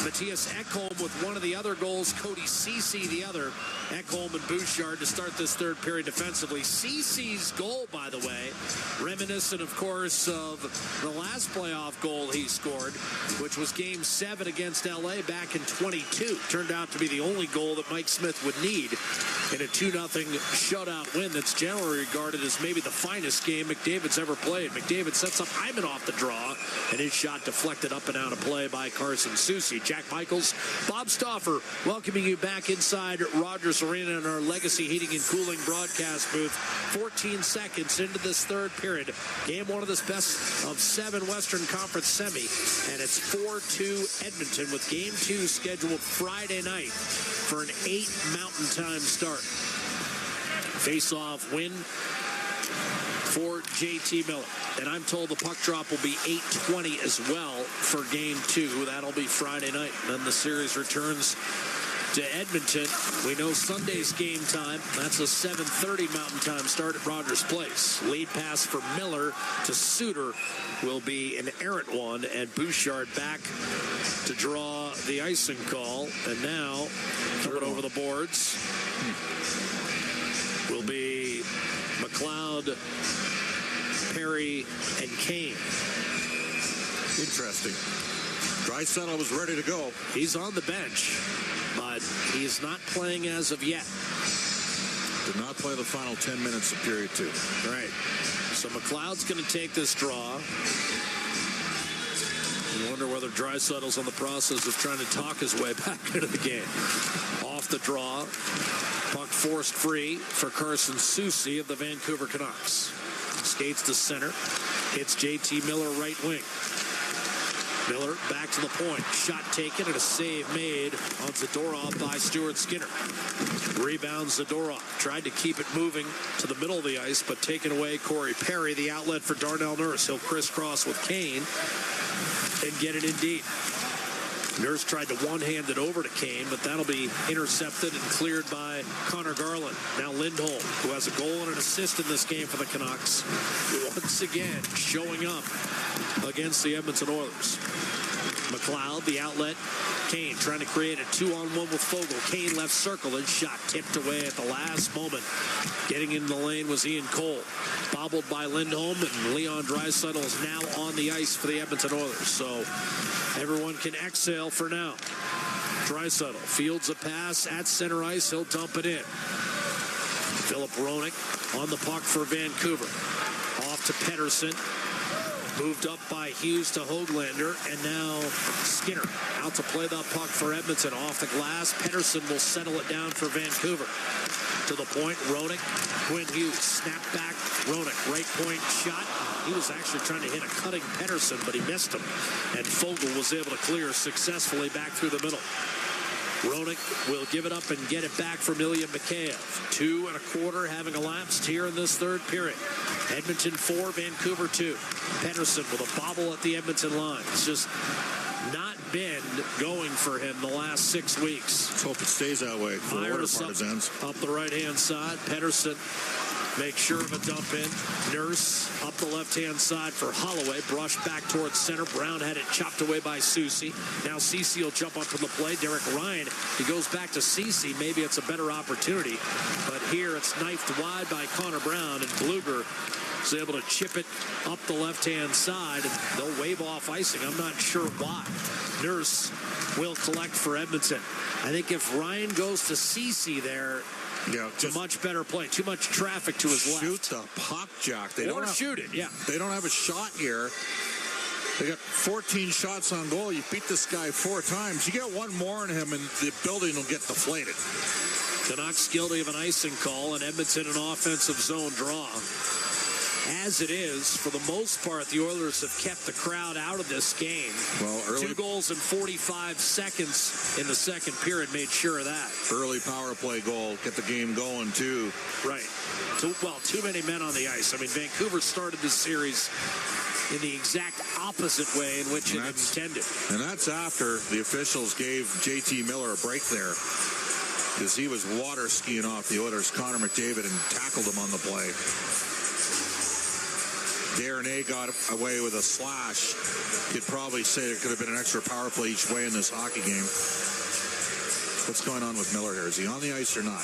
Matthias Ekholm with one of the other goals, Cody Ceci the other. Ekholm and Bouchard to start this third period defensively. Ceci's goal, by the way, reminiscent, of course, of the last playoff goal he scored, which was Game 7 against LA back in 22. Turned out to be the only goal that Mike Smith would need in a 2-0 shutout win that's generally regarded as maybe the finest game McDavid's ever played. McDavid sets up Hyman off the draw, and his shot deflected up and out of play by Carson Ceci. Jack Michaels, Bob Stauffer, welcoming you back inside Rogers Arena in our Legacy Heating and Cooling broadcast booth. 14 seconds into this third period. Game 1 of this best of 7 Western Conference semi, and it's 4-2 Edmonton, with Game 2 scheduled Friday night for an 8 Mountain Time start. Face-off win for JT Miller. And I'm told the puck drop will be 8:20 as well for Game 2. That'll be Friday night. Then the series returns to Edmonton. We know Sunday's game time. That's a 7:30 Mountain Time start at Rogers Place. Lead pass for Miller to Suter will be an errant one, and Bouchard back to draw the icing call. And now, coming over the boards will be McLeod, Perry, and Kane. Interesting. Draisaitl was ready to go. He's on the bench, but he's not playing as of yet. Did not play the final 10 minutes of period 2. Right. So McLeod's going to take this draw. I wonder whether Draisaitl's on the process of trying to talk his way back into the game. Off the draw. Puck forced free for Carson Ceci of the Vancouver Canucks. Skates to center. Hits JT Miller right wing. Miller back to the point. Shot taken and a save made on Zadorov by Stuart Skinner. Rebounds Zadorov. Tried to keep it moving to the middle of the ice, but taken away Corey Perry. The outlet for Darnell Nurse. He'll crisscross with Kane and get it in deep. Nurse tried to one-hand it over to Kane, but that'll be intercepted and cleared by Connor Garland. Now Lindholm, who has a goal and an assist in this game for the Canucks, once again showing up against the Edmonton Oilers. McLeod, the outlet. Kane trying to create a 2-on-1 with Fogle. Kane left circle, and shot tipped away at the last moment. Getting in the lane was Ian Cole. Bobbled by Lindholm, and Leon Draisaitl is now on the ice for the Edmonton Oilers. So everyone can exhale for now. Draisaitl fields a pass at center ice. He'll dump it in. Philip Roenick on the puck for Vancouver. Off to Pettersson. Moved up by Hughes to Höglander, and now Skinner out to play the puck for Edmonton. Off the glass, Pettersson will settle it down for Vancouver. To the point, Roenick, Quinn Hughes, snap back, Roenick, right point shot. He was actually trying to hit a cutting Pettersson, but he missed him. And Fogle was able to clear successfully back through the middle. Roenick will give it up and get it back for Ilya Mikheyev. 2 1/4 having elapsed here in this third period. Edmonton 4, Vancouver 2. Pettersson with a bobble at the Edmonton line. It's just not been going for him the last 6 weeks. Let's hope it stays that way for Myers the Partisans. up the right-hand side. Pettersson makes sure of a dump in. Nurse up the left-hand side for Holloway. Brushed back towards center. Brown had it chopped away by Ceci. Now Ceci will jump up from the play. Derek Ryan, he goes back to Ceci. Maybe it's a better opportunity. But here it's knifed wide by Connor Brown, and Bluger is able to chip it up the left-hand side, and they'll wave off icing. I'm not sure why. Nurse will collect for Edmonton. I think if Ryan goes to Ceci there, it's a much better play. Too much traffic to his left. Shoot the puck, Jack. Shoot it, yeah. They don't have a shot here. They got 14 shots on goal. You beat this guy 4 times. You get one more in him, and the building will get deflated. Canucks guilty of an icing call, and Edmonton an offensive zone draw. As it is, for the most part, the Oilers have kept the crowd out of this game. Well, 2 goals in 45 seconds in the second period made sure of that. Early power play goal, get the game going, too. Right. Too many men on the ice. I mean, Vancouver started this series in the exact opposite way in which it intended. And that's after the officials gave JT Miller a break there, because he was water skiing off the Oilers' Connor McDavid and tackled him on the play. Darnay got away with a slash. You'd probably say there could have been an extra power play each way in this hockey game. What's going on with Miller here? Is he on the ice or not?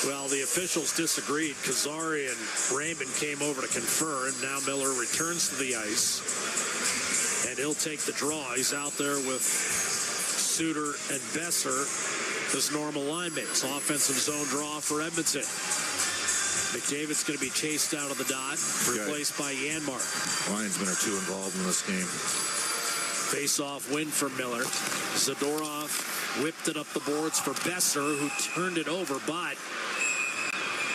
Well, the officials disagreed. Kazari and Raymond came over to confer, and now Miller returns to the ice. And he'll take the draw. He's out there with Suter and Besser, his normal line mates. Offensive zone draw for Edmonton. McDavid's going to be chased out of the dot, replaced by Janmark. Linesmen are too involved in this game. Face-off win for Miller. Zadorov whipped it up the boards for Besser, who turned it over, but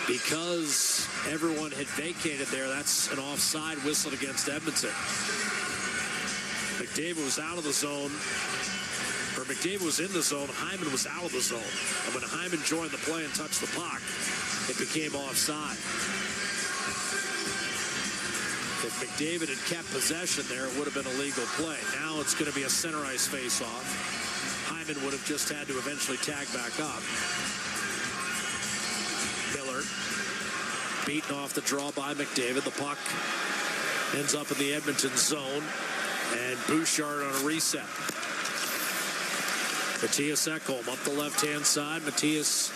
because everyone had vacated there, that's an offside whistled against Edmonton. McDavid was out of the zone, or McDavid was in the zone. Hyman was out of the zone. And when Hyman joined the play and touched the puck, it became offside. If McDavid had kept possession there, it would have been a legal play. Now it's going to be a center ice face-off. Hyman would have just had to eventually tag back up. Miller beaten off the draw by McDavid. The puck ends up in the Edmonton zone, and Bouchard on a reset. Matthias Ekholm up the left-hand side. Matthias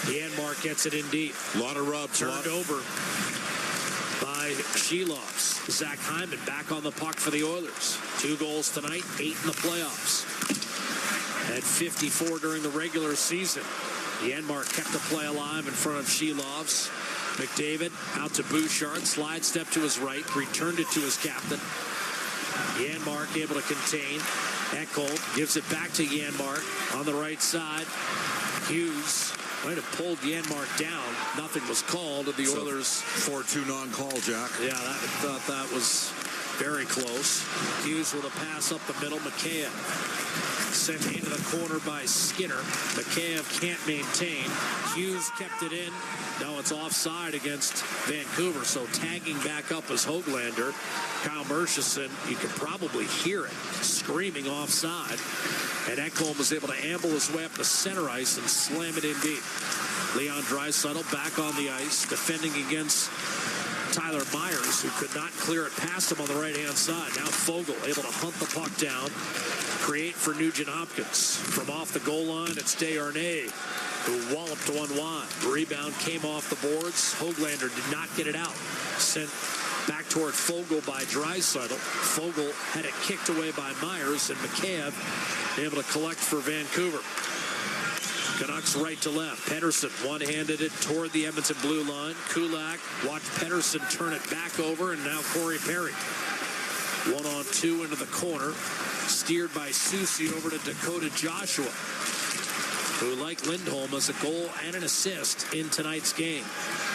Janmark gets it in deep. A lot of rubs. Turned over by Shelovs. Zach Hyman back on the puck for the Oilers. 2 goals tonight, 8 in the playoffs. At 54 during the regular season. Janmark kept the play alive in front of Shelovs. McDavid out to Bouchard. Slide step to his right. Returned it to his captain. Janmark able to contain. Ekholm gives it back to Janmark on the right side. Hughes might have pulled Janmark down. Nothing was called, and the Oilers 4-2 non-call, Jack. Yeah, I thought that was very close. Hughes with a pass up the middle. Mikheyev sent into the corner by Skinner. Mikheyev can't maintain. Hughes kept it in. Now it's offside against Vancouver, so tagging back up as Höglander. Kyle Murchison, you can probably hear it, screaming offside. And Ekholm was able to amble his way up the center ice and slam it in deep. Leon Draisaitl back on the ice, defending against Tyler Myers, who could not clear it past him on the right-hand side. Now Fogle able to hunt the puck down, create for Nugent Hopkins. From off the goal line, it's Desharnais, who walloped one wide. Rebound came off the boards. Höglander did not get it out. Sent back toward Fogle by Draisaitl. Fogle had it kicked away by Myers, and Mikheyev able to collect for Vancouver. Canucks right to left. Pettersson one-handed it toward the Edmonton blue line. Kulak watched Pettersson turn it back over, and now Corey Perry. 1-on-2 into the corner. Steered by Ceci over to Dakota Joshua. who, like Lindholm, has a goal and an assist in tonight's game.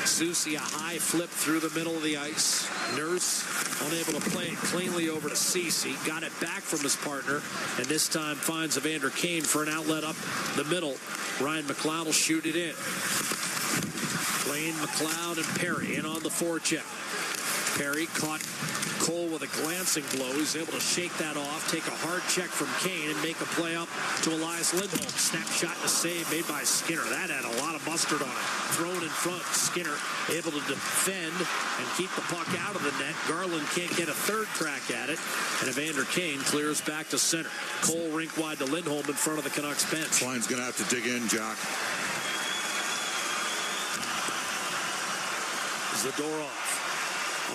Ceci, a high flip through the middle of the ice. Nurse unable to play it cleanly over to Ceci. Got it back from his partner, and this time finds Evander Kane for an outlet up the middle. Ryan McLeod will shoot it in. Lane, McLeod, and Perry in on the forecheck. Perry caught Cole with a glancing blow. He's able to shake that off, take a hard check from Kane, and make a play up to Elias Lindholm. Snapshot and a save made by Skinner. That had a lot of mustard on it. Thrown in front. Skinner able to defend and keep the puck out of the net. Garland can't get a third crack at it, and Evander Kane clears back to center. Cole rink wide to Lindholm in front of the Canucks bench. Line's going to have to dig in, Jack. Zadorov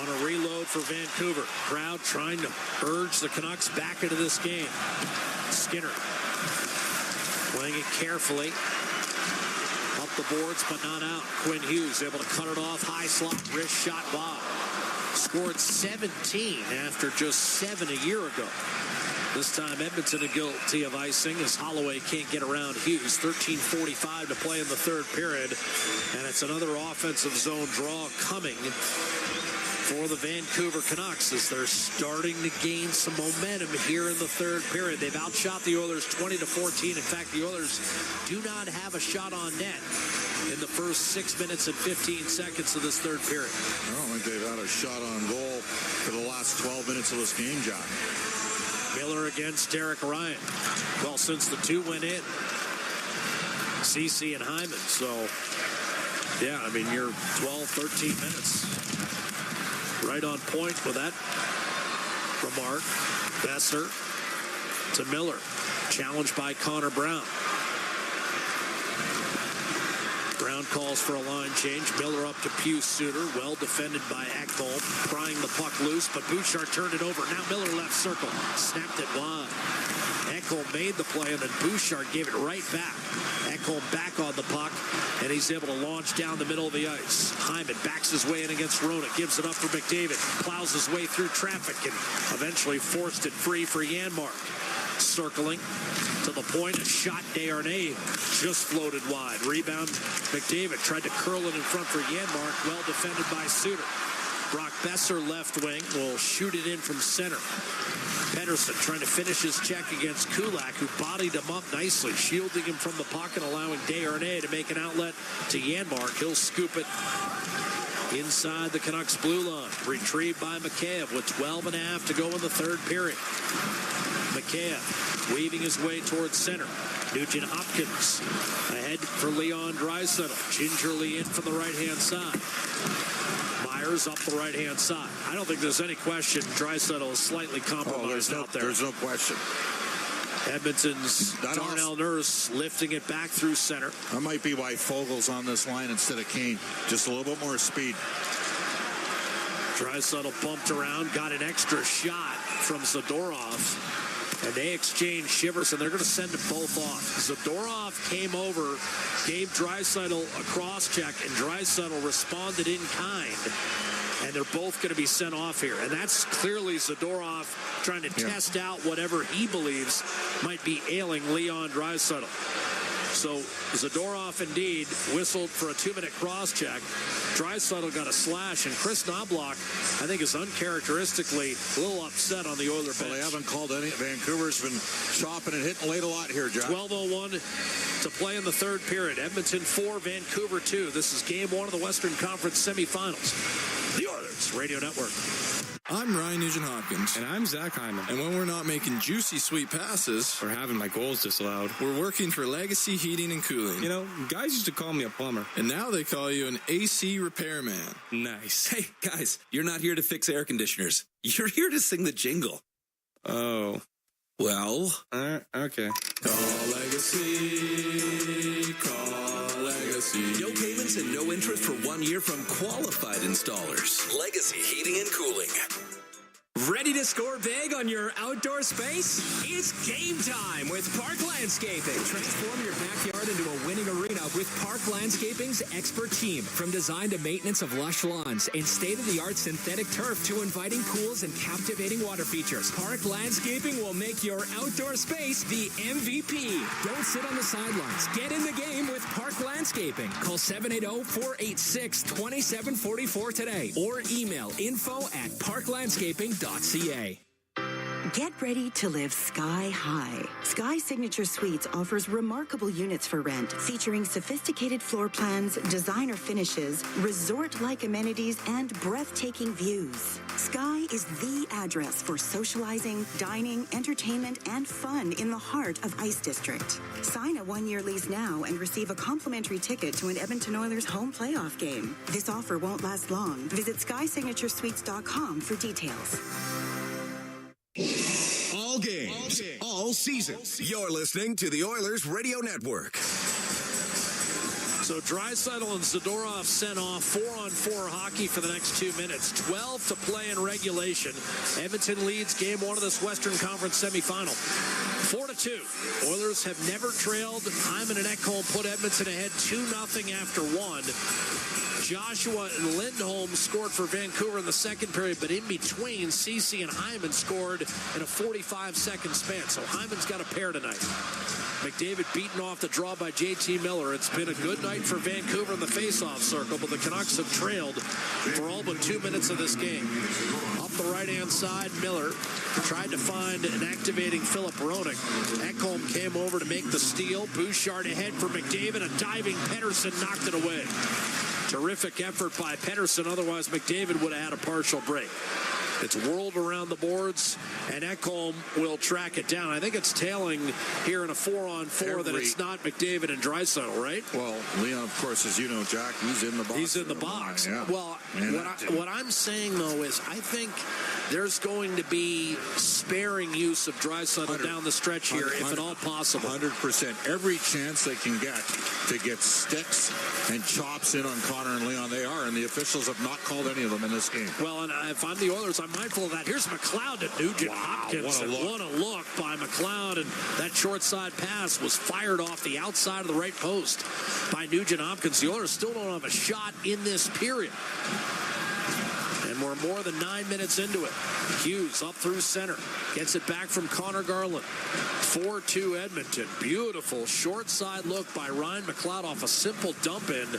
on a reload for Vancouver. Crowd trying to urge the Canucks back into this game. Skinner playing it carefully. Up the boards, but not out. Quinn Hughes able to cut it off. High slot, wrist shot, Bob. Scored 17 after just 7 a year ago. This time Edmonton are guilty of icing as Holloway can't get around Hughes. 13:45 to play in the third period. And it's another offensive zone draw coming for the Vancouver Canucks as they're starting to gain some momentum here in the third period. They've outshot the Oilers 20-14. In fact, the Oilers do not have a shot on net in the first 6 minutes and 15 seconds of this third period. I don't think they've had a shot on goal for the last 12 minutes of this game, John. Miller against Derek Ryan. Well, since the two went in, Ceci and Hyman. So, yeah, I mean, you're 12, 13 minutes. Right on point with that remark. Besser to Miller. Challenged by Connor Brown. Brown calls for a line change. Miller up to Pius Suter. Well defended by Ekholm. Prying the puck loose, but Bouchard turned it over. Now Miller left circle. Snapped it wide. Ekholm made the play, and then Bouchard gave it right back. Ekholm back on the puck, and he's able to launch down the middle of the ice. Hyman backs his way in against Rona. Gives it up for McDavid. Plows his way through traffic and eventually forced it free for Janmark. Circling to the point, a shot. Desharnais just floated wide. Rebound. McDavid tried to curl it in front for Janmark. Well defended by Suter. Brock Besser, left wing, will shoot it in from center. Pedersen trying to finish his check against Kulak, who bodied him up nicely, shielding him from the pocket, allowing Desharnais to make an outlet to Janmark. He'll scoop it inside the Canucks blue line. Retrieved by Mikheyev with 12 and a half to go in the third period. Mikheyev weaving his way towards center. Nugent Hopkins ahead for Leon Draisaitl. Gingerly in from the right-hand side. Myers up the right-hand side. I don't think there's any question Draisaitl is slightly compromised out there. There's no question. Edmonton's Darnell Nurse lifting it back through center. That might be why Fogel's on this line instead of Kane. Just a little bit more speed. Draisaitl bumped around, got an extra shot from Zadorov. And they exchange shivers, and they're going to send them both off. Zadorov came over, gave Draisaitl a cross-check, and Draisaitl responded in kind. And they're both going to be sent off here. And that's clearly Zadorov trying to test out whatever he believes might be ailing Leon Draisaitl. So Zadorov indeed whistled for a 2-minute cross-check. Draisaitl got a slash, and Chris Knobloch, I think, is uncharacteristically a little upset on the Oiler bench. Well, they haven't called any. Vancouver's been chopping and hitting late a lot here, John. 12:01 to play in the third period. Edmonton 4, Vancouver 2. This is game 1 of the Western Conference semifinals. The Oilers Radio Network. I'm Ryan Nugent-Hopkins. And I'm Zach Hyman. And when we're not making juicy, sweet passes or having my goals disallowed, we're working for Legacy Heating and Cooling. You know, guys used to call me a plumber. And now they call you an AC repairman. Nice. Hey, guys, you're not here to fix air conditioners. You're here to sing the jingle. Oh. Well. Okay. Call Legacy. Call Legacy. No payments and no interest for 1 year from qualified installers. Legacy Heating and Cooling. Ready to score big on your outdoor space? It's game time with Park Landscaping. Transform your backyard into a winning arena with Park Landscaping's expert team. From design to maintenance of lush lawns and state-of-the-art synthetic turf to inviting pools and captivating water features, Park Landscaping will make your outdoor space the MVP. Don't sit on the sidelines. Get in the game with Park Landscaping. Call 780-486-2744 today or email info@parklandscaping.ca. Get ready to live sky high. Sky Signature Suites offers remarkable units for rent, featuring sophisticated floor plans, designer finishes, resort-like amenities, and breathtaking views. Sky is the address for socializing, dining, entertainment, and fun in the heart of Ice District. Sign a one-year lease now and receive a complimentary ticket to an Edmonton Oilers home playoff game. This offer won't last long. Visit SkySignatureSuites.com for details. All games, all season. You're listening to the Oilers Radio Network. So Draisaitl and Zadorov sent off 4-on-4 hockey for the next 2 minutes. 12 to play in regulation. Edmonton leads game one of this Western Conference semifinal. 4-2. Oilers have never trailed. Hyman and Ekholm put Edmonton ahead 2-0 after one. Joshua and Lindholm scored for Vancouver in the second period, but in between, Ceci and Hyman scored in a 45-second span. So Hyman's got a pair tonight. McDavid beaten off the draw by JT Miller. It's been a good night for Vancouver in the face-off circle, but the Canucks have trailed for all but 2 minutes of this game. Up the right-hand side, Miller tried to find an activating Philip Roenick. Ekholm came over to make the steal. Bouchard ahead for McDavid. A diving Pettersson knocked it away. Terrific effort by Pettersson. Otherwise, McDavid would have had a partial break. It's whirled around the boards, and Ekholm will track it down. I think it's tailing here in a 4-on-4 that it's not McDavid and Draisaitl, right? Well, Leon, of course, as you know, Jack, he's in the box. He's in the box. Yeah. Well, what I'm saying, though, is I think there's going to be sparing use of Draisaitl down the stretch here, if at all possible. 100%. Every chance they can get to get sticks and chops in on Connor and Leon, they are, and the officials have not called any of them in this game. Well, and if I'm the Oilers, I'm mindful of that. Here's McLeod to Nugent Hopkins. What a look by McLeod, and that short side pass was fired off the outside of the right post by Nugent Hopkins. The Oilers still don't have a shot in this period. And we're more than 9 minutes into it. Hughes up through center. Gets it back from Connor Garland. 4-2 Edmonton. Beautiful short side look by Ryan McLeod off a simple dump in.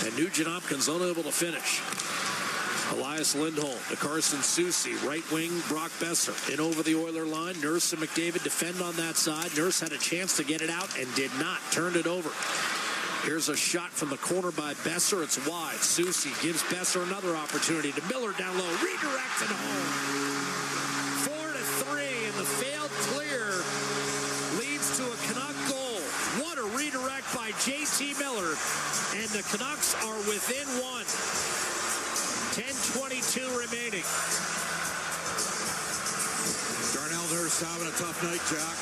And Nugent Hopkins unable to finish. Elias Lindholm to Carson Ceci. Right wing, Brock Besser. In over the Oiler line. Nurse and McDavid defend on that side. Nurse had a chance to get it out and did not. Turned it over. Here's a shot from the corner by Besser. It's wide. Ceci gives Besser another opportunity to Miller down low. Redirects it home. 4-3, and the failed clear leads to a Canuck goal. What a redirect by JT Miller, and the Canucks are within one. 10:22 remaining. Darnell Nurse having a tough night, Jack.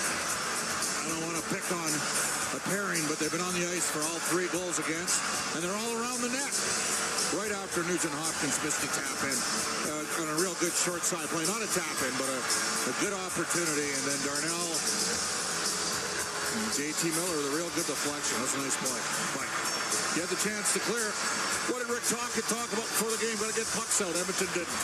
I don't want to pick on a pairing, but they've been on the ice for all 3 goals against, and they're all around the net. Right after Nugent Hopkins missed a tap in on a real good short side play. Not a tap in, but a good opportunity. And then Darnell and JT Miller with a real good deflection. That's a nice play. But he had the chance to clear. What did Rick talk about before the game? Got to get pucks out. Edmonton didn't.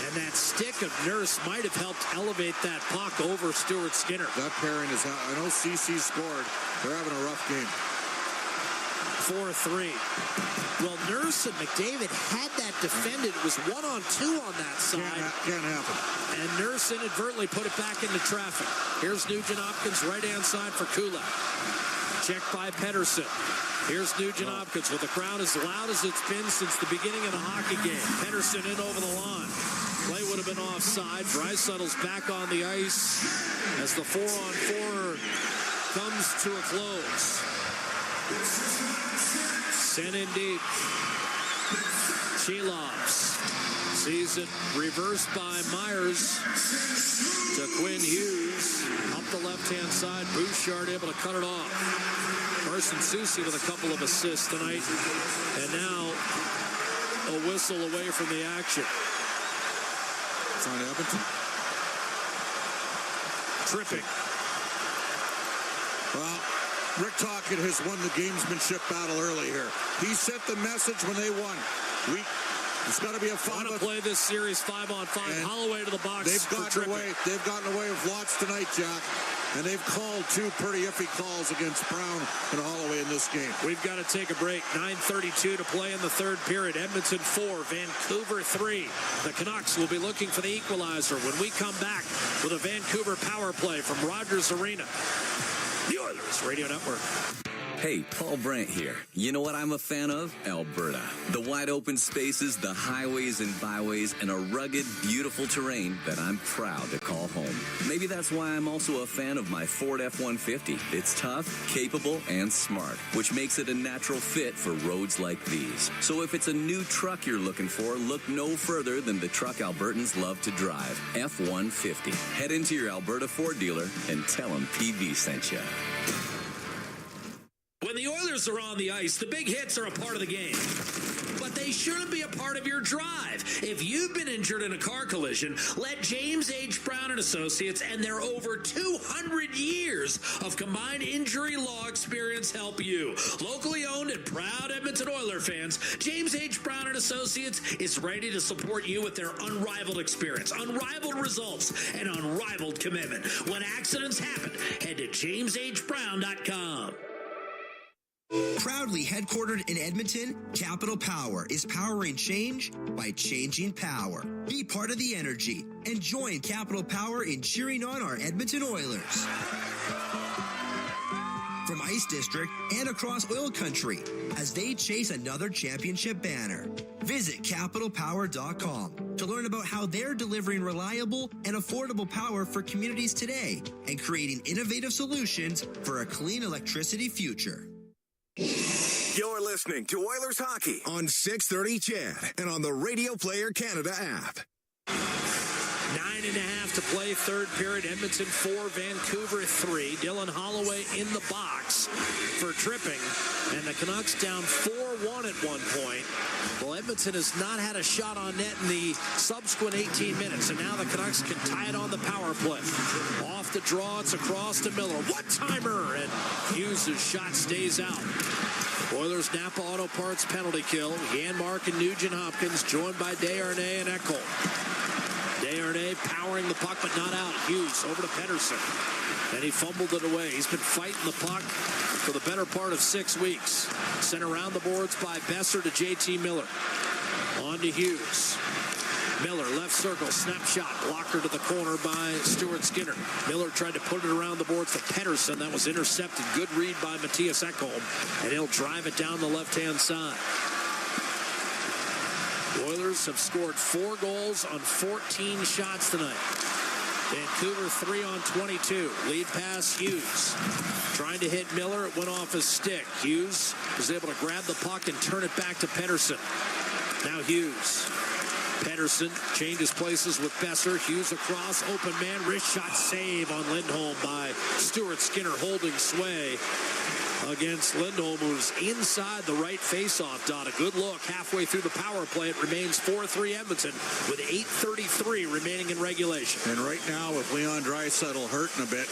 And that stick of Nurse might have helped elevate that puck over Stuart Skinner. That pairing is, I know Ceci scored. They're having a rough game. 4-3. Well, Nurse and McDavid had that defended. It was 1-on-2 on that side. Can't happen. And Nurse inadvertently put it back into traffic. Here's Nugent Hopkins, right-hand side for Kulak. Checked by Pettersson. Here's Nugent Hopkins with the crowd as loud as it's been since the beginning of the hockey game. Pettersson in over the line. Play would have been offside. Draisaitl's back on the ice as the 4-on-4 comes to a close. Sent in deep. Chilovs sees it reversed by Myers to Quinn Hughes. Up the left-hand side, Bouchard able to cut it off. Carson Ceci with a couple of assists tonight. And now a whistle away from the action. Find Edmonton. Tripping. Well, Rick Tocchet has won the gamesmanship battle early here. He sent the message when they won. It's got to be a 5. Want to play this series 5-on-5. Holloway to the box. They've gotten away with lots tonight, Jack. And they've called 2 pretty iffy calls against Brown and Holloway in this game. We've got to take a break. 9:32 to play in the third period. Edmonton 4, Vancouver 3. The Canucks will be looking for the equalizer when we come back with a Vancouver power play from Rogers Arena. The Oilers Radio Network. Hey, Paul Brandt here. You know what I'm a fan of? Alberta. The wide open spaces, the highways and byways, and a rugged, beautiful terrain that I'm proud to call home. Maybe that's why I'm also a fan of my Ford F-150. It's tough, capable, and smart, which makes it a natural fit for roads like these. So if it's a new truck you're looking for, look no further than the truck Albertans love to drive, F-150. Head into your Alberta Ford dealer and tell them PV sent you. When the Oilers are on the ice, the big hits are a part of the game. But they shouldn't be a part of your drive. If you've been injured in a car collision, let James H. Brown & Associates and their over 200 years of combined injury law experience help you. Locally owned and proud Edmonton Oilers fans, James H. Brown & Associates is ready to support you with their unrivaled experience, unrivaled results, and unrivaled commitment. When accidents happen, head to jameshbrown.com. Proudly headquartered in Edmonton, Capital Power is powering change by changing power. Be part of the energy and join Capital Power in cheering on our Edmonton Oilers. From Ice District and across oil country as they chase another championship banner. Visit capitalpower.com to learn about how they're delivering reliable and affordable power for communities today and creating innovative solutions for a clean electricity future. You're listening to Oilers Hockey on 630 CHED and on the Radio Player Canada app. 9.5 to play, third period. Edmonton 4, Vancouver 3. Dylan Holloway in the box for tripping. And the Canucks down 4-1 at one point. Well, Edmonton has not had a shot on net in the subsequent 18 minutes. And now the Canucks can tie it on the power play. Off the draw, it's across to Miller. One-timer! And Hughes' shot stays out. Oilers Napa Auto Parts penalty kill. Janmark and Nugent Hopkins joined by Desharnais and Ekholm. Desharnais powering the puck, but not out. Hughes over to Pettersson. And he fumbled it away. He's been fighting the puck for the better part of 6 weeks. Sent around the boards by Besser to JT Miller. On to Hughes. Miller, left circle, snapshot, blocker to the corner by Stuart Skinner. Miller tried to put it around the boards for Pettersson. That was intercepted. Good read by Matthias Ekholm. And he'll drive it down the left-hand side. The Oilers have scored 4 goals on 14 shots tonight. Vancouver 3 on 22. Lead pass Hughes. Trying to hit Miller. It went off his stick. Hughes was able to grab the puck and turn it back to Pettersson. Now Hughes. Pettersson changes places with Besser. Hughes across, open man, wrist shot save on Lindholm by Stuart Skinner, holding sway against Lindholm, who's inside the right faceoff dot. A good look halfway through the power play. It remains 4-3 Edmonton with 8:33 remaining in regulation. And right now with Leon Draisaitl hurting a bit,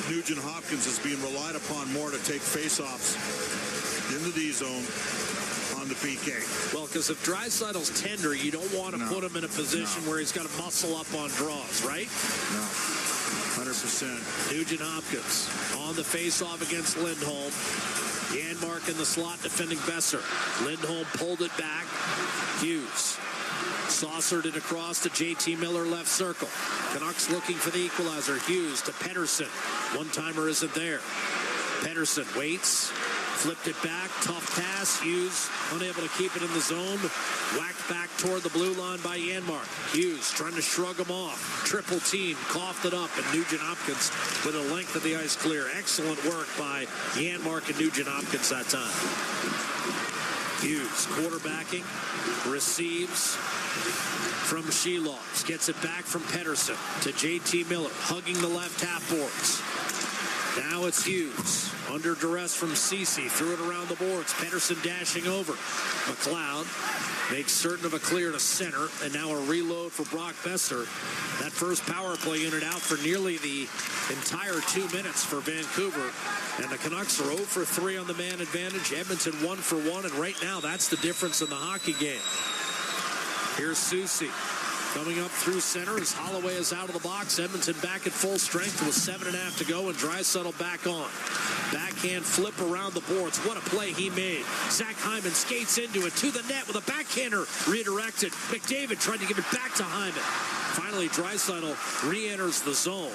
Nugent Hopkins is being relied upon more to take faceoffs in the D zone on the PK. Well, because if Draisaitl's tender, you don't want to put him in a position where he's got to muscle up on draws, right? No. 100%. Nugent Hopkins on the face-off against Lindholm. Janmark in the slot defending Besser. Lindholm pulled it back. Hughes saucered it across to JT Miller, left circle. Canucks looking for the equalizer. Hughes to Pettersson. One-timer isn't there. Pettersson waits. Flipped it back. Tough pass. Hughes unable to keep it in the zone. Whacked back toward the blue line by Janmark. Hughes trying to shrug him off. Triple team. Coughed it up. And Nugent Hopkins with a length of the ice clear. Excellent work by Janmark and Nugent Hopkins that time. Hughes quarterbacking. Receives from Shelovs. Gets it back from Pettersson to JT Miller. Hugging the left half boards. Now it's Hughes. Under duress from Ceci. Threw it around the boards. Pedersen dashing over. McLeod makes certain of a clear to center. And now a reload for Brock Besser. That first power play unit out for nearly the entire 2 minutes for Vancouver. And the Canucks are 0 for 3 on the man advantage. Edmonton 1 for 1. And right now, that's the difference in the hockey game. Here's Ceci. Coming up through center as Holloway is out of the box. Edmonton back at full strength with 7.5 to go, and Draisaitl back on. Backhand flip around the boards. What a play he made. Zach Hyman skates into it to the net with a backhander redirected. McDavid tried to give it back to Hyman. Finally, Draisaitl re-enters the zone.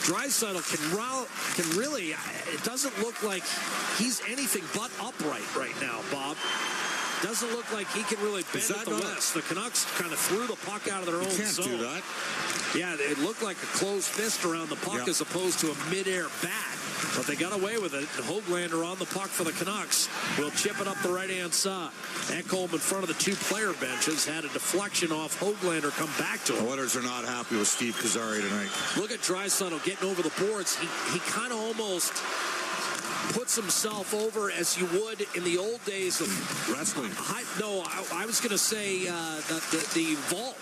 Draisaitl can really, it doesn't look like he's anything but upright right now, Bob. Doesn't look like he can really bend at the West. The Canucks kind of threw the puck out of their own zone. Can't do that. Yeah, it looked like a closed fist around the puck as opposed to a midair bat. But they got away with it. Höglander on the puck for the Canucks will chip it up the right-hand side. Ekholm in front of the two-player benches had a deflection off Höglander come back to him. The Oilers are not happy with Steve Kazari tonight. Look at Draisaitl getting over the boards. He kind of almost puts himself over as you would in the old days of wrestling. I was going to say the vault,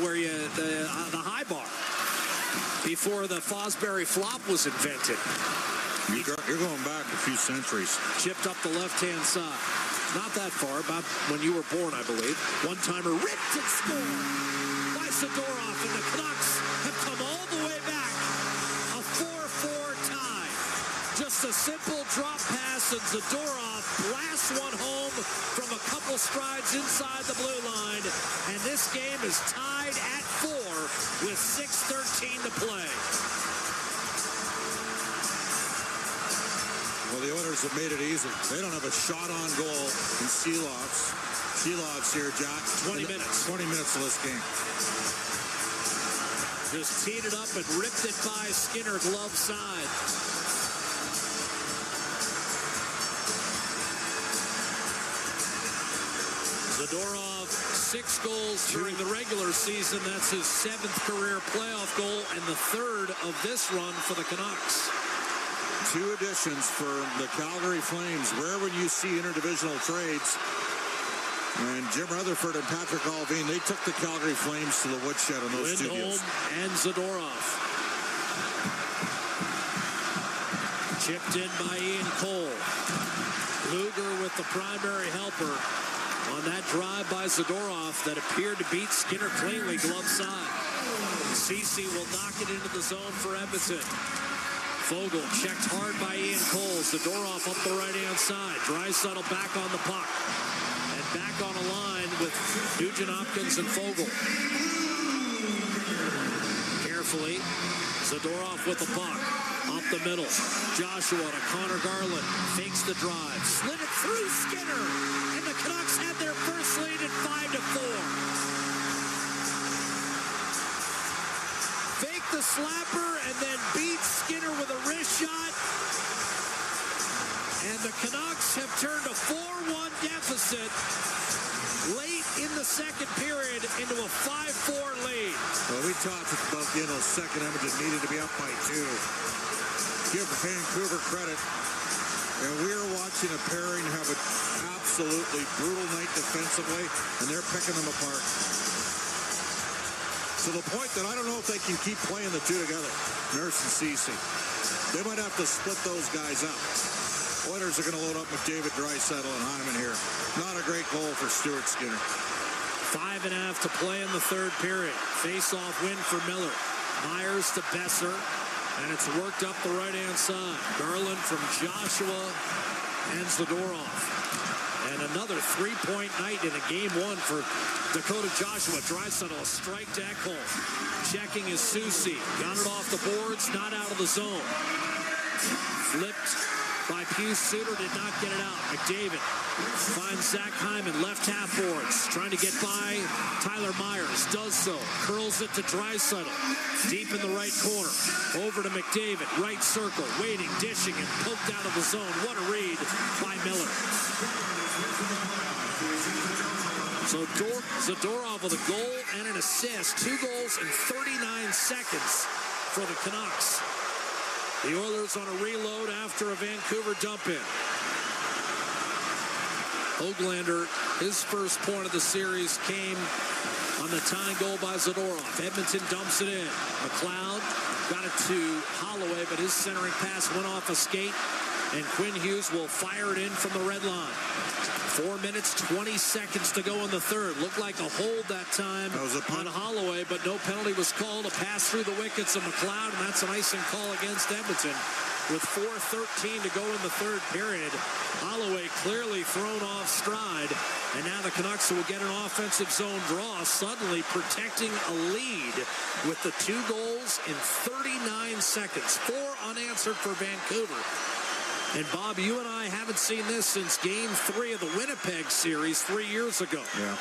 where you the high bar before the Fosbury flop was invented. You're going back a few centuries. Chipped up the left-hand side. Not that far, about when you were born, I believe. One-timer ripped and scored by Zadorov, and the Canucks have come all the way back. A 4-4 tie. Just a simple drop pass, and Zadorov blasts one home from a couple strides inside the blue line. And this game is tied at 4 with 6:13 to play. Well, the Oilers have made it easy. They don't have a shot on goal in Seelovs. Seelovs here, Jack. 20 minutes. 20 minutes of this game. Just teed it up and ripped it by Skinner, glove side. Zadorov, 6 goals during the regular season. That's his 7th career playoff goal and the 3rd of this run for the Canucks. 2 additions for the Calgary Flames. Rare when you see interdivisional trades. And Jim Rutherford and Patrick Alvin, they took the Calgary Flames to the woodshed on those studios. And Zadorov. Chipped in by Ian Cole. Luger with the primary helper on that drive by Zadorov that appeared to beat Skinner cleanly, glove side. Ceci will knock it into the zone for Edmonton. Fogle checked hard by Ian Cole. Zadorov up the right-hand side. Draisaitl back on the puck. And back on a line with Nugent Hopkins and Fogle. Carefully, Zadorov with the puck. Up the middle. Joshua to Connor Garland. Fakes the drive. Slid it through Skinner. And the Canucks had their first lead at 5-4. Fake the slapper and then beat Skinner with a wrist shot. And the Canucks have turned a 4-1 deficit late in the second period into a 5-4 lead. Well, we talked about the end of the second. Edmonton needed to be up by 2. Give Vancouver credit. And we're watching a pairing have an absolutely brutal night defensively, and they're picking them apart. To the point that I don't know if they can keep playing the 2 together. Nurse and Ceci. They might have to split those guys up. Oilers are going to load up McDavid, Draisaitl, and Hyman here. Not a great goal for Stuart Skinner. 5.5 to play in the 3rd period. Face-off win for Miller. Myers to Besser. And it's worked up the right-hand side. Garland from Joshua and Zadorov. And another 3-point night in a game 1 for Dakota Joshua. Draisaitl a strike to Ekholm. Checking his Ceci. Got it off the boards, not out of the zone. Flipped by Pius Suter, did not get it out. McDavid finds Zach Hyman, left half boards, trying to get by Tyler Myers, does so, curls it to Draisaitl, deep in the right corner, over to McDavid, right circle, waiting, dishing, and poked out of the zone. What a read by Miller. So Zadorov with a goal and an assist, 2 goals in 39 seconds for the Canucks. The Oilers on a reload after a Vancouver dump-in. Hoglander, his first point of the series came on the tying goal by Zadorov. Edmonton dumps it in. McLeod got it to Holloway, but his centering pass went off a skate, and Quinn Hughes will fire it in from the red line. 4 minutes, 20 seconds to go in the third. Looked like a hold that time on Holloway, but no penalty was called. A pass through the wickets of McLeod, and that's an icing call against Edmonton. With 4:13 to go in the third period, Holloway clearly thrown off stride, and now the Canucks will get an offensive zone draw, suddenly protecting a lead with the 2 goals in 39 seconds. 4 unanswered for Vancouver. And Bob, you and I haven't seen this since Game 3 of the Winnipeg series 3 years ago. Yeah.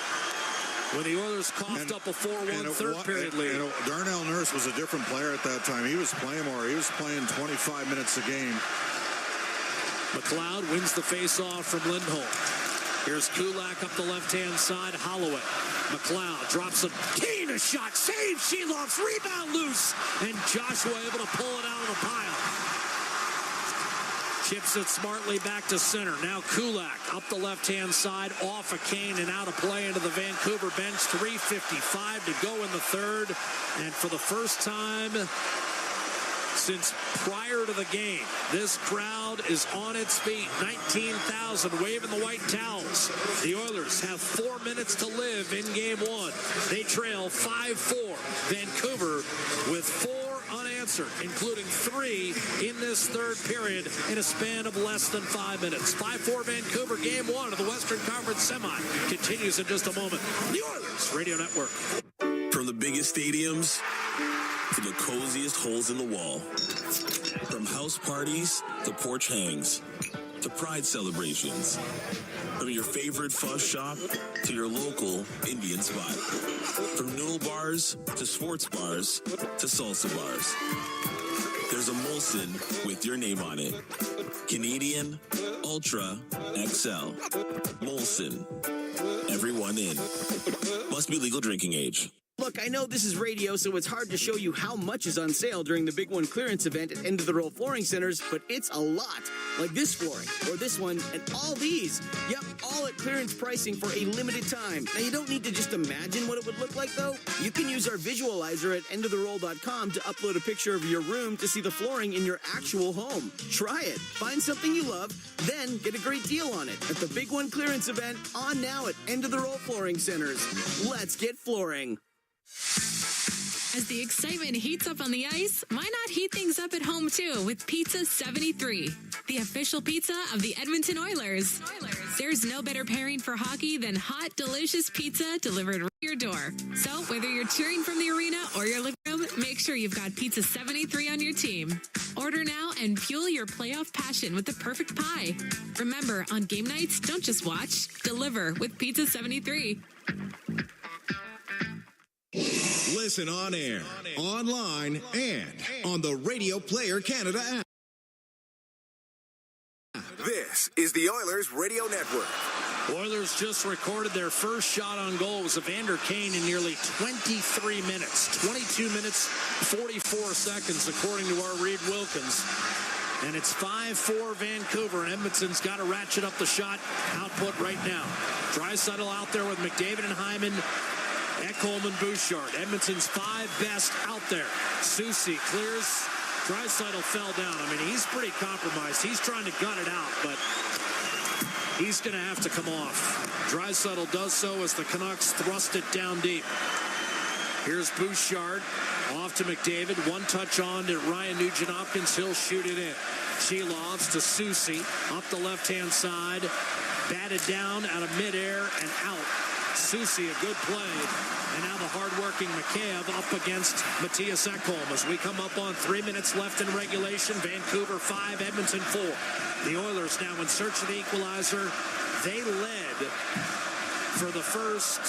When the Oilers coughed up a 4-1 third-period lead. Darnell Nurse was a different player at that time. He was playing more. He was playing 25 minutes a game. McLeod wins the face-off from Lindholm. Here's Kulak up the left-hand side. Holloway. McLeod drops a Kane, a shot. Save Sheeloff's rebound loose. And Joshua able to pull it out of the pile. Chips it smartly back to center. Now Kulak up the left-hand side, off a Kane and out of play into the Vancouver bench. 3:55 to go in the third. And for the first time since prior to the game, this crowd is on its feet. 19,000 waving the white towels. The Oilers have 4 minutes to live in Game 1. They trail 5-4. Vancouver with 4 unanswered, including 3 in this third period in a span of less than 5 minutes. 5-4 Vancouver, Game 1 of the Western Conference Semi continues in just a moment. The Oilers Radio Network. From the biggest stadiums to the coziest holes in the wall. From house parties to porch hangs to pride celebrations. From your favorite fuzz shop to your local Indian spot. From noodle bars to sports bars to salsa bars. There's a Molson with your name on it. Canadian Ultra XL. Molson. Everyone in. Must be legal drinking age. Look, I know this is radio, so it's hard to show you how much is on sale during the Big One clearance event at End of the Row Flooring Centers, but it's a lot. Like this flooring, or this one, and all these. Yep, all at clearance pricing for a limited time. Now, you don't need to just imagine what it would look like, though. You can use our visualizer at endoftheroll.com to upload a picture of your room to see the flooring in your actual home. Try it. Find something you love, then get a great deal on it at the Big One clearance event on now at End of the Roll Flooring Centers. Let's get flooring. As the excitement heats up on the ice, why not heat things up at home too with Pizza 73, the official pizza of the Edmonton Oilers. There's no better pairing for hockey than hot, delicious pizza delivered right to your door. So whether you're cheering from the arena or your living room, make sure you've got Pizza 73 on your team. Order now and fuel your playoff passion with the perfect pie. Remember, on game nights, don't just watch, deliver with Pizza 73. Listen on air, online, and on the Radio Player Canada app. This is the Oilers Radio Network. Oilers just recorded their first shot on goal. It was Evander Kane in nearly 23 minutes. 22 minutes, 44 seconds, according to our Reed Wilkins. And it's 5-4 Vancouver, and Edmonton's got to ratchet up the shot output right now. Draisaitl out there with McDavid and Hyman. Ekholm and Bouchard. Edmonton's 5 best out there. Ceci clears. Draisaitl fell down. I mean, he's pretty compromised. He's trying to gut it out, but he's going to have to come off. Draisaitl does so as the Canucks thrust it down deep. Here's Bouchard. Off to McDavid. One touch on to Ryan Nugent-Hopkins. He'll shoot it in. Sheelovs to Ceci. Up the left-hand side. Batted down out of midair and out. Ceci, a good play. And now the hard-working Mikheyev up against Matthias Ekholm as we come up on 3 minutes left in regulation. Vancouver 5, Edmonton 4. The Oilers now in search of the equalizer. They led for the first,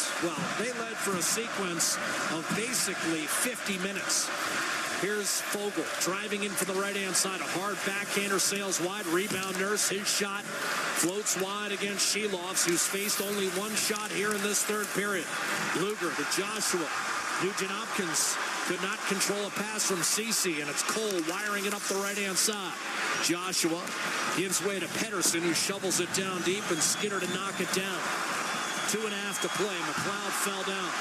they led for a sequence of basically 50 minutes. Here's Fogle driving in from the right-hand side. A hard backhander sails wide. Rebound Nurse. His shot floats wide against Sheelovs, who's faced only one shot here in this third period. Luger to Joshua. Nugent-Hopkins could not control a pass from Ceci, and it's Cole wiring it up the right-hand side. Joshua gives way to Pedersen, who shovels it down deep, and Skinner to knock it down. 2.5 to play. McLeod fell down.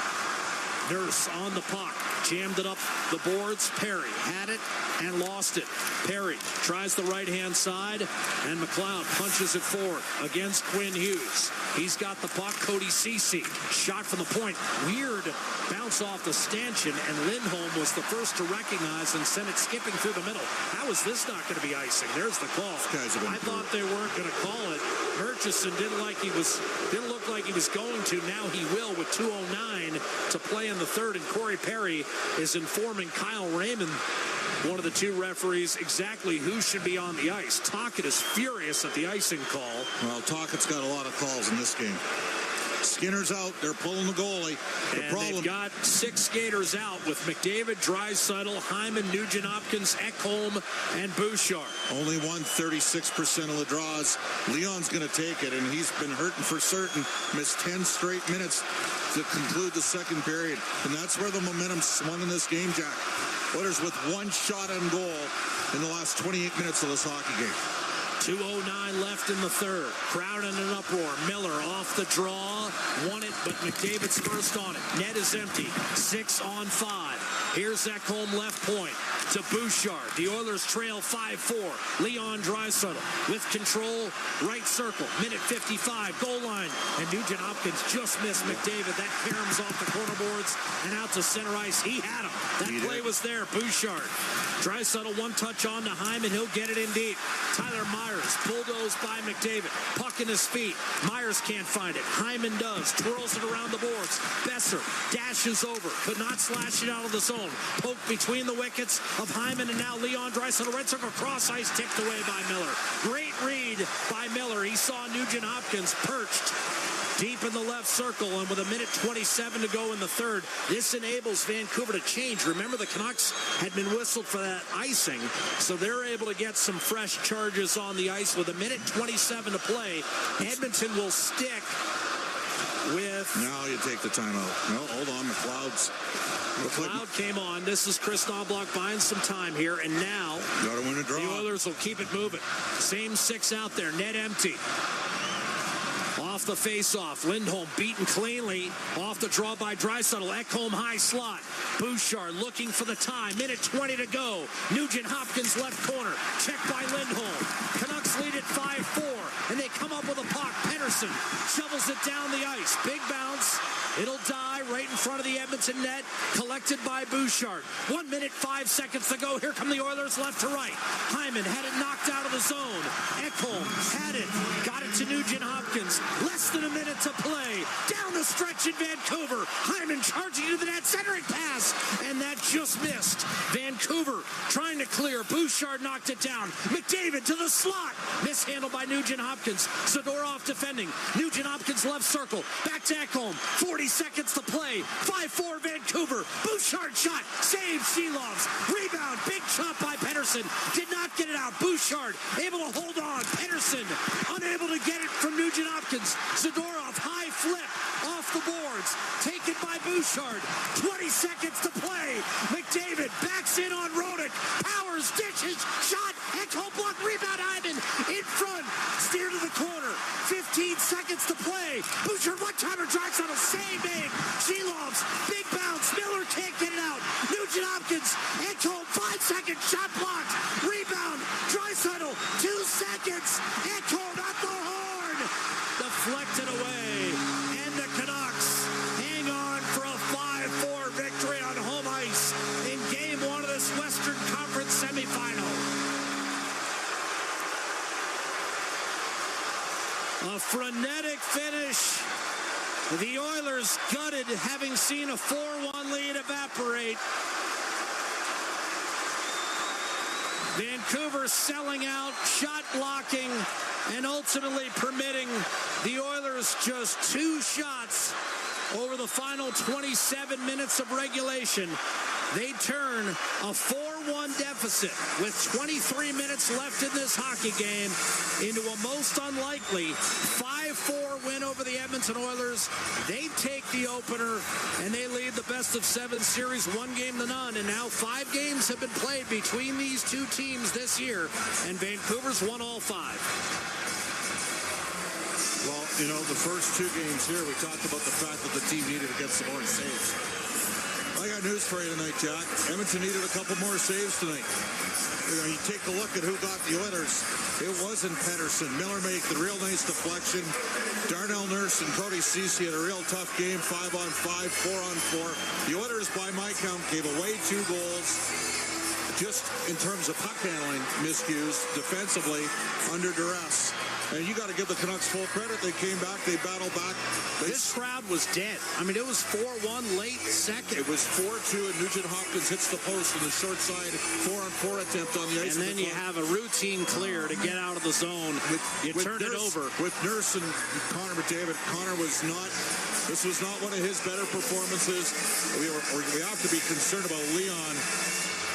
Nurse on the puck. Jammed it up the boards. Perry had it and lost it. Perry tries the right-hand side, and McLeod punches it forward against Quinn Hughes. He's got the puck. Cody Ceci shot from the point. Weird bounce off the stanchion, and Lindholm was the first to recognize and send it skipping through the middle. How is this not going to be icing? There's the call. I thought they weren't going to call it. Murchison didn't look like he was going to. Now he will with 2:09 to play in the third, and Corey Perry is informing Kyle Raymond, one of the two referees, exactly who should be on the ice. Tocchet is furious at the icing call. Well, Tocchet's got a lot of calls in this game. Skinner's out. They're pulling the goalie. They've got 6 skaters out with McDavid, Draisaitl, Hyman, Nugent-Hopkins, Ekholm, and Bouchard. Only won 36% of the draws. Leon's going to take it, and he's been hurting for certain. Missed 10 straight minutes to conclude the second period. And that's where the momentum swung in this game, Jack. Oilers with 1 shot on goal in the last 28 minutes of this hockey game. 2:09 left in the third. Crowd in an uproar. Miller off the draw. Won it, but McDavid's first on it. Net is empty. 6-on-5. Here's Ekholm left point to Bouchard. The Oilers trail 5-4. Leon Draisaitl with control. Right circle. Minute 55. Goal line. And Nugent-Hopkins just missed McDavid. That caroms off the corner boards and out to center ice. He had him. That play was there. Bouchard. Draisaitl one touch on to Hyman. He'll get it in deep. Tyler Myers bulldozed by McDavid. Puck in his feet. Myers can't find it. Hyman does. Twirls it around the boards. Besser dashes over. Could not slash it out of the zone. Poke between the wickets of Hyman, and now Leon Draisaitl. Red circle cross ice tipped away by Miller. Great read by Miller. He saw Nugent-Hopkins perched deep in the left circle, and with 1:27 to go in the third, this enables Vancouver to change. Remember, the Canucks had been whistled for that icing, so they're able to get some fresh charges on the ice with 1:27 to play. Edmonton will stick with... Now you take the timeout. No, hold on. McLeod came on. This is Chris Knobloch buying some time here, and now gotta win a draw. The Oilers will keep it moving. Same 6 out there. Net empty. Off the face-off. Lindholm beaten cleanly. Off the draw by Draisaitl. Ekholm high slot. Bouchard looking for the tie. 1:20 to go. Nugent-Hopkins left corner. Checked by Lindholm. Canucks lead at 5-4. And they come up with a puck. Pedersen shovels it down the ice. Big bounce. It'll die right in front of the Edmonton net. Collected by Bouchard. 1 minute, 5 seconds to go. Here come the Oilers left to right. Hyman had it knocked out of the zone. Ekholm had it. Got it to Nugent-Hopkins. Less than a minute to play. Down the stretch in Vancouver. Hyman charging to the net. Centering pass. And that just missed. Vancouver trying to clear. Bouchard knocked it down. McDavid to the slot. Mishandled by Nugent-Hopkins. Zadorov defending. Nugent-Hopkins left circle. Back to Ekholm. 40 seconds to play. 5-4 Vancouver. Bouchard shot. Save Shelovs. Rebound. Big chop by Pedersen. Did not get it out. Bouchard able to hold on. Pedersen unable to get it from Nugent-Hopkins. Zadorov high flip off the boards. Taken by Bouchard. 20 seconds to play. McDavid backs in on Rodick. Powers dishes. Shot. Ekholm block. Rebound. Hyman in front. Steer to the corner. 15 seconds to play. Bouchard one-timer. Draisaitl save big. Shelovs. Big bounce. Miller can't get it out. Nugent-Hopkins. Ekholm 5-second shot blocked. Rebound. Draisaitl 2 seconds. Ekholm at the horn. Deflected away. And the Canucks hang on for a 5-4 victory on home ice in Game 1 of this Western Conference semifinal. A frenetic finish. The Oilers gutted, having seen a 4-1 lead evaporate. Vancouver selling out, shot blocking, and ultimately permitting the Oilers just 2 shots over the final 27 minutes of regulation. They turn a 4-1 4-1 deficit with 23 minutes left in this hockey game into a most unlikely 5-4 win over the Edmonton Oilers. They take the opener, and they lead the best-of-7 series 1-0. And now 5 games have been played between these two teams this year, and Vancouver's won all 5. Well, you know, the first 2 games here, we talked about the fact that the team needed to get some more saves. I got news for you tonight, Jack. Edmonton needed a couple more saves tonight. You take a look at who got the Oilers. It wasn't Pettersson. Miller made the real nice deflection. Darnell Nurse and Cody Ceci had a real tough game, 5-on-5, 4-on-4. The Oilers, by my count, gave away 2 goals. Just in terms of puck handling miscues, defensively, under duress. And you got to give the Canucks full credit. They came back. They battled back. This crowd was dead. I mean, it was 4-1 late second. It was 4-2, and Nugent Hopkins hits the post in the short side 4-on-4 attempt on the ice. And then you have a routine clear to get out of the zone. You turn it over. With Nurse and Connor McDavid, Connor was not... This was not one of his better performances. We have to be concerned about Leon.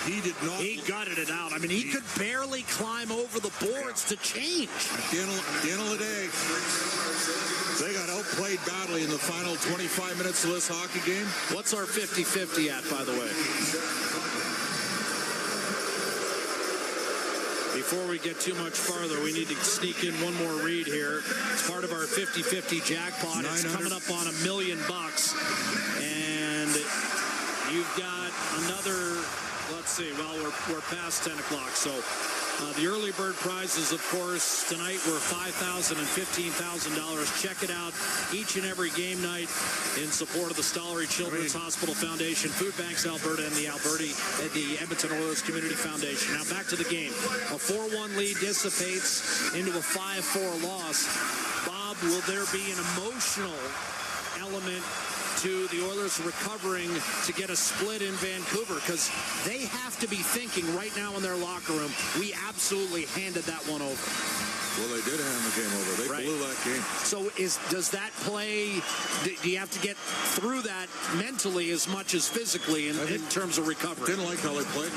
He did not. He gutted it out. I mean, he could barely climb over the boards to change. At the end of the day, they got outplayed badly in the final 25 minutes of this hockey game. What's our 50-50 at, by the way? Before we get too much farther, we need to sneak in one more read here. It's part of our 50-50 jackpot. It's coming up on $1 million. And you've got another... Let's see. Well, we're past 10 o'clock. So the early bird prizes, of course, tonight were $5,000 and $15,000. Check it out each and every game night in support of the Stollery Children's Hospital Foundation, Food Banks Alberta, and the Edmonton Oilers Community Foundation. Now back to the game. A 4-1 lead dissipates into a 5-4 loss. Bob, will there be an emotional element to the Oilers recovering to get a split in Vancouver? Because they have to be thinking right now in their locker room, we absolutely handed that one over. Well, they did hand the game over. They blew that game. So does that play, do you have to get through that mentally as much as physically in terms of recovery? Didn't like how they played.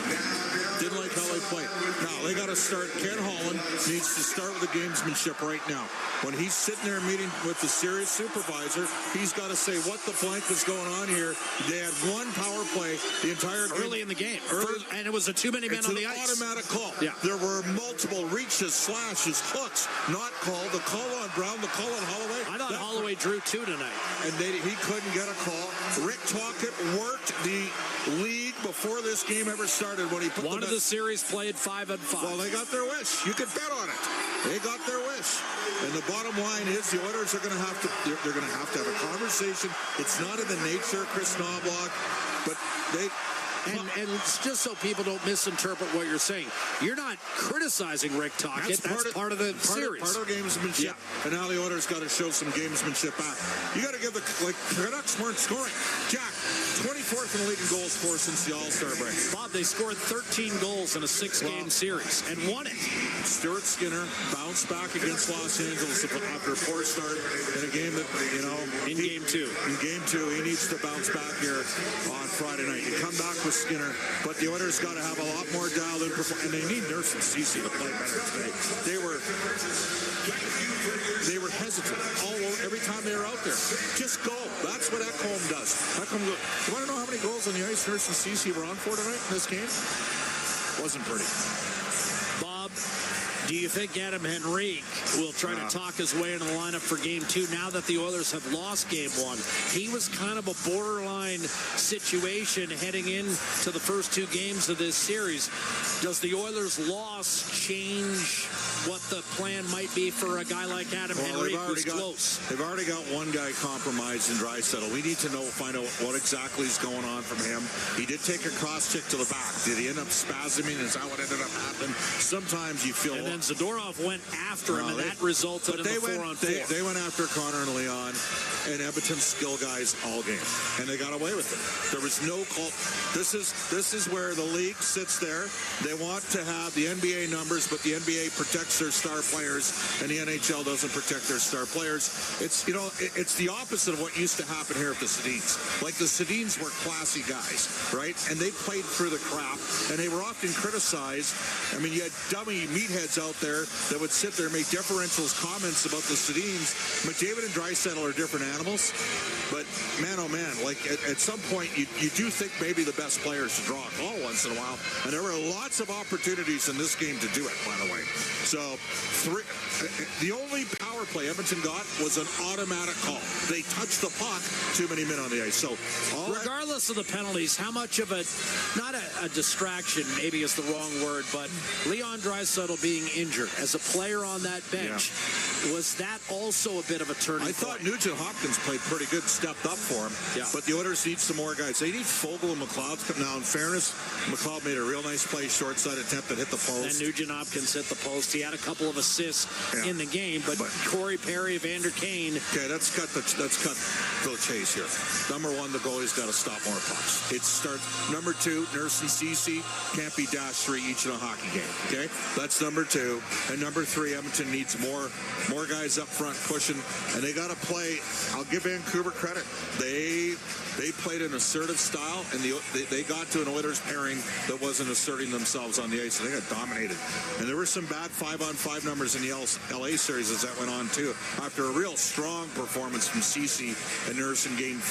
Now, they got to start. Ken Holland needs to start with the gamesmanship right now. When he's sitting there meeting with the series supervisor, he's got to say what the blank is going on here. They had one power play the entire game. Early in the game. And it was a too many men on the ice. It's an automatic call. Yeah. There were multiple reaches, slashes, hooks, not called. The call on Brown, the call on Holloway. I thought Holloway drew 2 tonight. And he couldn't get a call. Rick Tocchet worked the league before this game ever started when he put one of the series played 5-5. Well, they got their wish. You could bet on it. They got their wish. And the bottom line is the Oilers are going to have to have a conversation. It's not in the nature of Chris Knobloch, but they... And just so people don't misinterpret what you're saying, you're not criticizing Rick Tocchet. That's part of the series. Part of gamesmanship. Yeah. And now the Oilers got to show some gamesmanship back. You got to give the Canucks weren't scoring. Jack, 24th in the league in goals for since the All-Star break. Bob, they scored 13 goals in a 6-game series and won it. Stuart Skinner bounced back against Los Angeles after a poor start in a game that, in game 2. In game 2, he needs to bounce back here on Friday night. You come back with Skinner, but the Oilers got to have a lot more dialed in, and they need Nurse and Ceci to play better today. They were hesitant all over every time they were out there. Just go. That's what Ekholm does. Ekholm, you want to know how many goals on the ice Nurse and Ceci were on for tonight in this game? Wasn't pretty. Bob, do you think Adam Henrique will try to talk his way into the lineup for Game 2 now that the Oilers have lost Game 1? He was kind of a borderline situation heading into the first 2 games of this series. Does the Oilers' loss change what the plan might be for a guy like Adam Henrique who's close? They've already got one guy compromised in Draisaitl. We need to find out what exactly is going on from him. He did take a cross check to the back. Did he end up spasming? Is that what ended up happening? Sometimes you feel... And then Zadorov went after him, and that resulted they went after Connor and Leon and Edmonton's skill guys all game, and they got away with it. There was no call. This is where the league sits there. They want to have the NBA numbers, but the NBA protects their star players, and the NHL doesn't protect their star players. It's it's the opposite of what used to happen here at the Sedins. Like the Sedins were classy guys, right? And they played through the crap, and they were often criticized. I mean, you had dummy meatheads out there that would sit there and make differentials comments about the Sedins. McDavid and Draisaitl are different animals, but man, oh man, like at some point you do think maybe the best players to draw a call once in a while, and there were lots of opportunities in this game to do it, by the way. So the only power play Edmonton got was an automatic call. They touched the puck, too many men on the ice. So regardless of the penalties, how much of not a distraction, maybe is the wrong word, but Leon Draisaitl being injured as a player on that bench, was that also a bit of a turning point? I thought Nugent Hopkins played pretty good, stepped up for him, but the Oilers need some more guys. They need Fogle and McLeod to come. Now, in fairness, McLeod made a real nice play, short side attempt that hit the post. And Nugent Hopkins hit the post. He had a couple of assists in the game, but Corey Perry, Evander Kane. Okay, let's cut the chase here. Number one, the goalie's got to stop more pucks. It starts. Number two, Nurse and Ceci can't be -3 each in a hockey game. Okay, that's number two. And number three, Edmonton needs more guys up front pushing, and they got to play. I'll give Vancouver credit. They played an assertive style, and they got to an Oilers pairing that wasn't asserting themselves on the ice, and they got dominated. And there were some bad 5-on-5 numbers in the LA series as that went on too. After a real strong performance from Ceci and Nurse in game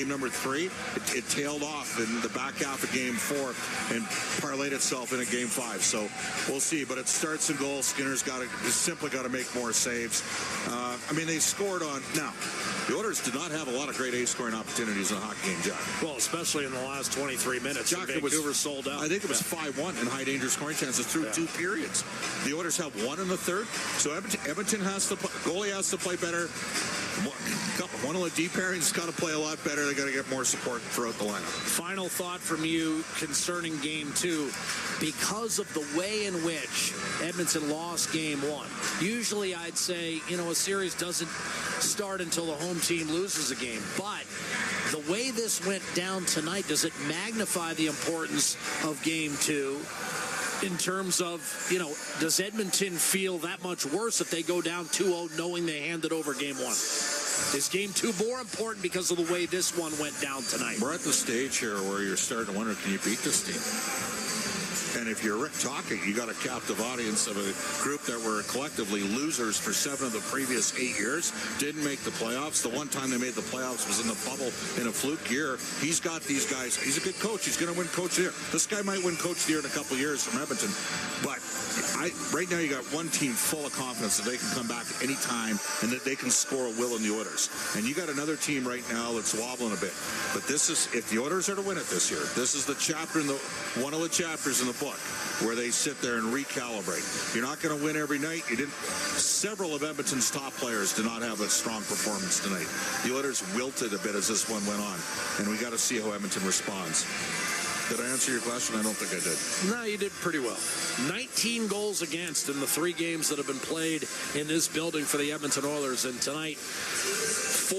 number 3, it tailed off in the back half of game 4 and parlayed itself into game 5. So we'll see, but it starts in goal. Skinner's simply got to make more saves. I mean, they scored on. Now, the Oilers did not have a lot of grade A scoring opportunities in a hockey game, Jack. Well, especially in the last 23 minutes. Jack, Vancouver sold out. I think it was 5-1 in high danger scoring chances through 2 periods. The Oilers have 1 in the third. So Edmonton goalie has to play better. One of the deep pairings got to play a lot better. They got to get more support throughout the lineup. Final thought from you concerning game 2. Because of the way in which Edmonton lost game 1. Usually I'd say, a series doesn't start until the home team loses a game. But the way this went down tonight, does it magnify the importance of game 2? In terms of, does Edmonton feel that much worse if they go down 2-0 knowing they handed over game 1? Is game 2 more important because of the way this one went down tonight? We're at the stage here where you're starting to wonder, can you beat this team? And if you're Rick Tocchet, you got a captive audience of a group that were collectively losers for 7 of the previous 8 years, didn't make the playoffs. The one time they made the playoffs was in the bubble in a fluke year. He's got these guys. He's a good coach. He's going to win Coach of the Year. This guy might win Coach of the Year in a couple of years from Edmonton. But right now you got one team full of confidence that they can come back at any time and that they can score a will in the Oilers. And you got another team right now that's wobbling a bit. But this is, if the Oilers are to win it this year, this is the chapter one of the chapters in the book where they sit there and recalibrate. You're not going to win every night. Several of Edmonton's top players did not have a strong performance tonight. The Oilers wilted a bit as this one went on, and we got to see how Edmonton responds. Did I answer your question? I don't think I did. No, you did pretty well. 19 goals against in the 3 games that have been played in this building for the Edmonton Oilers, and tonight 4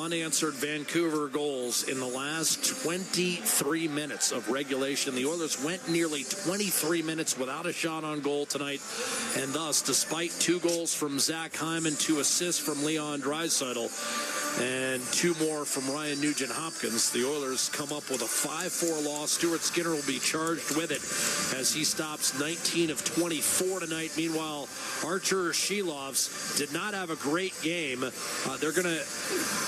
unanswered Vancouver goals in the last 23 minutes of regulation. The Oilers went nearly 23 minutes without a shot on goal tonight, and thus, despite 2 goals from Zach Hyman, 2 assists from Leon Draisaitl, and 2 more from Ryan Nugent-Hopkins, the Oilers come up with a 5-4 loss. Stuart Skinner will be charged with it as he stops 19 of 24 tonight. Meanwhile, Archer Shilovs did not have a great game. They're going to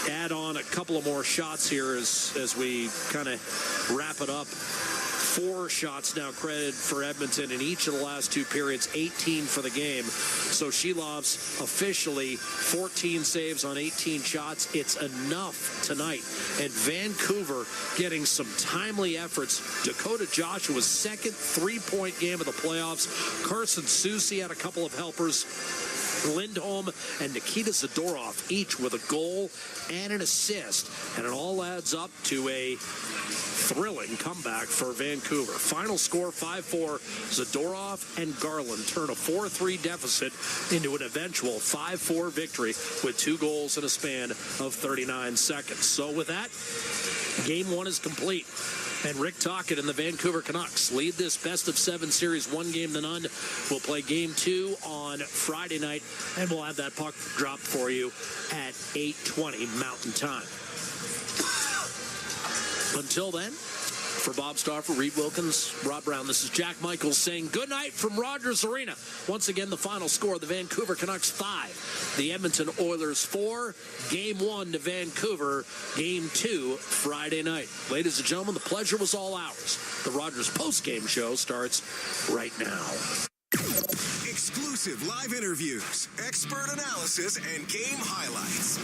add on a couple of more shots here as we kind of wrap it up. 4 shots now credited for Edmonton in each of the last 2 periods, 18 for the game. So Shilovs officially 14 saves on 18 shots. It's enough tonight. And Vancouver getting some timely efforts. Dakota Joshua's second 3-point game of the playoffs. Carson Ceci had a couple of helpers. Lindholm and Nikita Zadorov each with a goal and an assist. And it all adds up to a thrilling comeback for Vancouver. Final score 5-4. Zadorov and Garland turn a 4-3 deficit into an eventual 5-4 victory with 2 goals in a span of 39 seconds. So with that, Game 1 is complete. And Rick Tocchet and the Vancouver Canucks lead this best-of-7 series 1-0. We'll play Game 2 on Friday night, and we'll have that puck drop for you at 8:20 Mountain Time. Until then, for Bob Stauffer, Reed Wilkins, Rob Brown, this is Jack Michaels saying good night from Rogers Arena. Once again, the final score, the Vancouver Canucks 5, the Edmonton Oilers 4, Game 1 to Vancouver, Game 2 Friday night. Ladies and gentlemen, the pleasure was all ours. The Rogers post-game show starts right now. Exclusive live interviews, expert analysis, and game highlights.